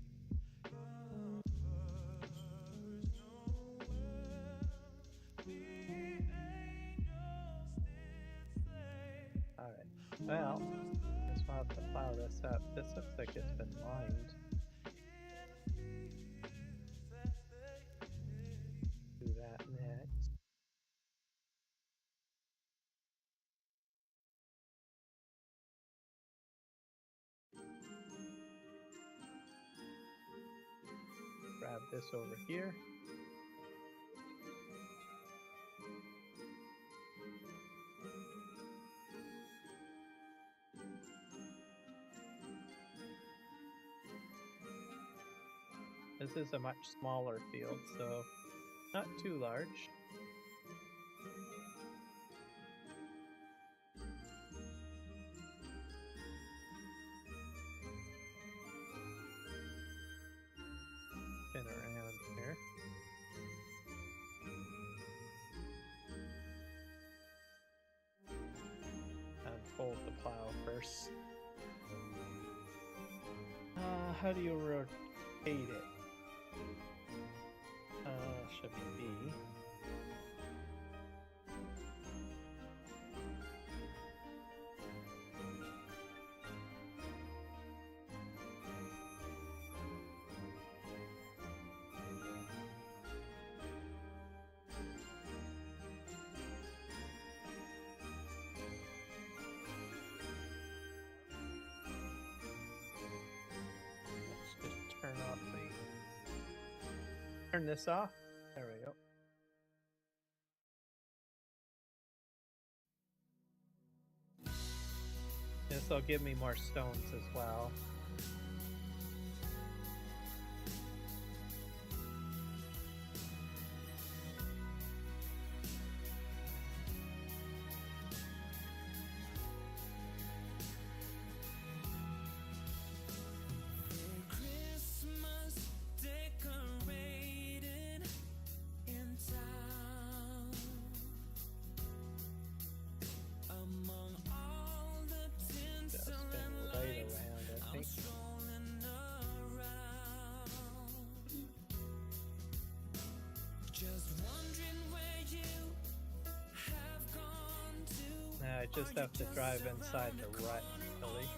Alright, well, I guess we'll have to plow this up. This looks like it's been lined. Do that next. Grab this over here. This is a much smaller field, so not too large. Spin around here. Unfold the plow first. How do you rotate it? Should be B. Let's just turn this off. There we go. This will give me more stones as well. Christmas decorated in town. Among all the Just tinsel been and right lights, around, I I'm think. strolling around. Just wondering where you have gone to. I just have to drive inside the rut, really.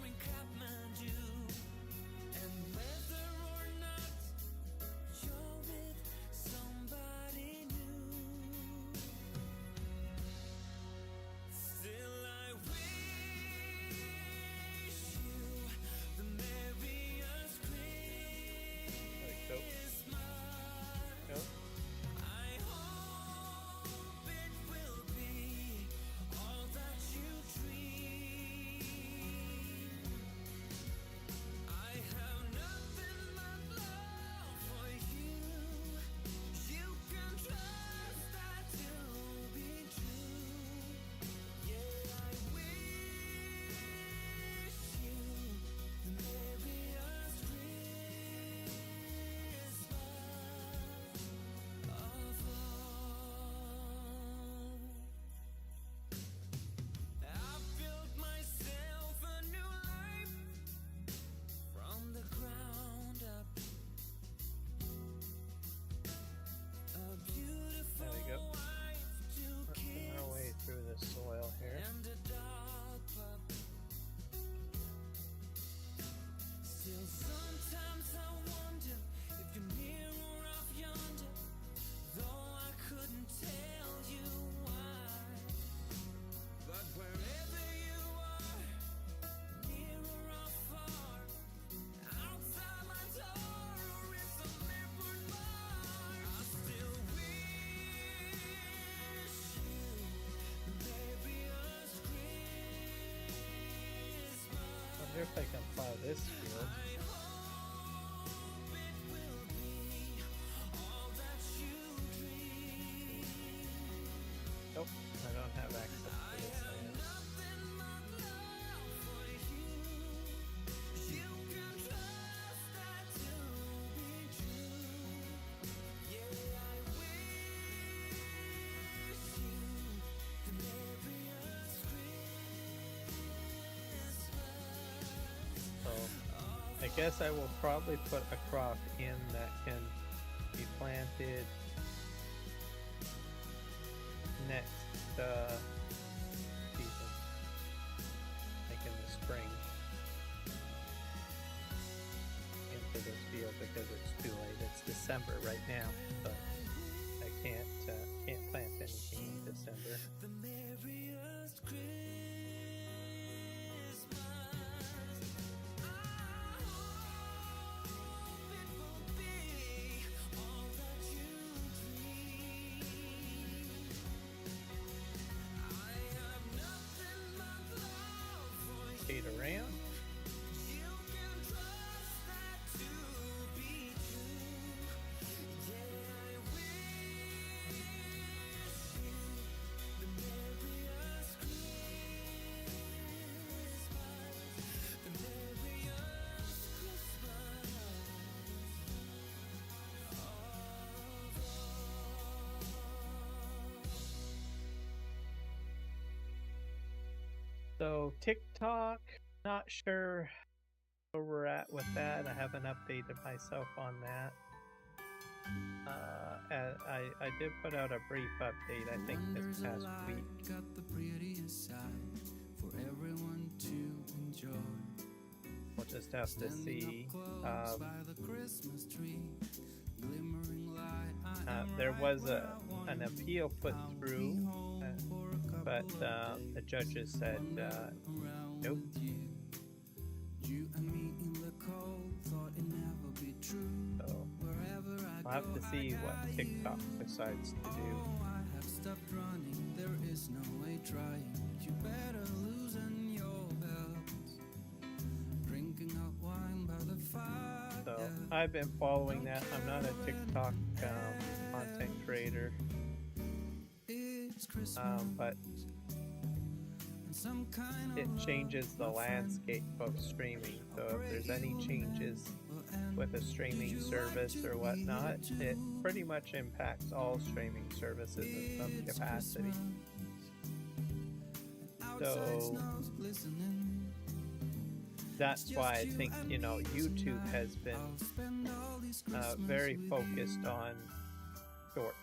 And whether or not you're with somebody new, still I wish you the merriest Go. Christmas. Go. I hope it will be all that you dream. I have nothing but love for you. You can trust that to be true. Yeah, I wish you the merriest Christmas of all. I've built myself a new life from the ground up. A beautiful There we go. wife, two Working our way kids, through the soil here. and a dog pup. Still, sometimes I wonder if you're near or off yonder, though I couldn't tell you why. But wherever you are, near or far, outside my door or in some airport bar, I still wish you the merriest Christmas. Wonder if I can plow this field. I hope it will be all that you dream. Nope, I don't have access to this land. Nothing but love for you. You can trust that to be true. Yeah, I wish you the merriest Christmas. So I guess I will probably put a crop in that can be planted next season, like in the spring, into this field because it's too late. It's December right now, but I can't plant anything in December. The merriest Christmas. I hope it will be all that you dream. I have nothing but love for you. Skate around. You can trust that to be true. Yeah, I wish you the merriest Christmas, the merriest Christmas of all. So TikTok, not sure where we're at with that. I haven't updated myself on that. I did put out a brief update, I think, this past week. Got the prettiest side for everyone to enjoy. We'll just have to see. By the Christmas tree, glimmering light. There was an appeal put through, but the judges said nope. You and me in the cold, thought it never be true. So Wherever I we'll have to go, see I what got TikTok you. decides to do. Oh, I have stopped running, there is no way trying. You better loosen your belt. I've been following that. I'm not a TikTok content creator, but it changes the landscape of streaming. So if there's any changes with a streaming service or whatnot, it pretty much impacts all streaming services in some capacity. So that's why I think, you know, YouTube has been very focused on short.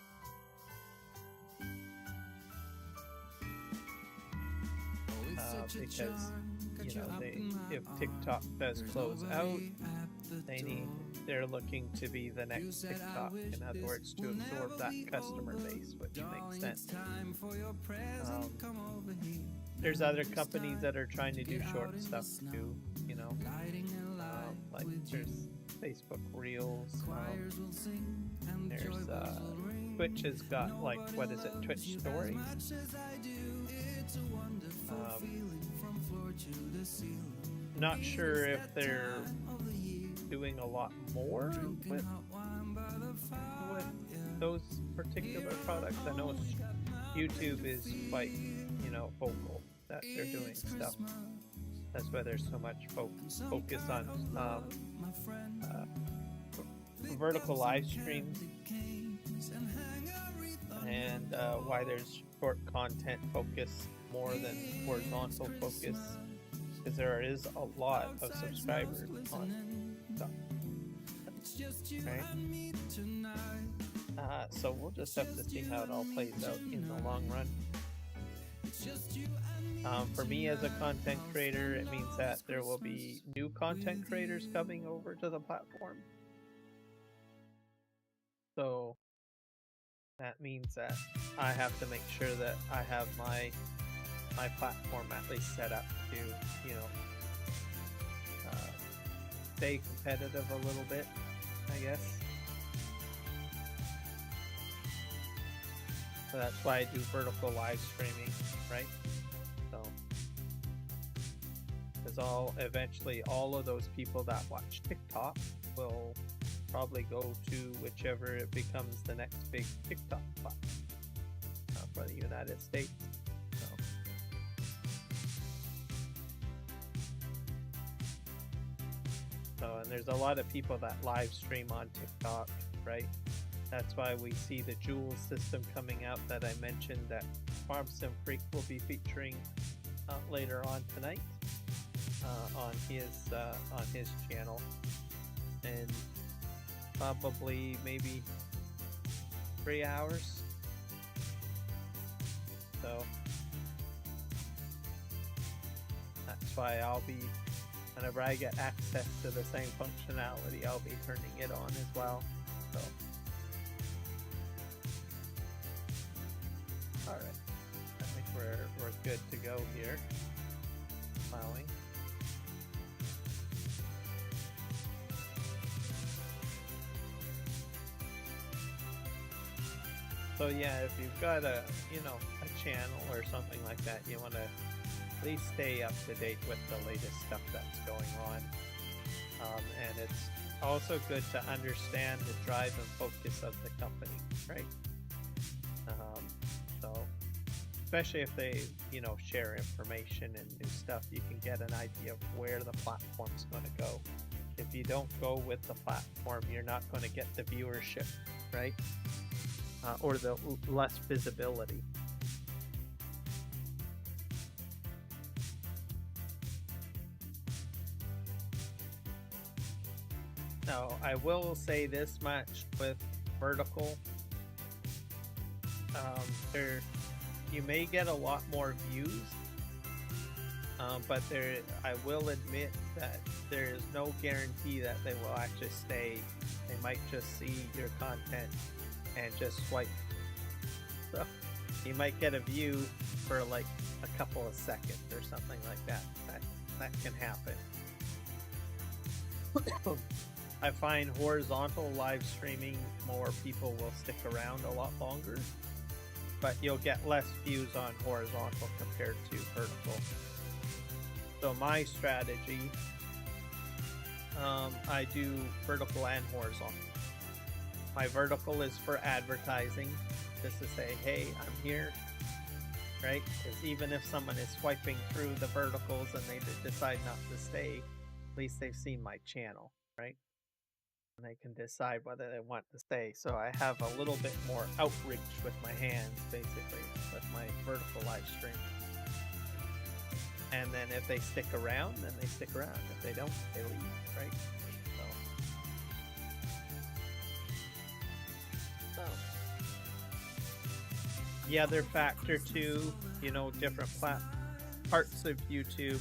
Because, you know, if TikTok does close out, they're looking to be the next TikTok. In other words, to absorb that customer base, which makes sense. There's other companies that are trying to do short stuff too, you know, like there's Facebook Reels, there's Twitch has got, like, what is it, Twitch Stories? Not sure if they're doing a lot more with those particular products. I know YouTube is quite, you know, vocal that they're doing stuff. That's why there's so much focus on vertical live streams, and why there's short content focus more than horizontal focus, because there is a lot of subscribers on stuff. Right? So we'll just have to see how it all plays out in the long run. For me as a content creator, it means that there will be new content creators coming over to the platform. So that means that I have to make sure that I have my platform at least set up to, you know, stay competitive a little bit, I guess. So that's why I do vertical live streaming, right? So, because eventually all of those people that watch TikTok will probably go to whichever it becomes the next big TikTok platform for the United States. And there's a lot of people that live stream on TikTok, right? That's why we see the Jewel system coming out that I mentioned that Farm Sim Freak will be featuring later on tonight on his channel, and probably maybe 3 hours. So that's why I'll be, whenever I get access to the same functionality, I'll be turning it on as well. So, all right, I think we're good to go here. Plowing. So yeah, if you've got a channel or something like that, you want to at least stay up to date with the latest stuff that's going on. And it's also good to understand the drive and focus of the company, right? So especially if they, share information and new stuff, you can get an idea of where the platform's going to go. If you don't go with the platform, you're not going to get the viewership, right? Or the less visibility. Now, I will say this much with vertical. You may get a lot more views, but I will admit that there is no guarantee that they will actually stay. They might just see your content and just swipe. So you might get a view for like a couple of seconds or something like that. That can happen. I find horizontal live streaming, more people will stick around a lot longer, but you'll get less views on horizontal compared to vertical. So my strategy I do vertical and horizontal. My vertical is for advertising, just to say, hey, I'm here, right? Because even if someone is swiping through the verticals and they decide not to stay, at least they've seen my channel, right? And they can decide whether they want to stay. So I have a little bit more outreach with my hands, basically, with my vertical live stream. And then if they stick around, then they stick around. If they don't, they leave, right? So. The other factor too, you know, different parts of YouTube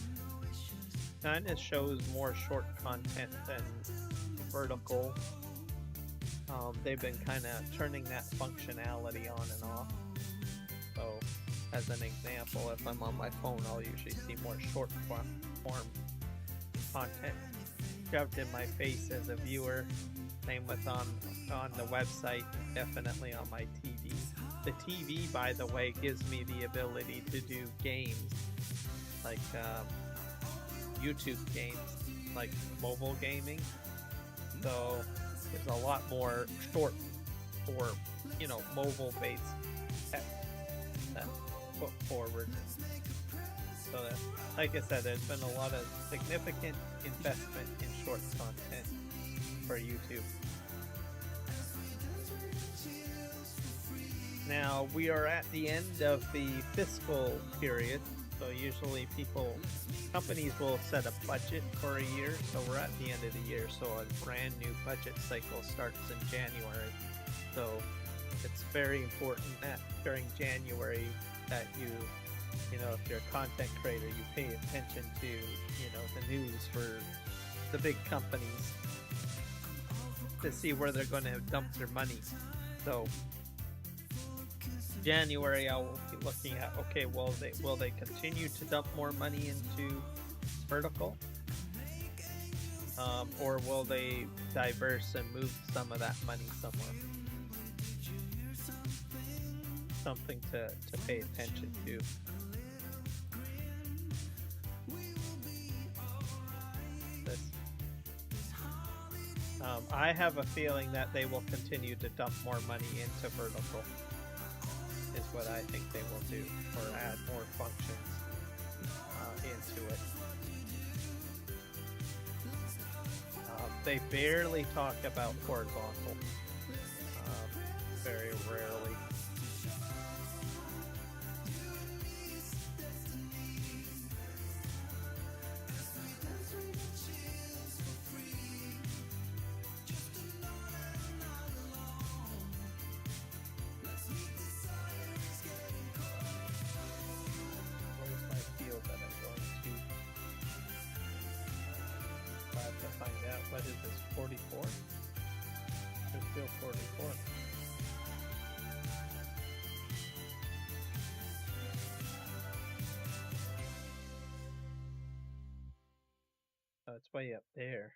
kind of shows more short content than vertical. They've been kind of turning that functionality on and off. So, as an example, if I'm on my phone, I'll usually see more short form content shoved in my face as a viewer. Same with on the website, definitely on my TV. The TV, by the way, gives me the ability to do games, like YouTube games, like mobile gaming. So there's a lot more short or, you know, mobile-based text that put forward. So that, like I said, there's been a lot of significant investment in short content for YouTube. Now, we are at the end of the fiscal period, so usually companies will set a budget for a year, so we're at the end of the year, so a brand new budget cycle starts in January. So it's very important that during January that you know, if you're a content creator, you pay attention to, you know, the news for the big companies to see where they're going to dump their money. So January, I will be looking at, okay, will they continue to dump more money into vertical, or will they diverse and move some of that money somewhere? Something to pay attention to. I have a feeling that they will continue to dump more money into vertical, is what I think they will do, or add more functions into it. They barely talk about horizontal, very rarely. What is this, 44? There's still 44. Oh, it's way up there.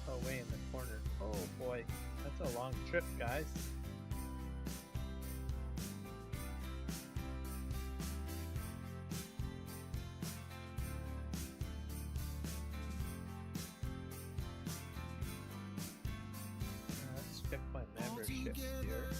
Oh, way in the corner. Oh boy, that's a long trip, guys. Check my memberships here.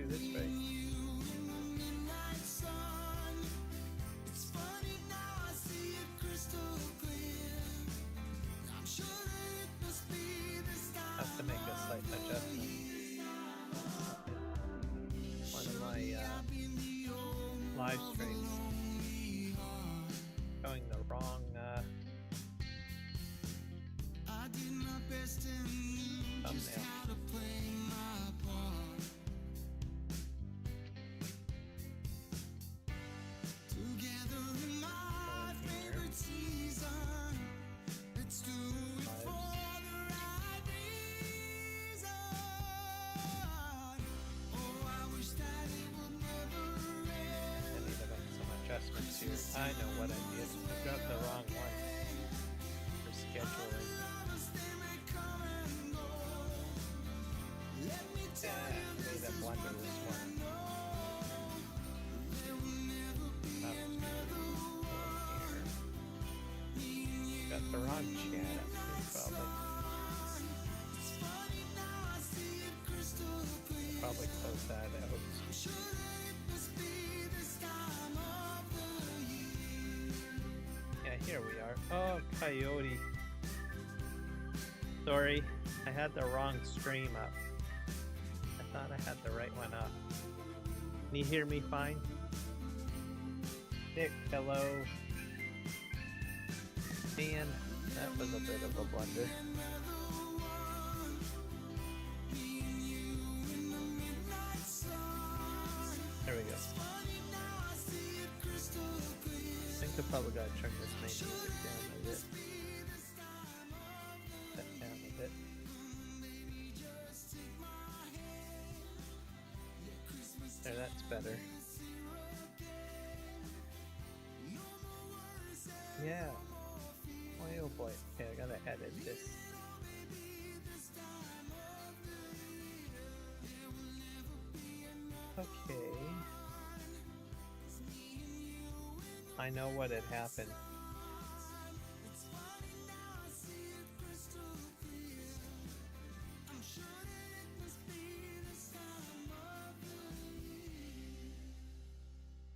This way. Have to make a slight adjustment. One of my live streams. I know what I did. I got the wrong one for scheduling. Yeah, I made a blunder this morning. Up to here. Got the wrong chat up here, probably. Probably close that out. Yeah, here we are. Oh, Coyote. Sorry, I had the wrong stream up. I thought I had the right one up. Can you hear me fine? Nick, hello. Man, that was a bit of a blunder. There we go. I think I probably gotta turn this main music down a bit. That down a bit. There, that's better. Yeah. Boy, oh boy. Okay, I gotta edit this. Okay. I know what had happened.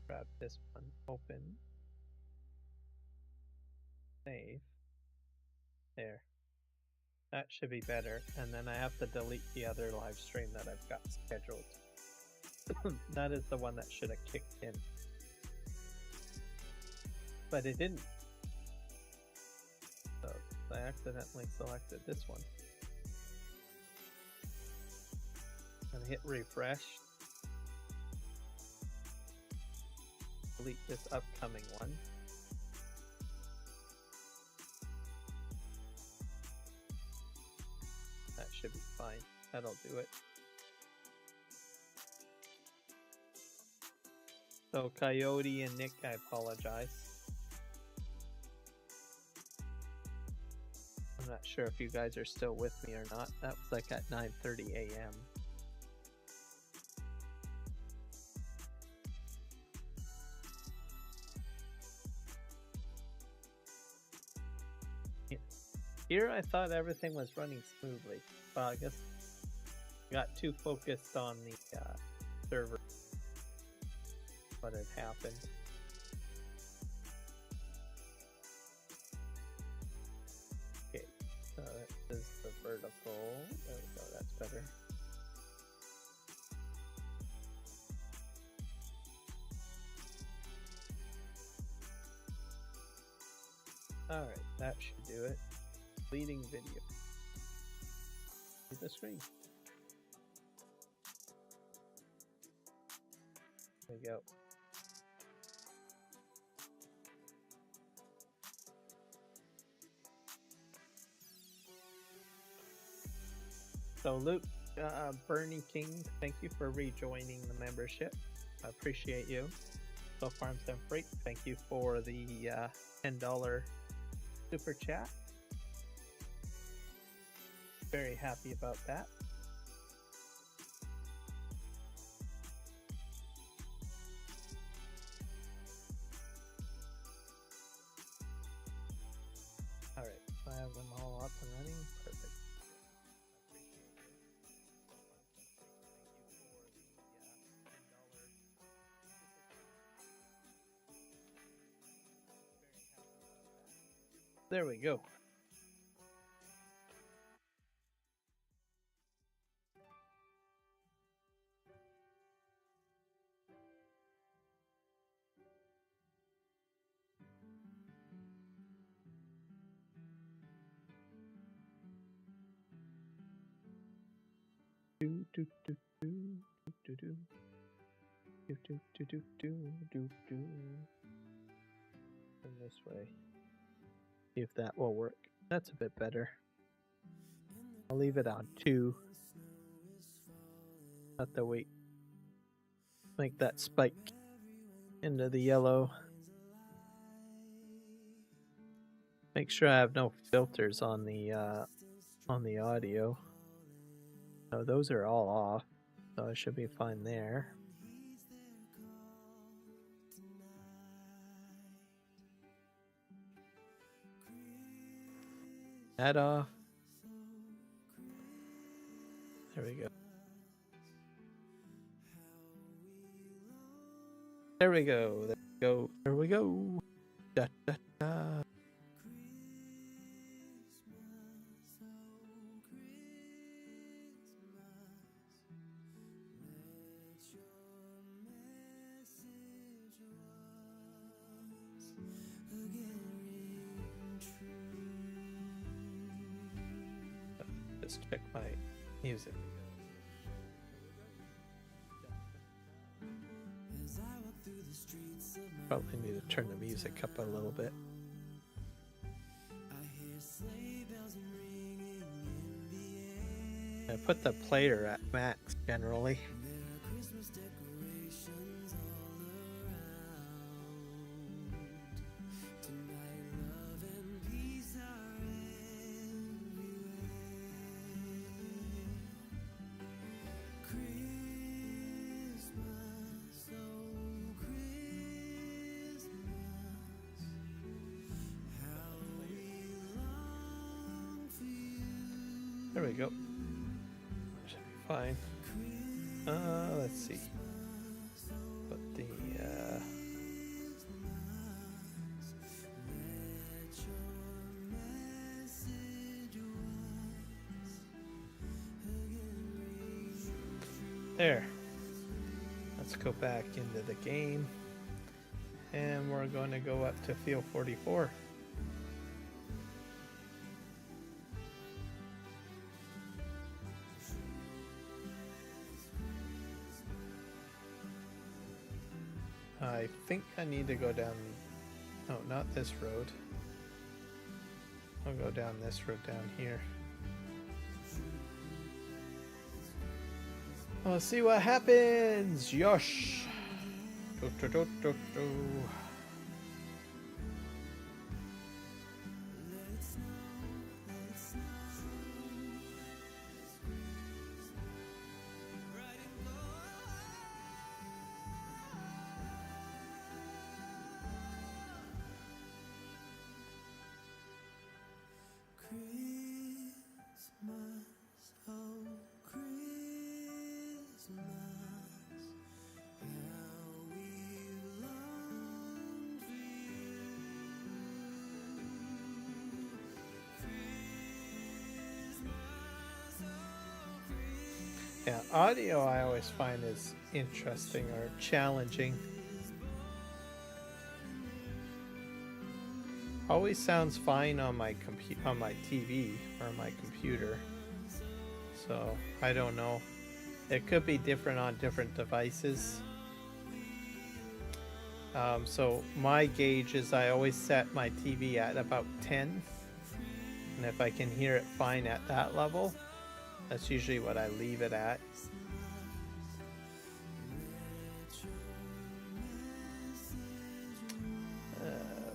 Grab this one, open, save. There. That should be better. And then I have to delete the other live stream that I've got scheduled. That is the one that should have kicked in. But it didn't. So I accidentally selected this one. And hit refresh. Delete this upcoming one. That should be fine. That'll do it. So Coyote and Nick, I apologize. I'm not sure if you guys are still with me or not. That was like at 9:30 a.m. Here I thought everything was running smoothly. Well, I guess I got too focused on the server. What had happened. Okay, so this is the vertical. There we go, that's better. Alright, that should do it. Leading video. See the screen. There we go. So Luke, Bernie King, thank you for rejoining the membership. I appreciate you. So Farms and Freak, thank you for the $10 super chat. Very happy about that. Alright, so I have them all up and running. Perfect. There we go. Do do do do do do do do do do do do do. And this way. See if that will work. That's a bit better. I'll leave it on 2. Let the weight make that spike into the yellow. Make sure I have no filters on the audio. So those are all off, so I should be fine there. That off. There we go. There we go. There we go. There we go. Da, da, da. Just check my music. Probably need to turn the music up a little bit. I put the player at max generally. There we go. Should be fine. Let's see. Put the there. Let's go back into the game. And we're going to go up to field 44. I think I need to go down, no, not this road. I'll go down this road down here. I'll see what happens. Yosh. Do, do, do, do, do. Yeah, audio I always find is interesting or challenging. Always sounds fine on my TV or my computer. So I don't know. It could be different on different devices. So my gauge is I always set my TV at about 10, and if I can hear it fine at that level, that's usually what I leave it at.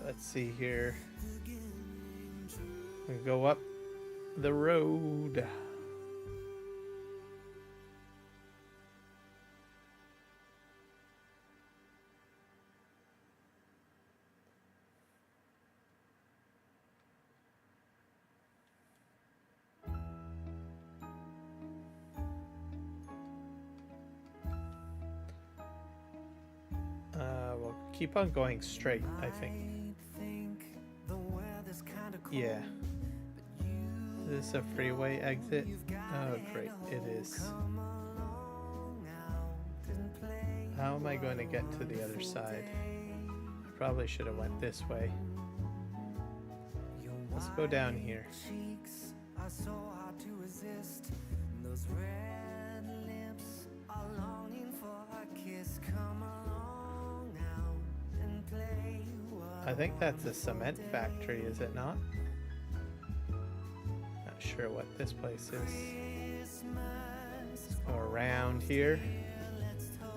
Let's see here. We go up the road. We'll keep on going straight, I think. Yeah. Is this a freeway exit? Oh, great, it is. How am I going to get to the other side? I probably should have went this way. Let's go down here. I think that's a cement factory, is it not? Not sure what this place is. Let's go around here.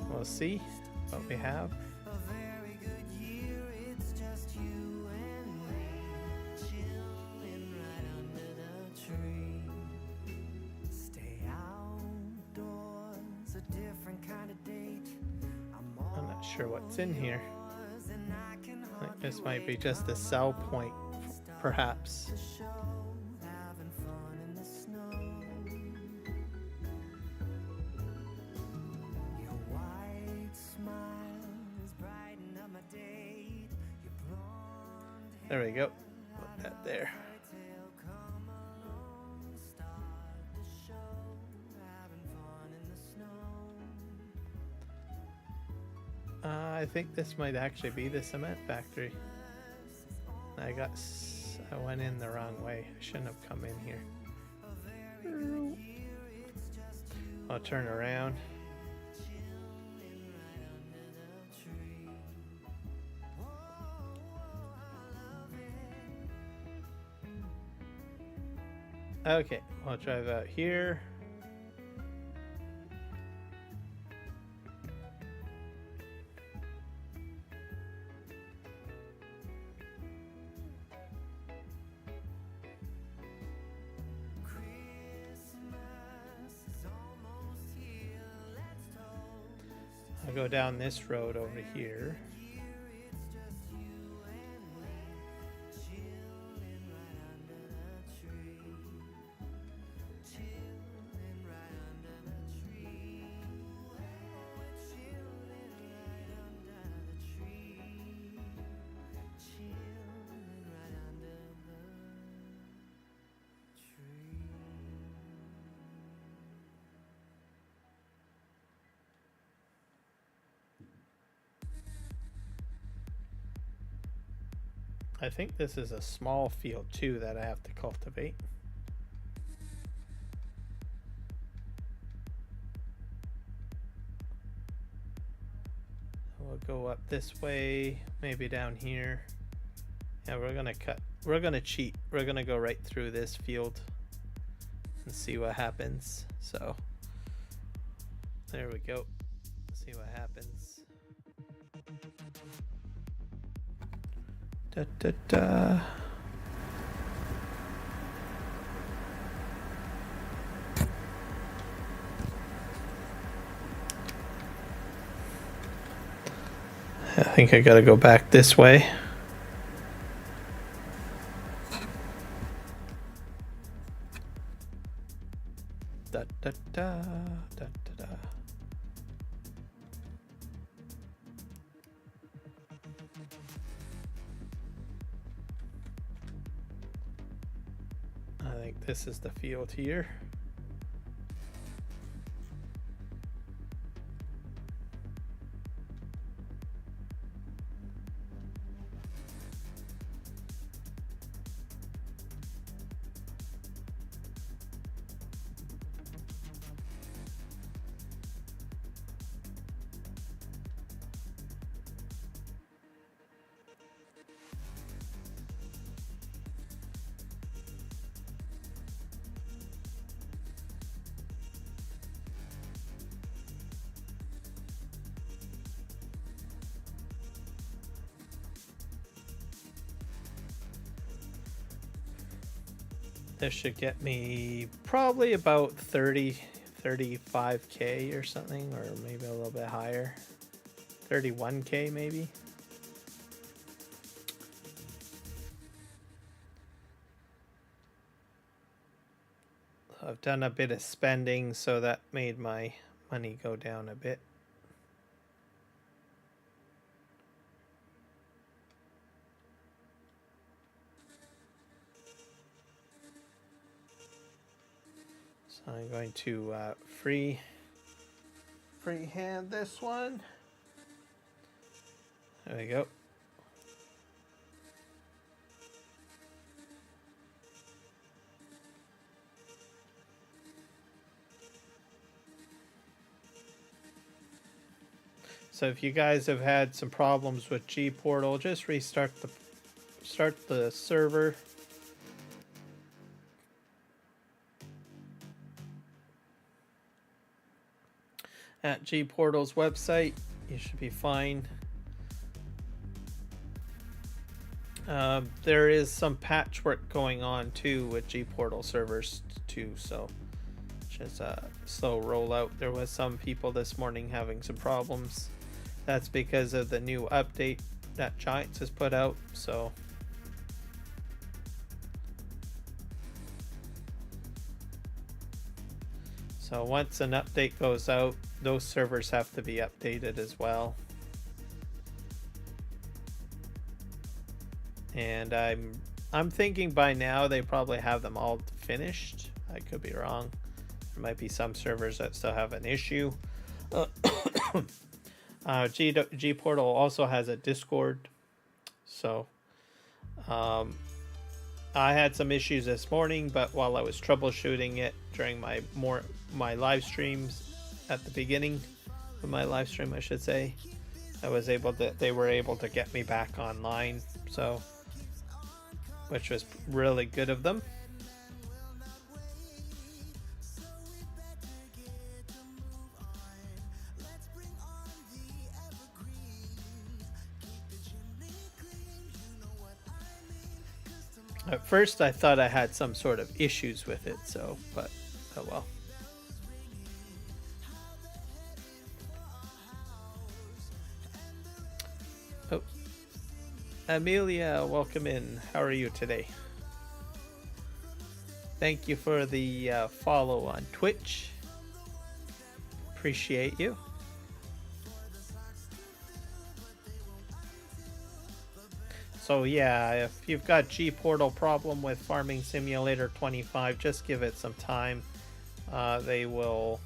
We'll see what we have. I'm not sure what's in here. I think this might be just a sell point, perhaps. There we go. Put that there. I think this might actually be the cement factory. I went in the wrong way. I shouldn't have come in here. I'll turn around. Okay, I'll drive out here. I'll go down this road over here. I think this is a small field too that I have to cultivate. We'll go up this way, maybe down here. Yeah, we're gonna cheat. We're gonna go right through this field and see what happens. So there we go. See what happens. Da, da, da. I think I gotta go back this way. Da, da, da, da, da, da. I think this is the field here. This should get me probably about 35k or something, or maybe a little bit higher. 31k maybe. I've done a bit of spending, so that made my money go down a bit. So I'm going to free hand this one. There we go. So if you guys have had some problems with G-Portal, just restart the server. At G-Portal's website, you should be fine. There is some patchwork going on too with G-Portal servers too, so Just a slow rollout. There was some people this morning having some problems. That's because of the new update that Giants has put out. So once an update goes out, those servers have to be updated as well. And I'm thinking by now they probably have them all finished. I could be wrong. There might be some servers that still have an issue. G Portal also has a Discord. So I had some issues this morning, but while I was troubleshooting it during my live streams at the beginning of my live stream, I should say, they were able to get me back online. So, which was really good of them. At first I thought I had some sort of issues with it, but oh well. Oh, Amelia, welcome in. How are you today? Thank you for the follow on Twitch. Appreciate you. So yeah, if you've got G Portal problem with Farming Simulator 25, just give it some time. They will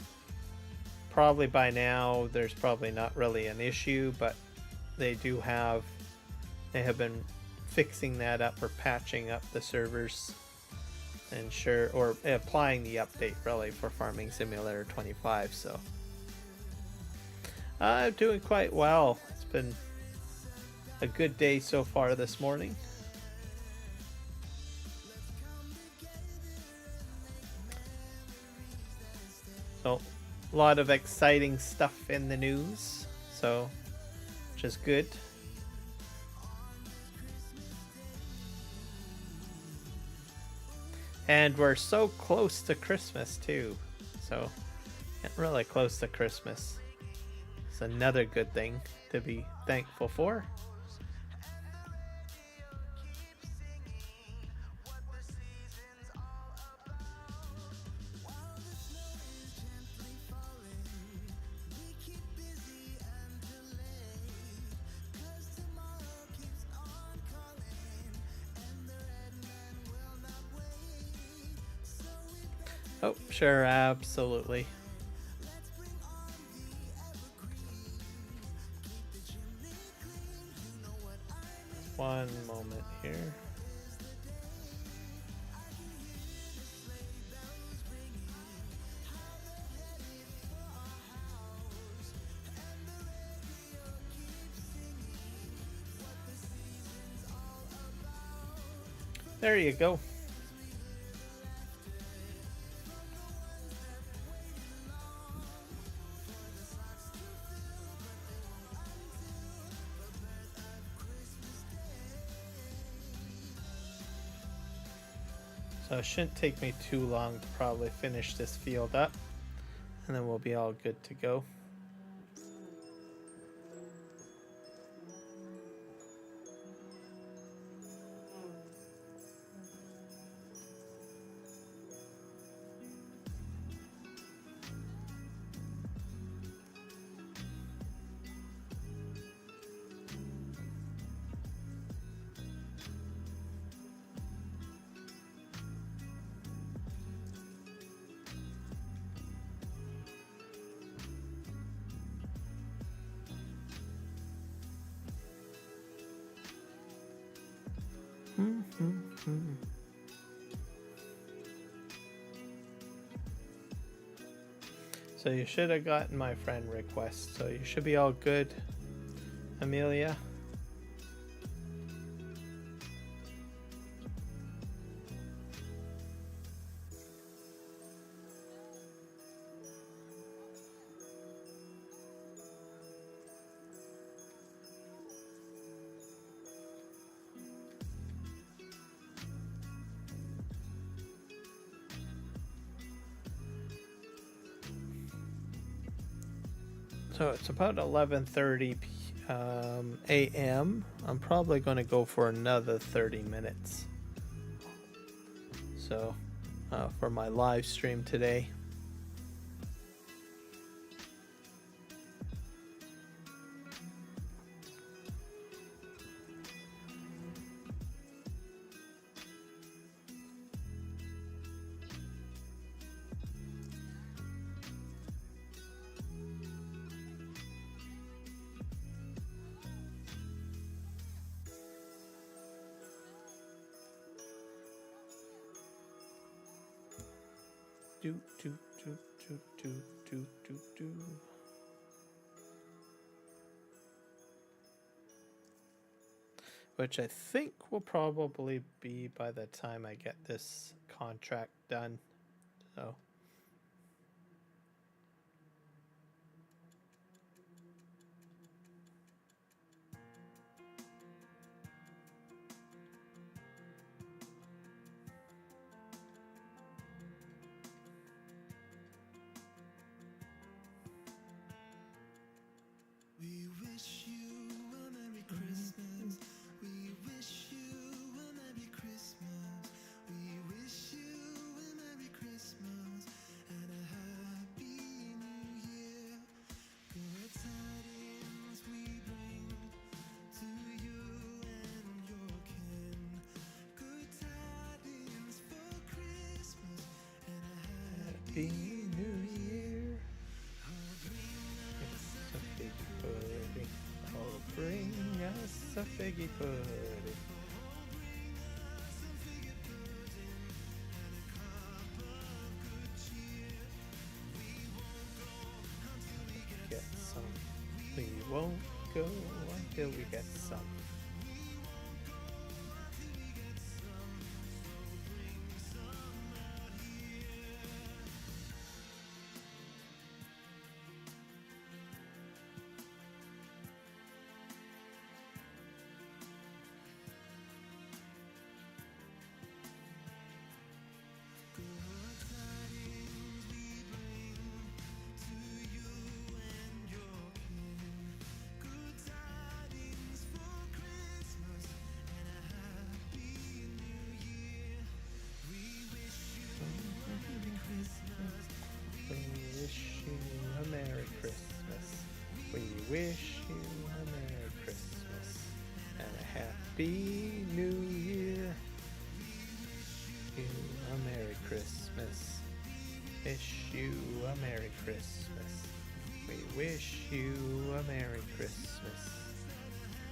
probably by now, there's probably not really an issue, but they have been fixing that up or patching up the servers or applying the update really for Farming Simulator 25. So I'm doing quite well. It's been a good day so far this morning. So a lot of exciting stuff in the news, so which is good. And we're so close to Christmas too, so getting really close to Christmas. It's another good thing to be thankful for. Oh, sure, absolutely. One moment here. There you go. So it shouldn't take me too long to probably finish this field up, and then we'll be all good to go. So you should have gotten my friend request, so you should be all good, Amelia. So it's about 11:30 a.m. I'm probably going to go for another 30 minutes. So for my live stream today. Do, do, do, do, do, do, do, do. Which I think will probably be by the time I get this contract done. So. We wish you a Merry Christmas. We wish you a Merry Christmas. We wish you a Merry Christmas and a Happy New Year. Good tidings we bring to you and your kin. Good tidings for Christmas and a Happy New Year. It's a big pudding. Oh, bring us a figgy pudding. Get some. We won't go until we get some. Wish you a Merry Christmas and a Happy New Year. You a Merry Christmas. Wish you a Merry Christmas. We wish you a Merry Christmas.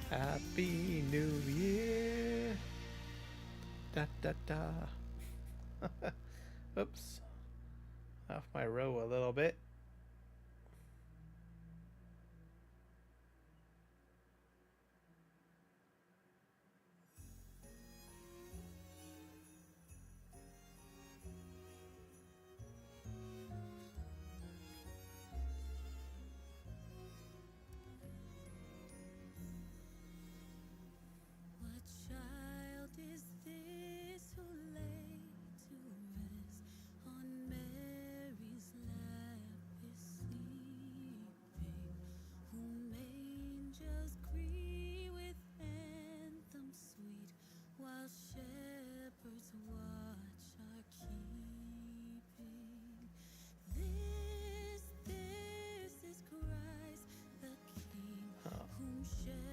Happy New Year. Da da da. Oops. Off my row a little bit.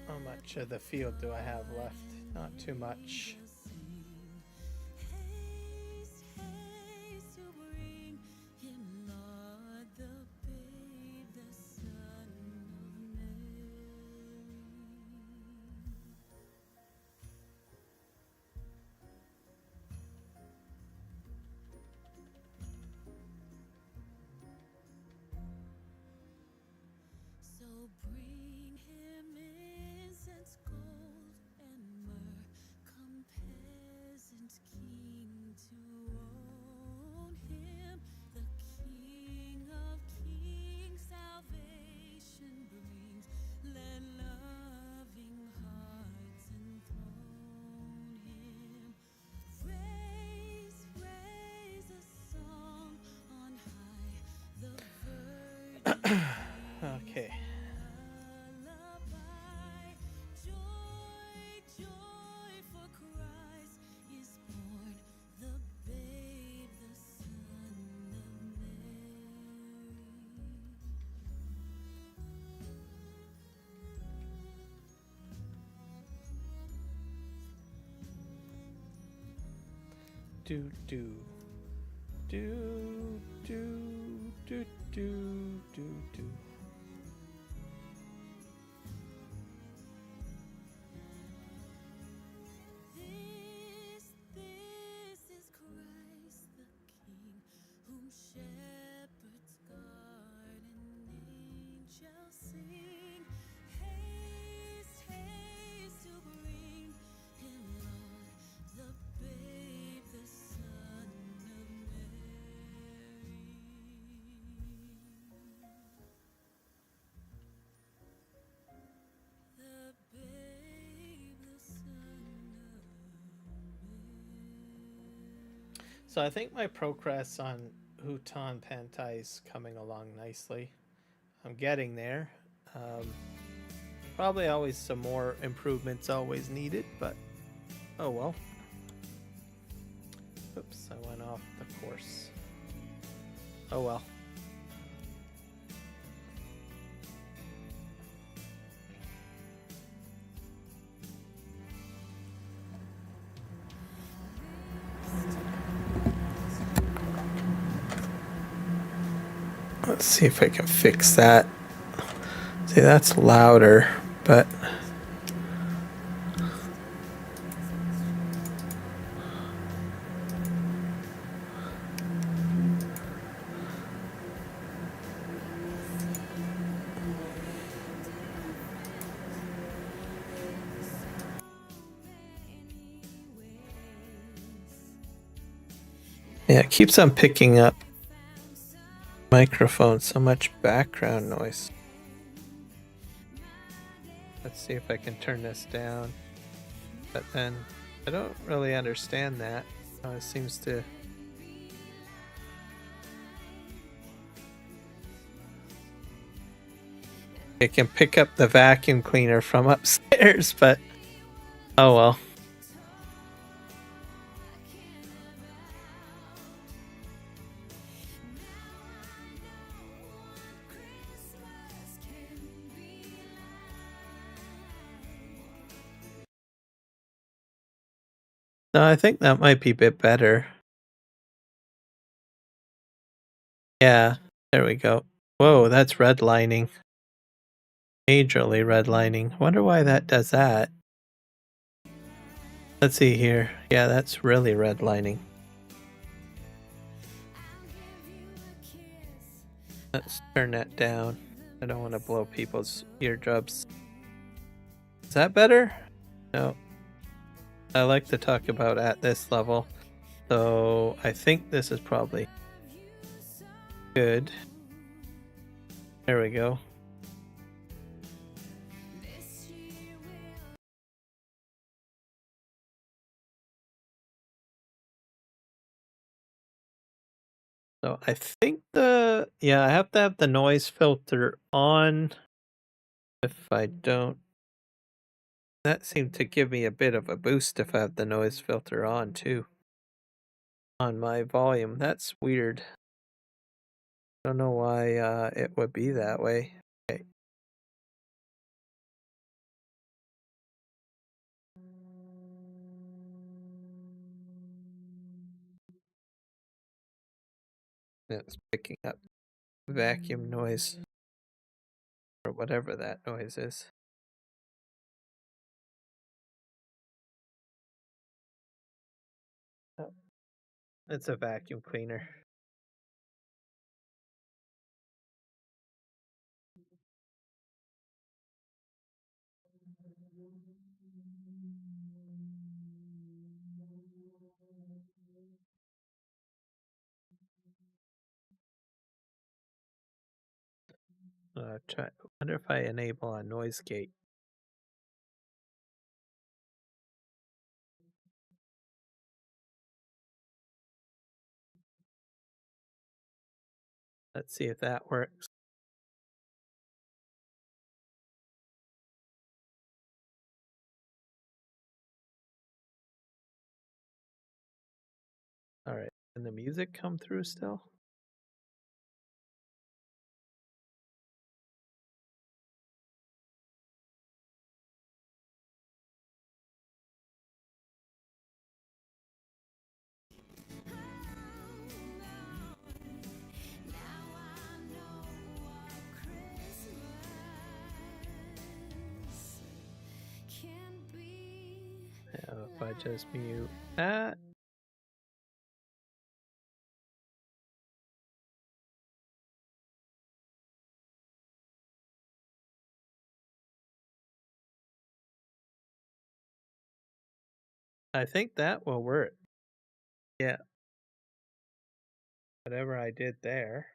How much of the field do I have left? Not too much. do do do do do do do do. This is Christ the King, whom shepherds guard and angels sing. Haste, haste to bring him, Lord, the babe, the Son of Mary. The babe, the Son of Mary. So I think my progress on Hutan Pantai is coming along nicely. I'm getting there. Probably always some more improvements always needed, but oh well. Oops, I went off the course. Oh well. Let's see if I can fix that. See, that's louder, but yeah, it keeps on picking up microphone, so much background noise. Let's see if I can turn this down. But then I don't really understand that. It seems to. It can pick up the vacuum cleaner from upstairs, but oh well. No, I think that might be a bit better. Yeah, there we go. Whoa, that's redlining. Majorly redlining. Wonder why that does that. Let's see here. Yeah, that's really redlining. Let's turn that down. I don't want to blow people's eardrums. Is that better? No. I like to talk about at this level. So I think this is probably good. There we go. So I think I have to have the noise filter on. If I don't, that seemed to give me a bit of a boost if I have the noise filter on too. On my volume. That's weird. I don't know why it would be that way. Okay. It's picking up vacuum noise or whatever that noise is. Oh, it's a vacuum cleaner. Wonder if I enable a noise gate. Let's see if that works. All right, can the music come through still? I just mute that. I think that will work. Yeah. Whatever I did there.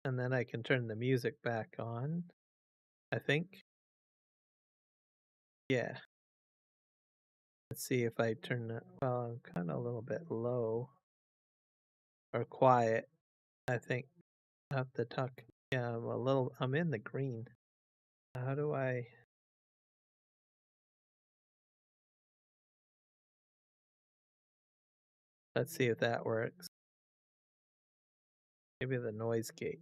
And then I can turn the music back on, I think. Yeah. Let's see if I turn it. Well, I'm kind of a little bit low or quiet. I think I have to talk. Yeah, I'm in the green. How do I? Let's see if that works. Maybe the noise gate.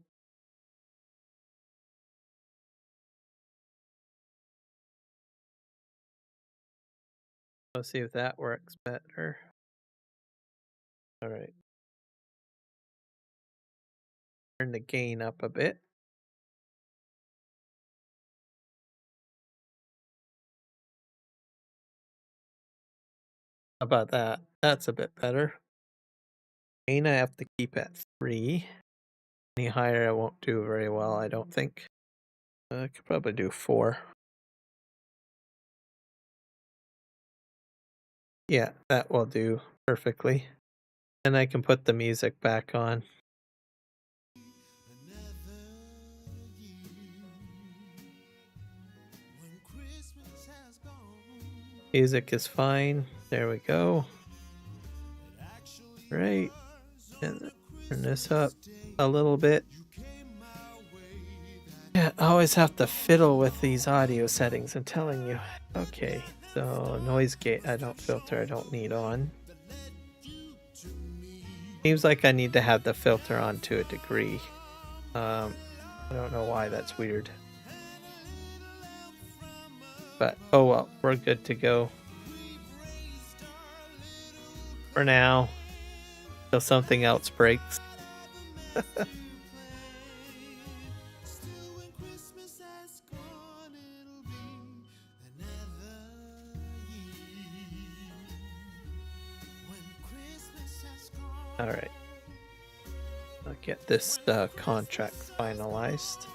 Let's see if that works better. All right. Turn the gain up a bit. How about that? That's a bit better. Gain I have to keep at 3. Any higher I won't do very well, I don't think. I could probably do 4. Yeah, that will do perfectly. And I can put the music back on. Music is fine. There we go. Right. And turn this up a little bit. Yeah, I always have to fiddle with these audio settings, I'm telling you. Okay, so noise gate, I don't filter, I don't need on. Seems like I need to have the filter on to a degree. I don't know why, that's weird. But, oh well, we're good to go. For now. Till something else breaks. All right. I'll get this contract finalized.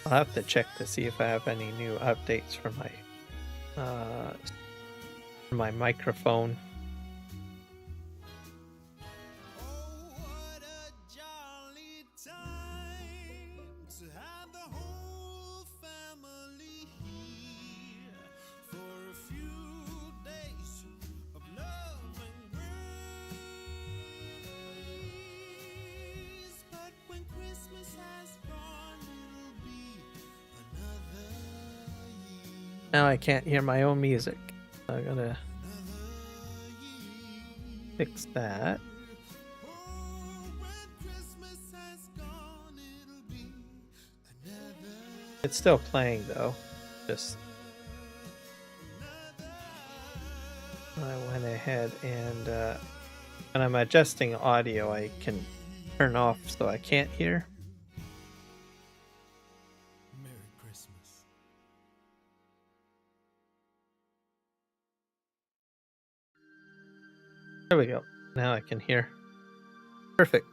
I'll have to check to see if I have any new updates for my microphone. Now I can't hear my own music. I gotta fix that. It's still playing though. Just I went ahead and when I'm adjusting audio, I can turn off so I can't hear. Merry Christmas. There we go. Now I can hear. Perfect.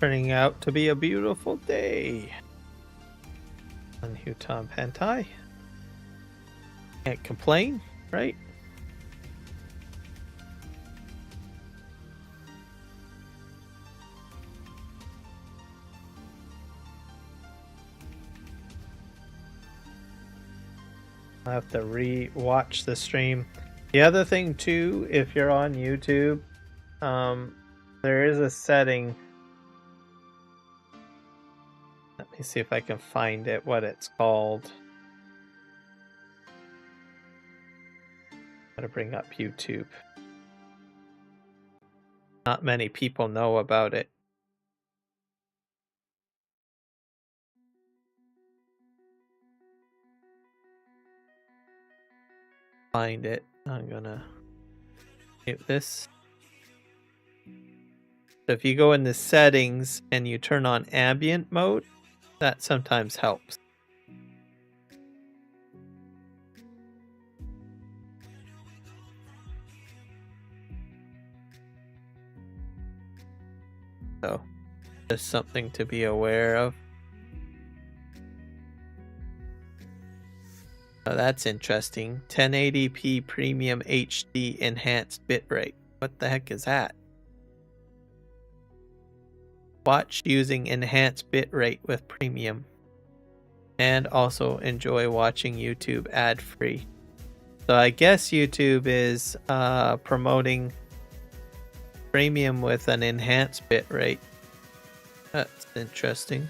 Turning out to be a beautiful day. On Hutom Hentai. Can't complain, right? I'll have to re-watch the stream. The other thing too, if you're on YouTube, there is a setting. Let me see if I can find it, what it's called. Gotta bring up YouTube. Not many people know about it. Find it. I'm gonna mute this. So if you go in the settings and you turn on ambient mode, that sometimes helps. So just something to be aware of. Oh, that's interesting. 1080p premium HD enhanced bitrate. What the heck is that? Watch using enhanced bitrate with premium. And also enjoy watching YouTube ad-free. So I guess YouTube is promoting premium with an enhanced bitrate. That's interesting.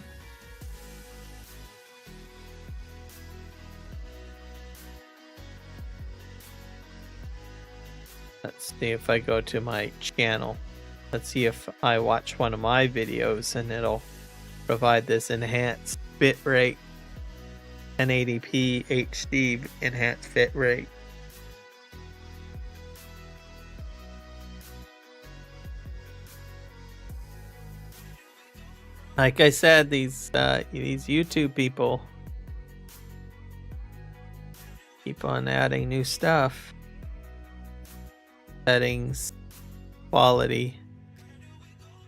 Let's see if I go to my channel. Let's see if I watch one of my videos and it'll provide this enhanced bitrate, 1080p HD enhanced bitrate. Like I said, these YouTube people keep on adding new stuff. Settings, quality.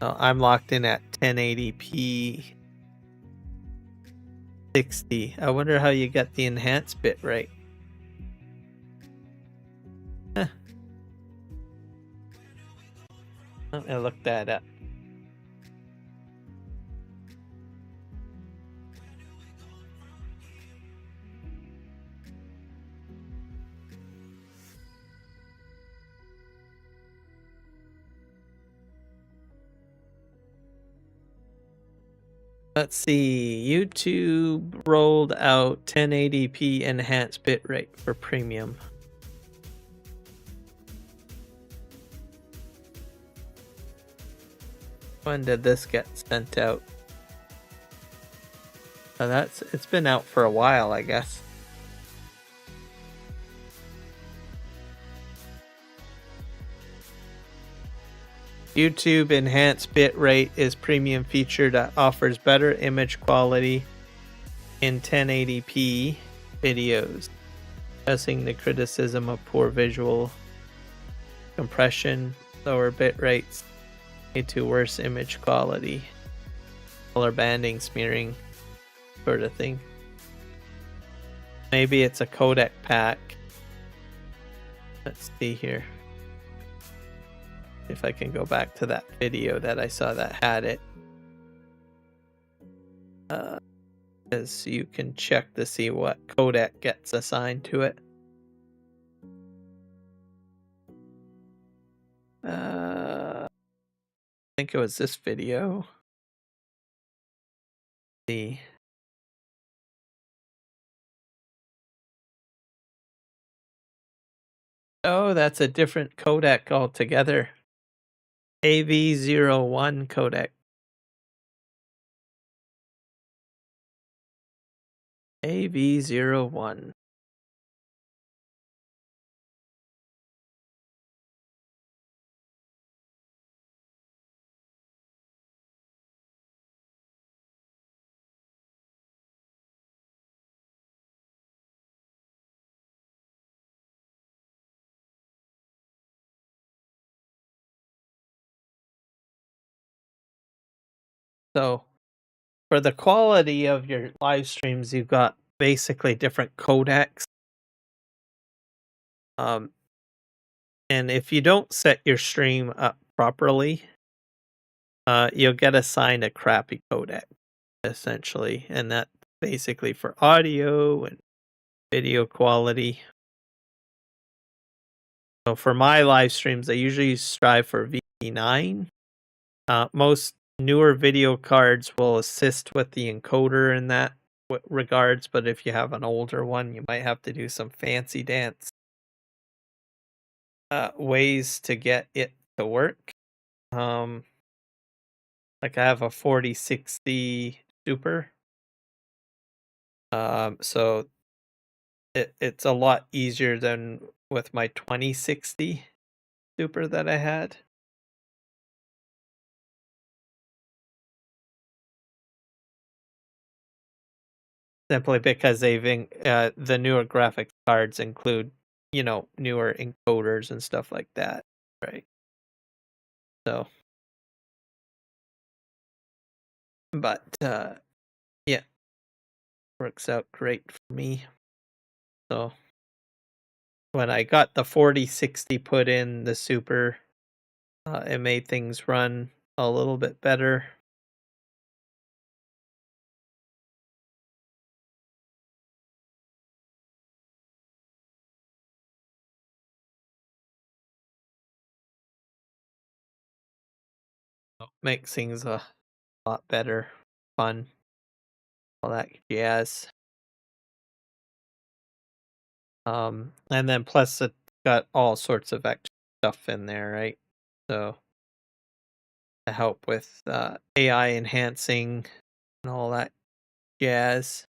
So I'm locked in at 1080p 60. I wonder how you get the enhanced bitrate. Huh. Let me look that up. Let's see. YouTube rolled out 1080p enhanced bitrate for premium. When did this get sent out? Oh, it's been out for a while, I guess. YouTube enhanced bitrate is premium feature that offers better image quality in 1080p videos, addressing the criticism of poor visual compression, lower bit rates lead to worse image quality, color banding, smearing, sort of thing. Maybe it's a codec pack. Let's see here. If I can go back to that video that I saw that had it. As you can check to see what codec gets assigned to it. I think it was this video. See. Oh, that's a different codec altogether. AV01 codec. AV01. So for the quality of your live streams, you've got basically different codecs. And if you don't set your stream up properly, you'll get assigned a crappy codec, essentially. And that's basically for audio and video quality. So for my live streams, I usually strive for V9. Most newer video cards will assist with the encoder in that regards, but if you have an older one, you might have to do some fancy dance ways to get it to work. Like I have a 4060 Super. So it's a lot easier than with my 2060 Super that I had. Simply because the newer graphics cards include, newer encoders and stuff like that, right? So, but yeah, works out great for me. So when I got the 4060 put in the Super, it made things run a little bit better. Makes things a lot better, fun, all that jazz. And then plus it's got all sorts of extra stuff in there, right? So to help with AI enhancing and all that jazz.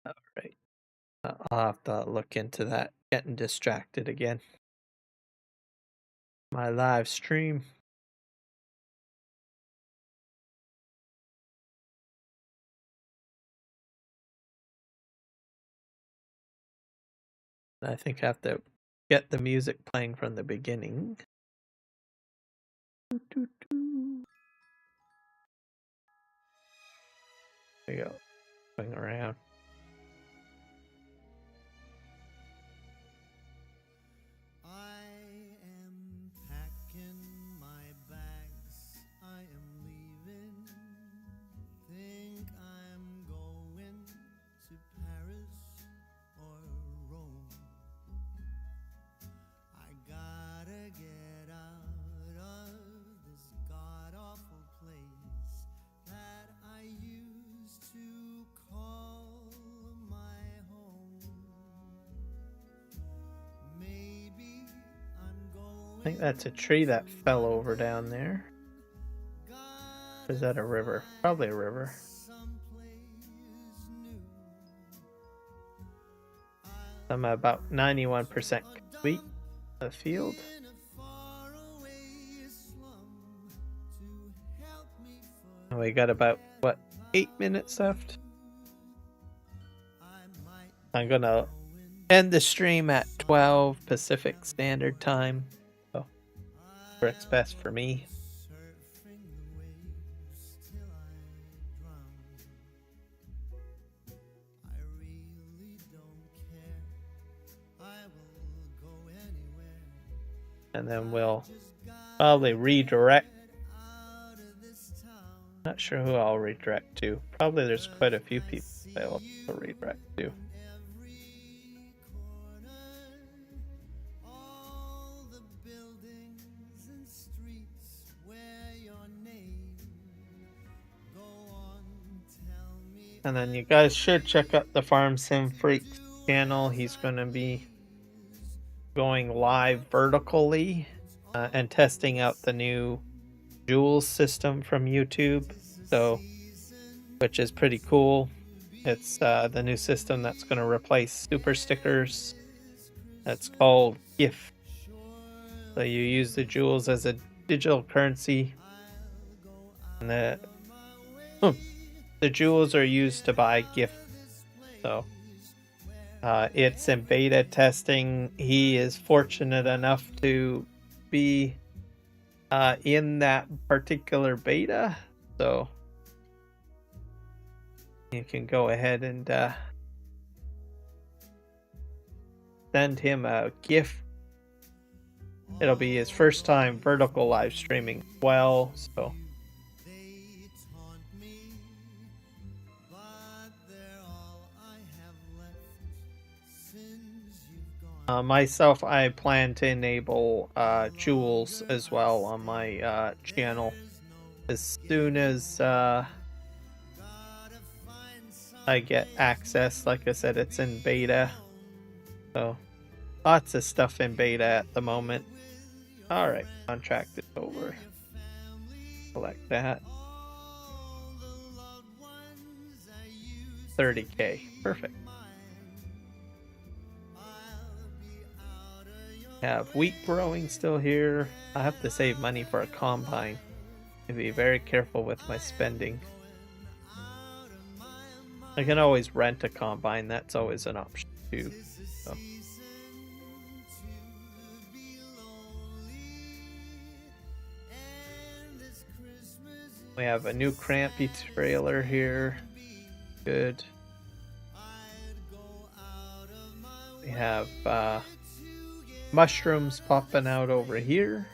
All right. I'll have to look into that. Getting distracted again. My live stream. I think I have to get the music playing from the beginning. There we go. Going around. I am packing my bags, I am leaving. Think I'm going to Paris or Rome. I gotta get out of this god-awful place that I used to call my home. Maybe I'm going. I think that's a tree that fell over down there. Or is that a river? Probably a river. I'm about 91% complete the field. And we got about, 8 minutes left? I'm gonna end the stream at 12 Pacific Standard Time. So, works best for me. And then we'll probably redirect. Not sure who I'll redirect to. Probably there's quite a few people I'll redirect to. And then you guys should check out the Farm Sim Freaks channel. He's going to be going live vertically and testing out the new Jewels system from YouTube, so which is pretty cool. It's the new system that's going to replace super stickers. That's called GIF. So you use the jewels as a digital currency, and the jewels are used to buy gifts. So it's in beta testing. He is fortunate enough to be in that particular beta, so you can go ahead and send him a gift it'll be his first time vertical live streaming as well. So myself, I plan to enable jewels as well on my channel as soon as I get access. Like I said, it's in beta, so lots of stuff in beta at the moment. All right, contract is over. Select that. 30K, perfect. Have wheat growing still here. I have to save money for a combine. To be very careful with my spending. I can always rent a combine. That's always an option too. So. We have a new Crampy trailer here. Good. We have mushrooms popping out over here.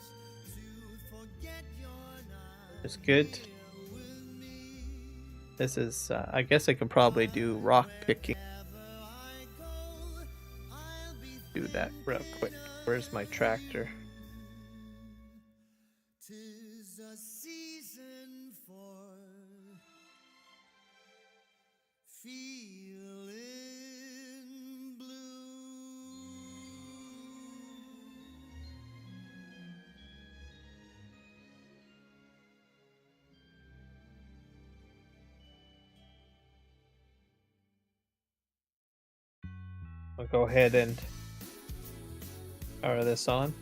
It's good. This is, I guess I can probably do rock picking. Do that real quick. Where's my tractor? I'll go ahead and power this on.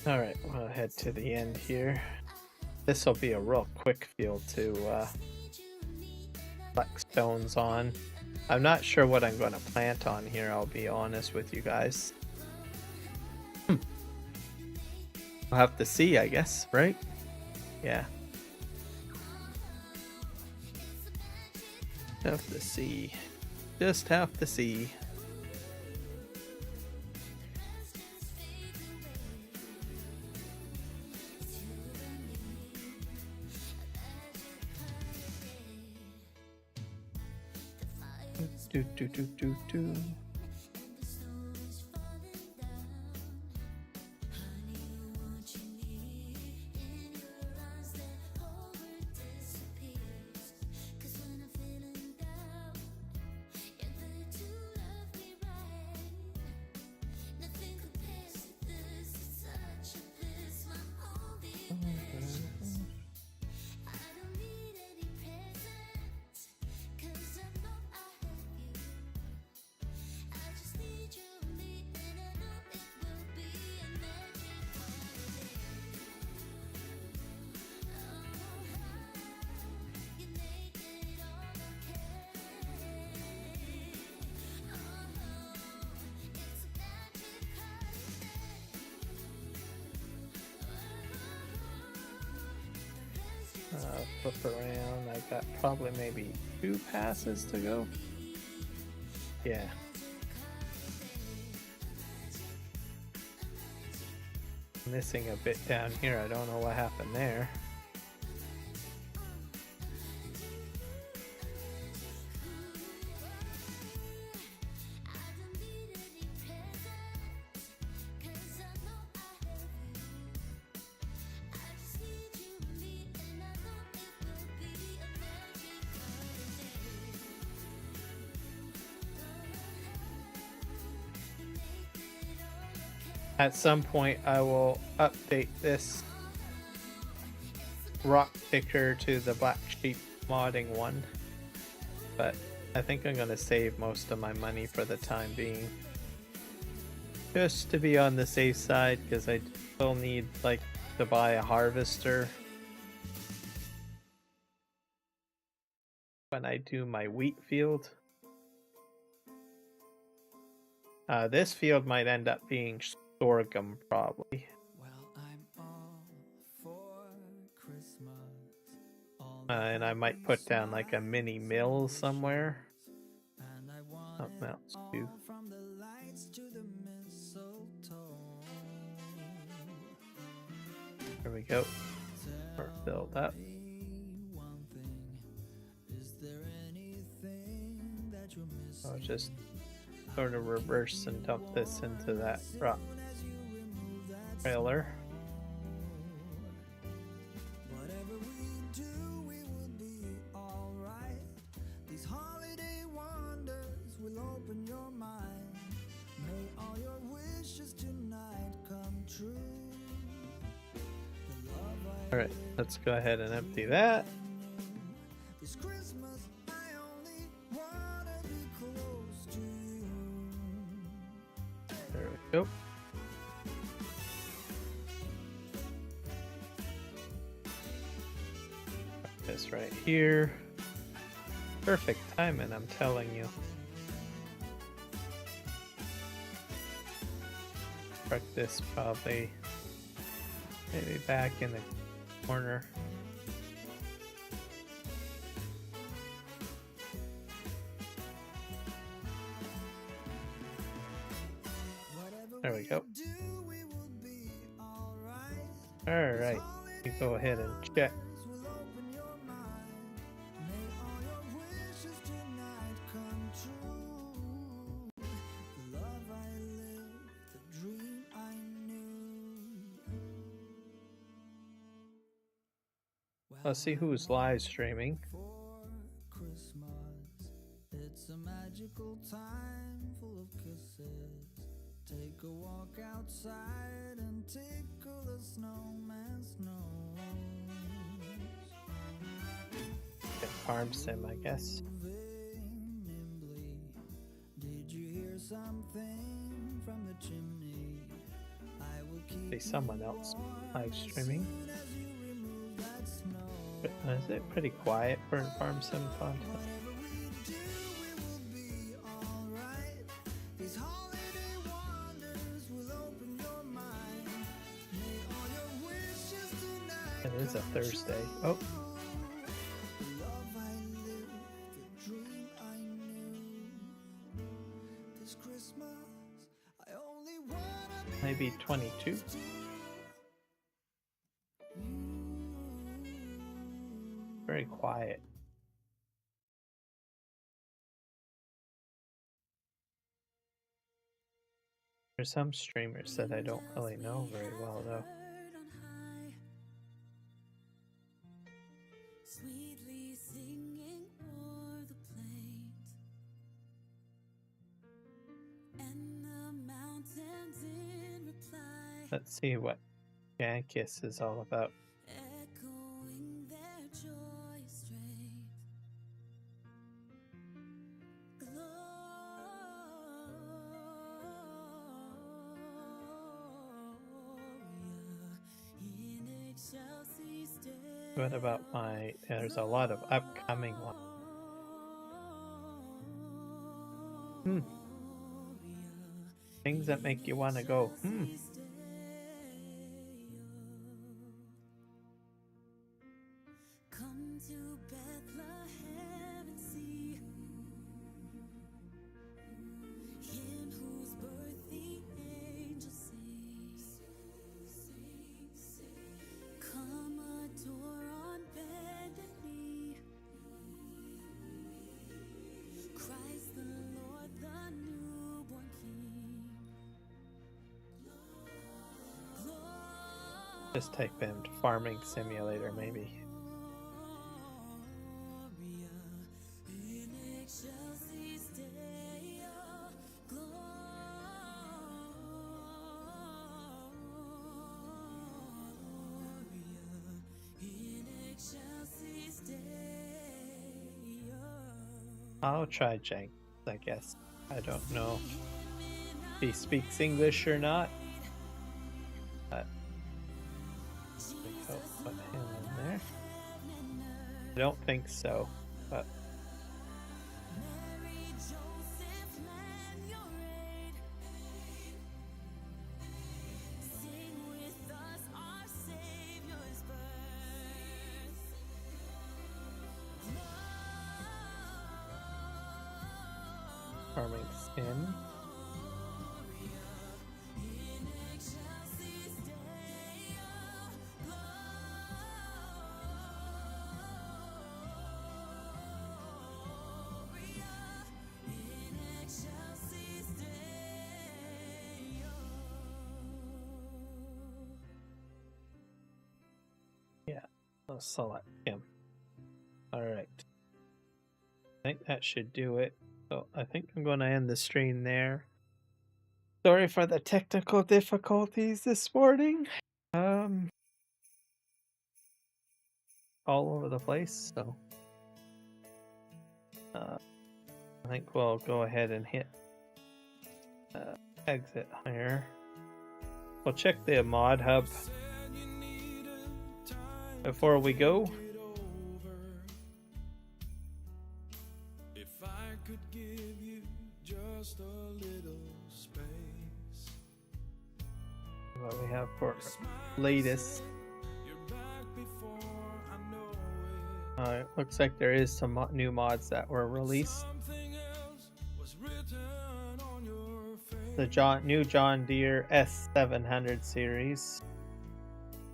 Alright, we'll head to the end here. This will be a real quick field to collect stones on. I'm not sure what I'm going to plant on here, I'll be honest with you guys. We'll have to see, I guess, right? Yeah. Have to see. Just have to see. Do. Flip around. I got probably maybe 2 passes to go. Yeah. Missing a bit down here. I don't know what happened there. At some point, I will update this rock picker to the black sheep modding one. But I think I'm going to save most of my money for the time being. Just to be on the safe side, because I still need like to buy a harvester when I do my wheat field. This field might end up being sorghum probably. Well, I'm all for Christmas. And I might put down like a mini mill somewhere. Something else too. From the lights to the mistletoe. There we go. We're filled up. One thing, is there anything that you're missing? I'll just sort of reverse and dump this into that rock trailer. Whatever we do, we will be alright. These holiday wonders will open your mind. May all your wishes tonight come true. Alright, let's go ahead and empty that. This Christmas, I only wanna be close to you. There we go. Put this right here. Perfect timing, I'm telling you. Park this probably maybe back in the corner. There we go. Alright, you go ahead and check. Let's see who's live streaming. It's a magical time full of kisses. Take a walk outside and tickle the snowman's nose. Get farm sim, I guess. Did you hear something from the chimney? I will keep See someone else live streaming. Is it pretty quiet for farm sim content? It is a Thursday. Oh. Maybe 22. Very quiet. There's some streamers that I don't really know very well though. Sweetly singing o'er the plains and the mountains in reply, Let's see what Jankiss is all about. echoing their joyous strains. Gloria in excelsis Deo. What about my... There's a lot of upcoming ones. Things that make you want to go, Come to Bethlehem and see him whose birth the angels sing. Come adore on bended knee Christ the Lord, the newborn King. Just type in farming simulator maybe. In excelsis Deo, I'll try Jenk, I guess. I don't know if he speaks English or not. But I think I'll put him in there. I don't think so, but farming skin. Yeah, let's select him. Alright. I think that should do it. So I think I'm going to end the stream there. Sorry for the technical difficulties this morning. All over the place, so I think we'll go ahead and hit exit here. We'll check the mod hub before we go. If I could give you just a little space. What we have for latest. It looks like there is some new mods that were released. The new John Deere S700 series.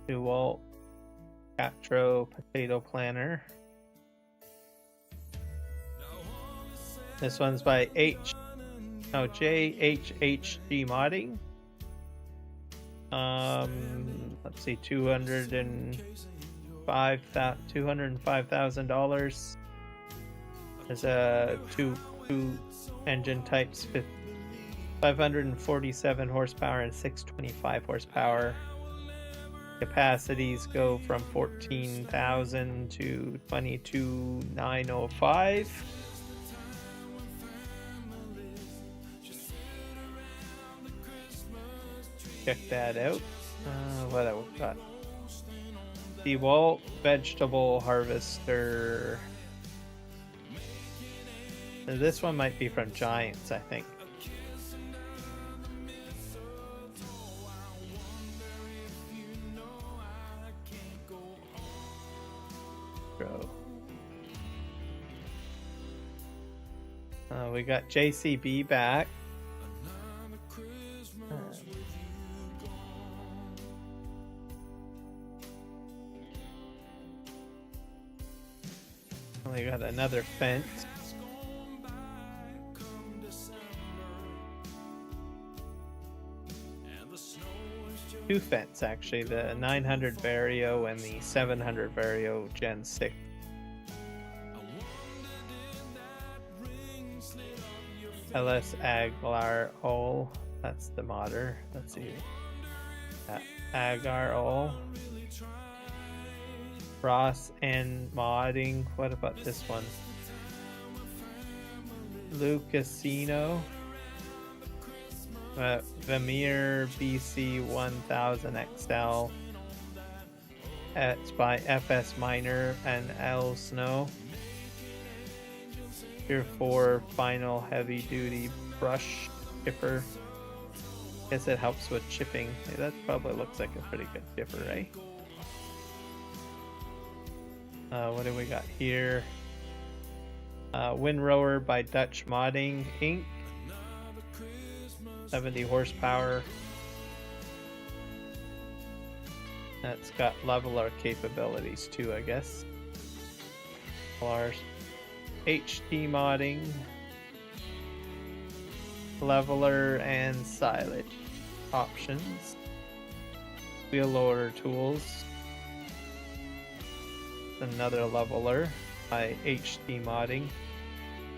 DeWalt Catro potato planter. This one's by JHHG modding. Let's see, $205,000. There's a two engine types, 547 horsepower and 625 horsepower. Capacities go from 14,000 to 22,905. Check that out. What have we got? DeWalt vegetable harvester. So this one might be from Giants, I think. We got JCB back. We got another fence. Two fence actually, the 900 Vario and the 700 Vario Gen 6. LS Agar Ol, that's the modder. Let's see. Agar Ol. Ross and modding. What about this one? Lucasino. Vamir BC 1000 XL. It's by FS Miner and L Snow. Tier 4 final heavy duty brush chipper. Guess it helps with chipping. That probably looks like a pretty good chipper, right? What do we got here? Windrower by Dutch Modding Inc. 70 horsepower. That's got leveler capabilities too, I guess. HT modding, leveler and silage options. Wheel loader tools. Another leveler by HT modding.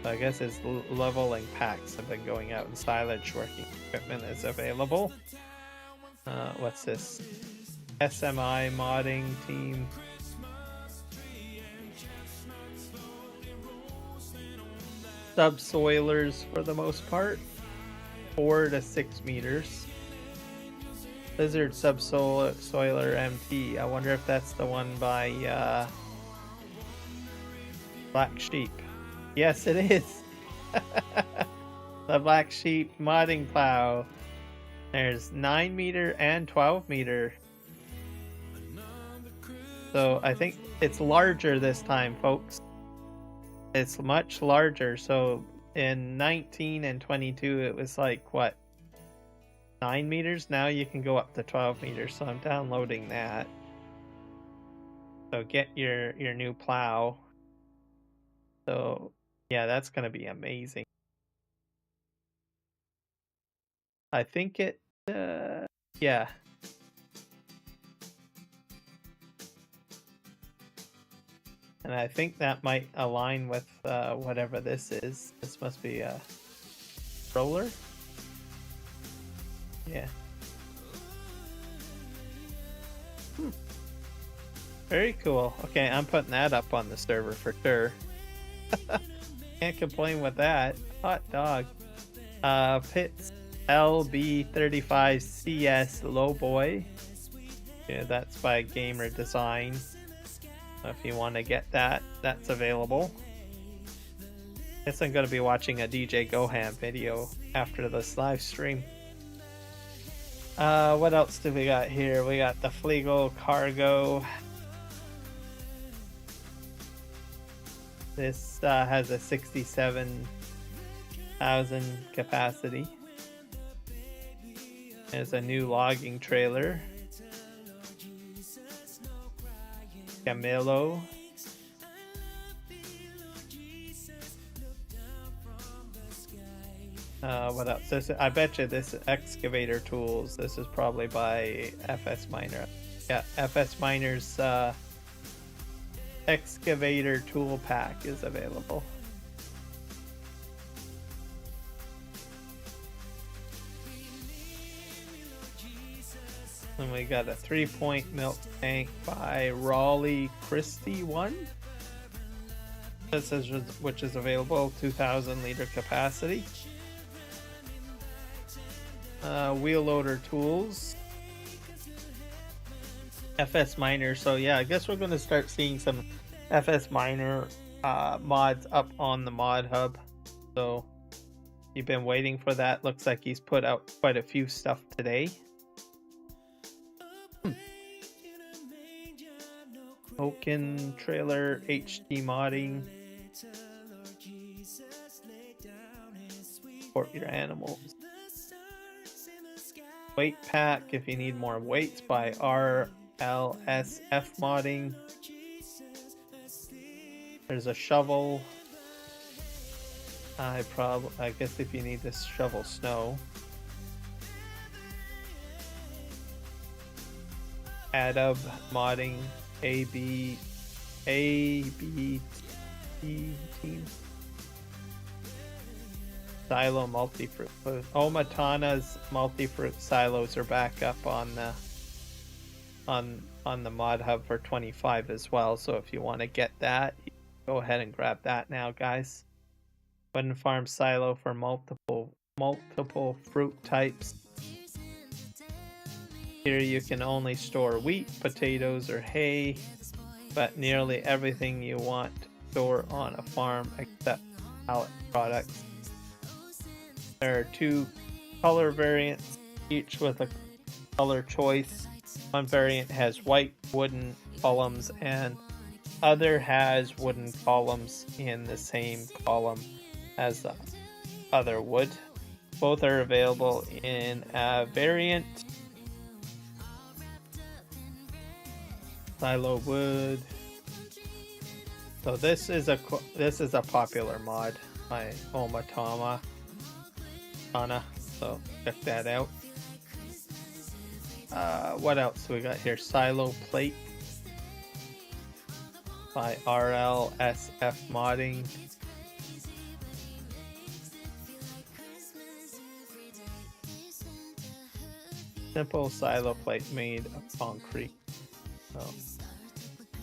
So I guess his leveling packs have been going out and silage working equipment is available. What's this? SMI modding team. subsoilers for the most part, 4 to 6 meters. Lizard subsoiler MT. I wonder if that's the one by Black Sheep. Yes, it is. The Black Sheep modding plow. There's 9 meter and 12 meter. So I think it's larger this time, folks. It's much larger. So in 19 and 22, it was like, what, 9 meters? Now you can go up to 12 meters. So I'm downloading that. So get your new plow. So yeah, that's going to be amazing. I think it, yeah. And I think that might align with whatever this is. This must be a roller. Yeah. Very cool. Okay, I'm putting that up on the server for sure. Can't complain with that. Hot dog. Pitts LB35CS Lowboy. Yeah, that's by Gamer Design. If you want to get that, that's available. Guess I'm going to be watching a DJ Goham video after this live stream. What else do we got here? We got the Flegel Cargo. This has a 67,000 capacity. There's a new logging trailer. Camilo. What else? I bet you this excavator tools. This is probably by FS Miner. Yeah, FS Miner's excavator tool pack is available. And we got a 3-point milk tank by Raleigh Christie 1. This is which is available, 2,000 liter capacity. Wheel loader tools. FS Miner. So yeah, I guess we're going to start seeing some FS Miner mods up on the mod hub. So you've been waiting for that. Looks like he's put out quite a few stuff today. Oaken trailer HD modding. Support your animals. Weight pack if you need more weights by RLSF modding. There's a shovel. I guess if you need to shovel snow. Adub modding. AB team. Silo multi-fruit. Omatana's multi-fruit silos are back up on the mod hub for 25 as well. So if you want to get that, go ahead and grab that now, guys. Wooden farm silo for multiple fruit types. Here you can only store wheat, potatoes, or hay, but nearly everything you want to store on a farm except pallet products. There are 2 color variants, each with a color choice. One variant has white wooden columns and other has wooden columns in the same column as the other wood. Both are available in a variant. Silo wood. So this is a popular mod by Omatama. So check that out. What else we got here? Silo plate by RLSF modding. Simple silo plate made of concrete. So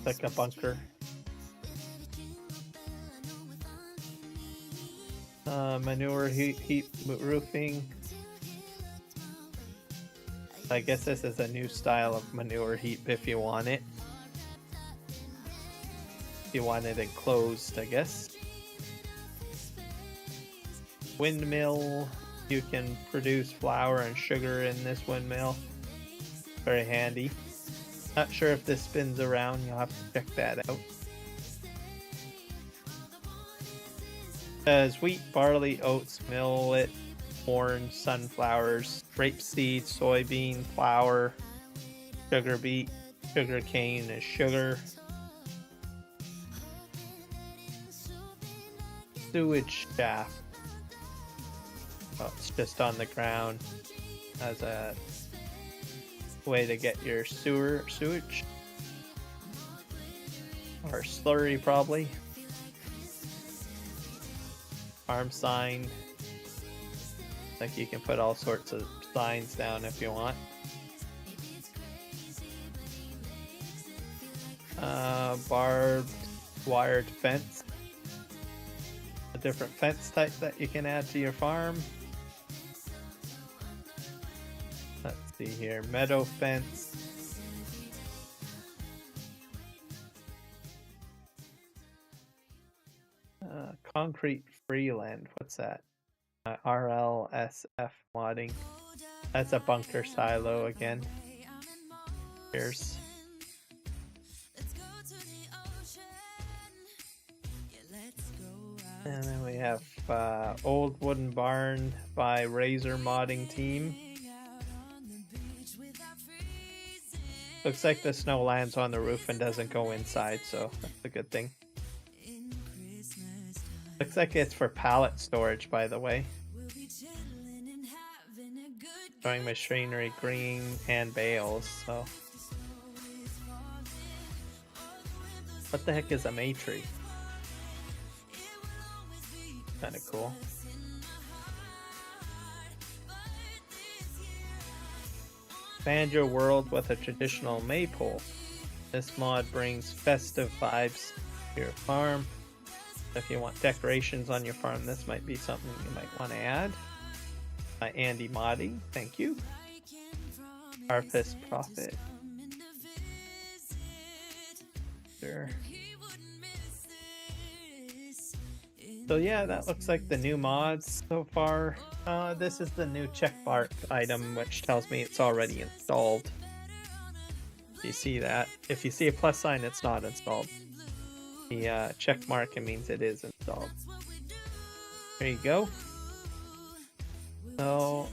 like a bunker. Manure heat roofing. I guess this is a new style of manure heap if you want it. If you want it enclosed, I guess. Windmill. You can produce flour and sugar in this windmill. Very handy. Not sure if this spins around. You'll have to check that out. Says wheat, barley, oats, millet, corn, sunflowers, rapeseed, soybean, flour, sugar beet, sugar cane, and sugar. Sewage shaft. Oh, it's just on the ground as a way to get your sewage. Or slurry, probably. Farm sign. Like you can put all sorts of signs down if you want. Barbed wired fence. A different fence type that you can add to your farm. Let's see here. Meadow fence. Concrete freeland. What's that? RLSF modding. That's a bunker silo again. Here's. And then we have Old Wooden Barn by Razor Modding Team. Looks like the snow lands on the roof and doesn't go inside, so that's a good thing. Looks like it's for pallet storage, by the way. Throwing machinery, green, and bales, so. What the heck is a May tree? Kinda cool. Expand your world with a traditional maypole. This mod brings festive vibes to your farm. If you want decorations on your farm, this might be something you might want to add. Andy Modding, thank you. Harvest Profit. Sure. So yeah, that looks like the new mods so far. This is the new check mark item, which tells me it's already installed. You see that? If you see a plus sign, it's not installed. The check mark, it means it is installed. There you go. So,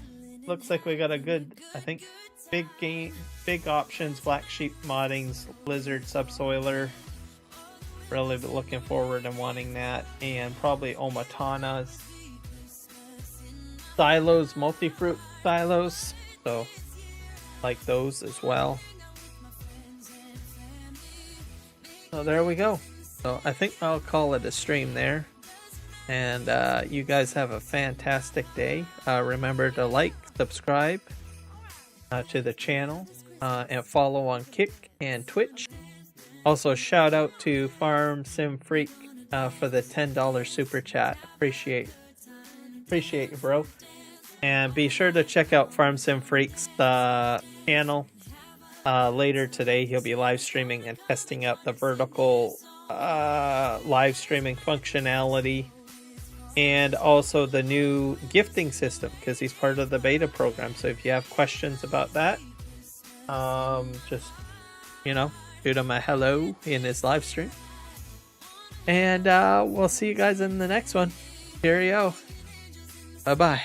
looks like we got a good, I think, big game, big options. Black Sheep moddings, Blizzard Subsoiler. Really looking forward and wanting that, and probably Omatana's silos, multi-fruit silos. So, like those as well. So there we go. So I think I'll call it a stream there. And you guys have a fantastic day. Remember to like, subscribe to the channel, and follow on Kick and Twitch. Also, shout out to Farm Sim Freak for the $10 super chat. Appreciate you, bro. And be sure to check out Farm Sim Freak's channel. Later today, he'll be live streaming and testing out the vertical live streaming functionality, and also the new gifting system, because he's part of the beta program. So if you have questions about that, just, you know, shoot him a hello in his live stream. And we'll see you guys in the next one. Cheerio. Bye-bye.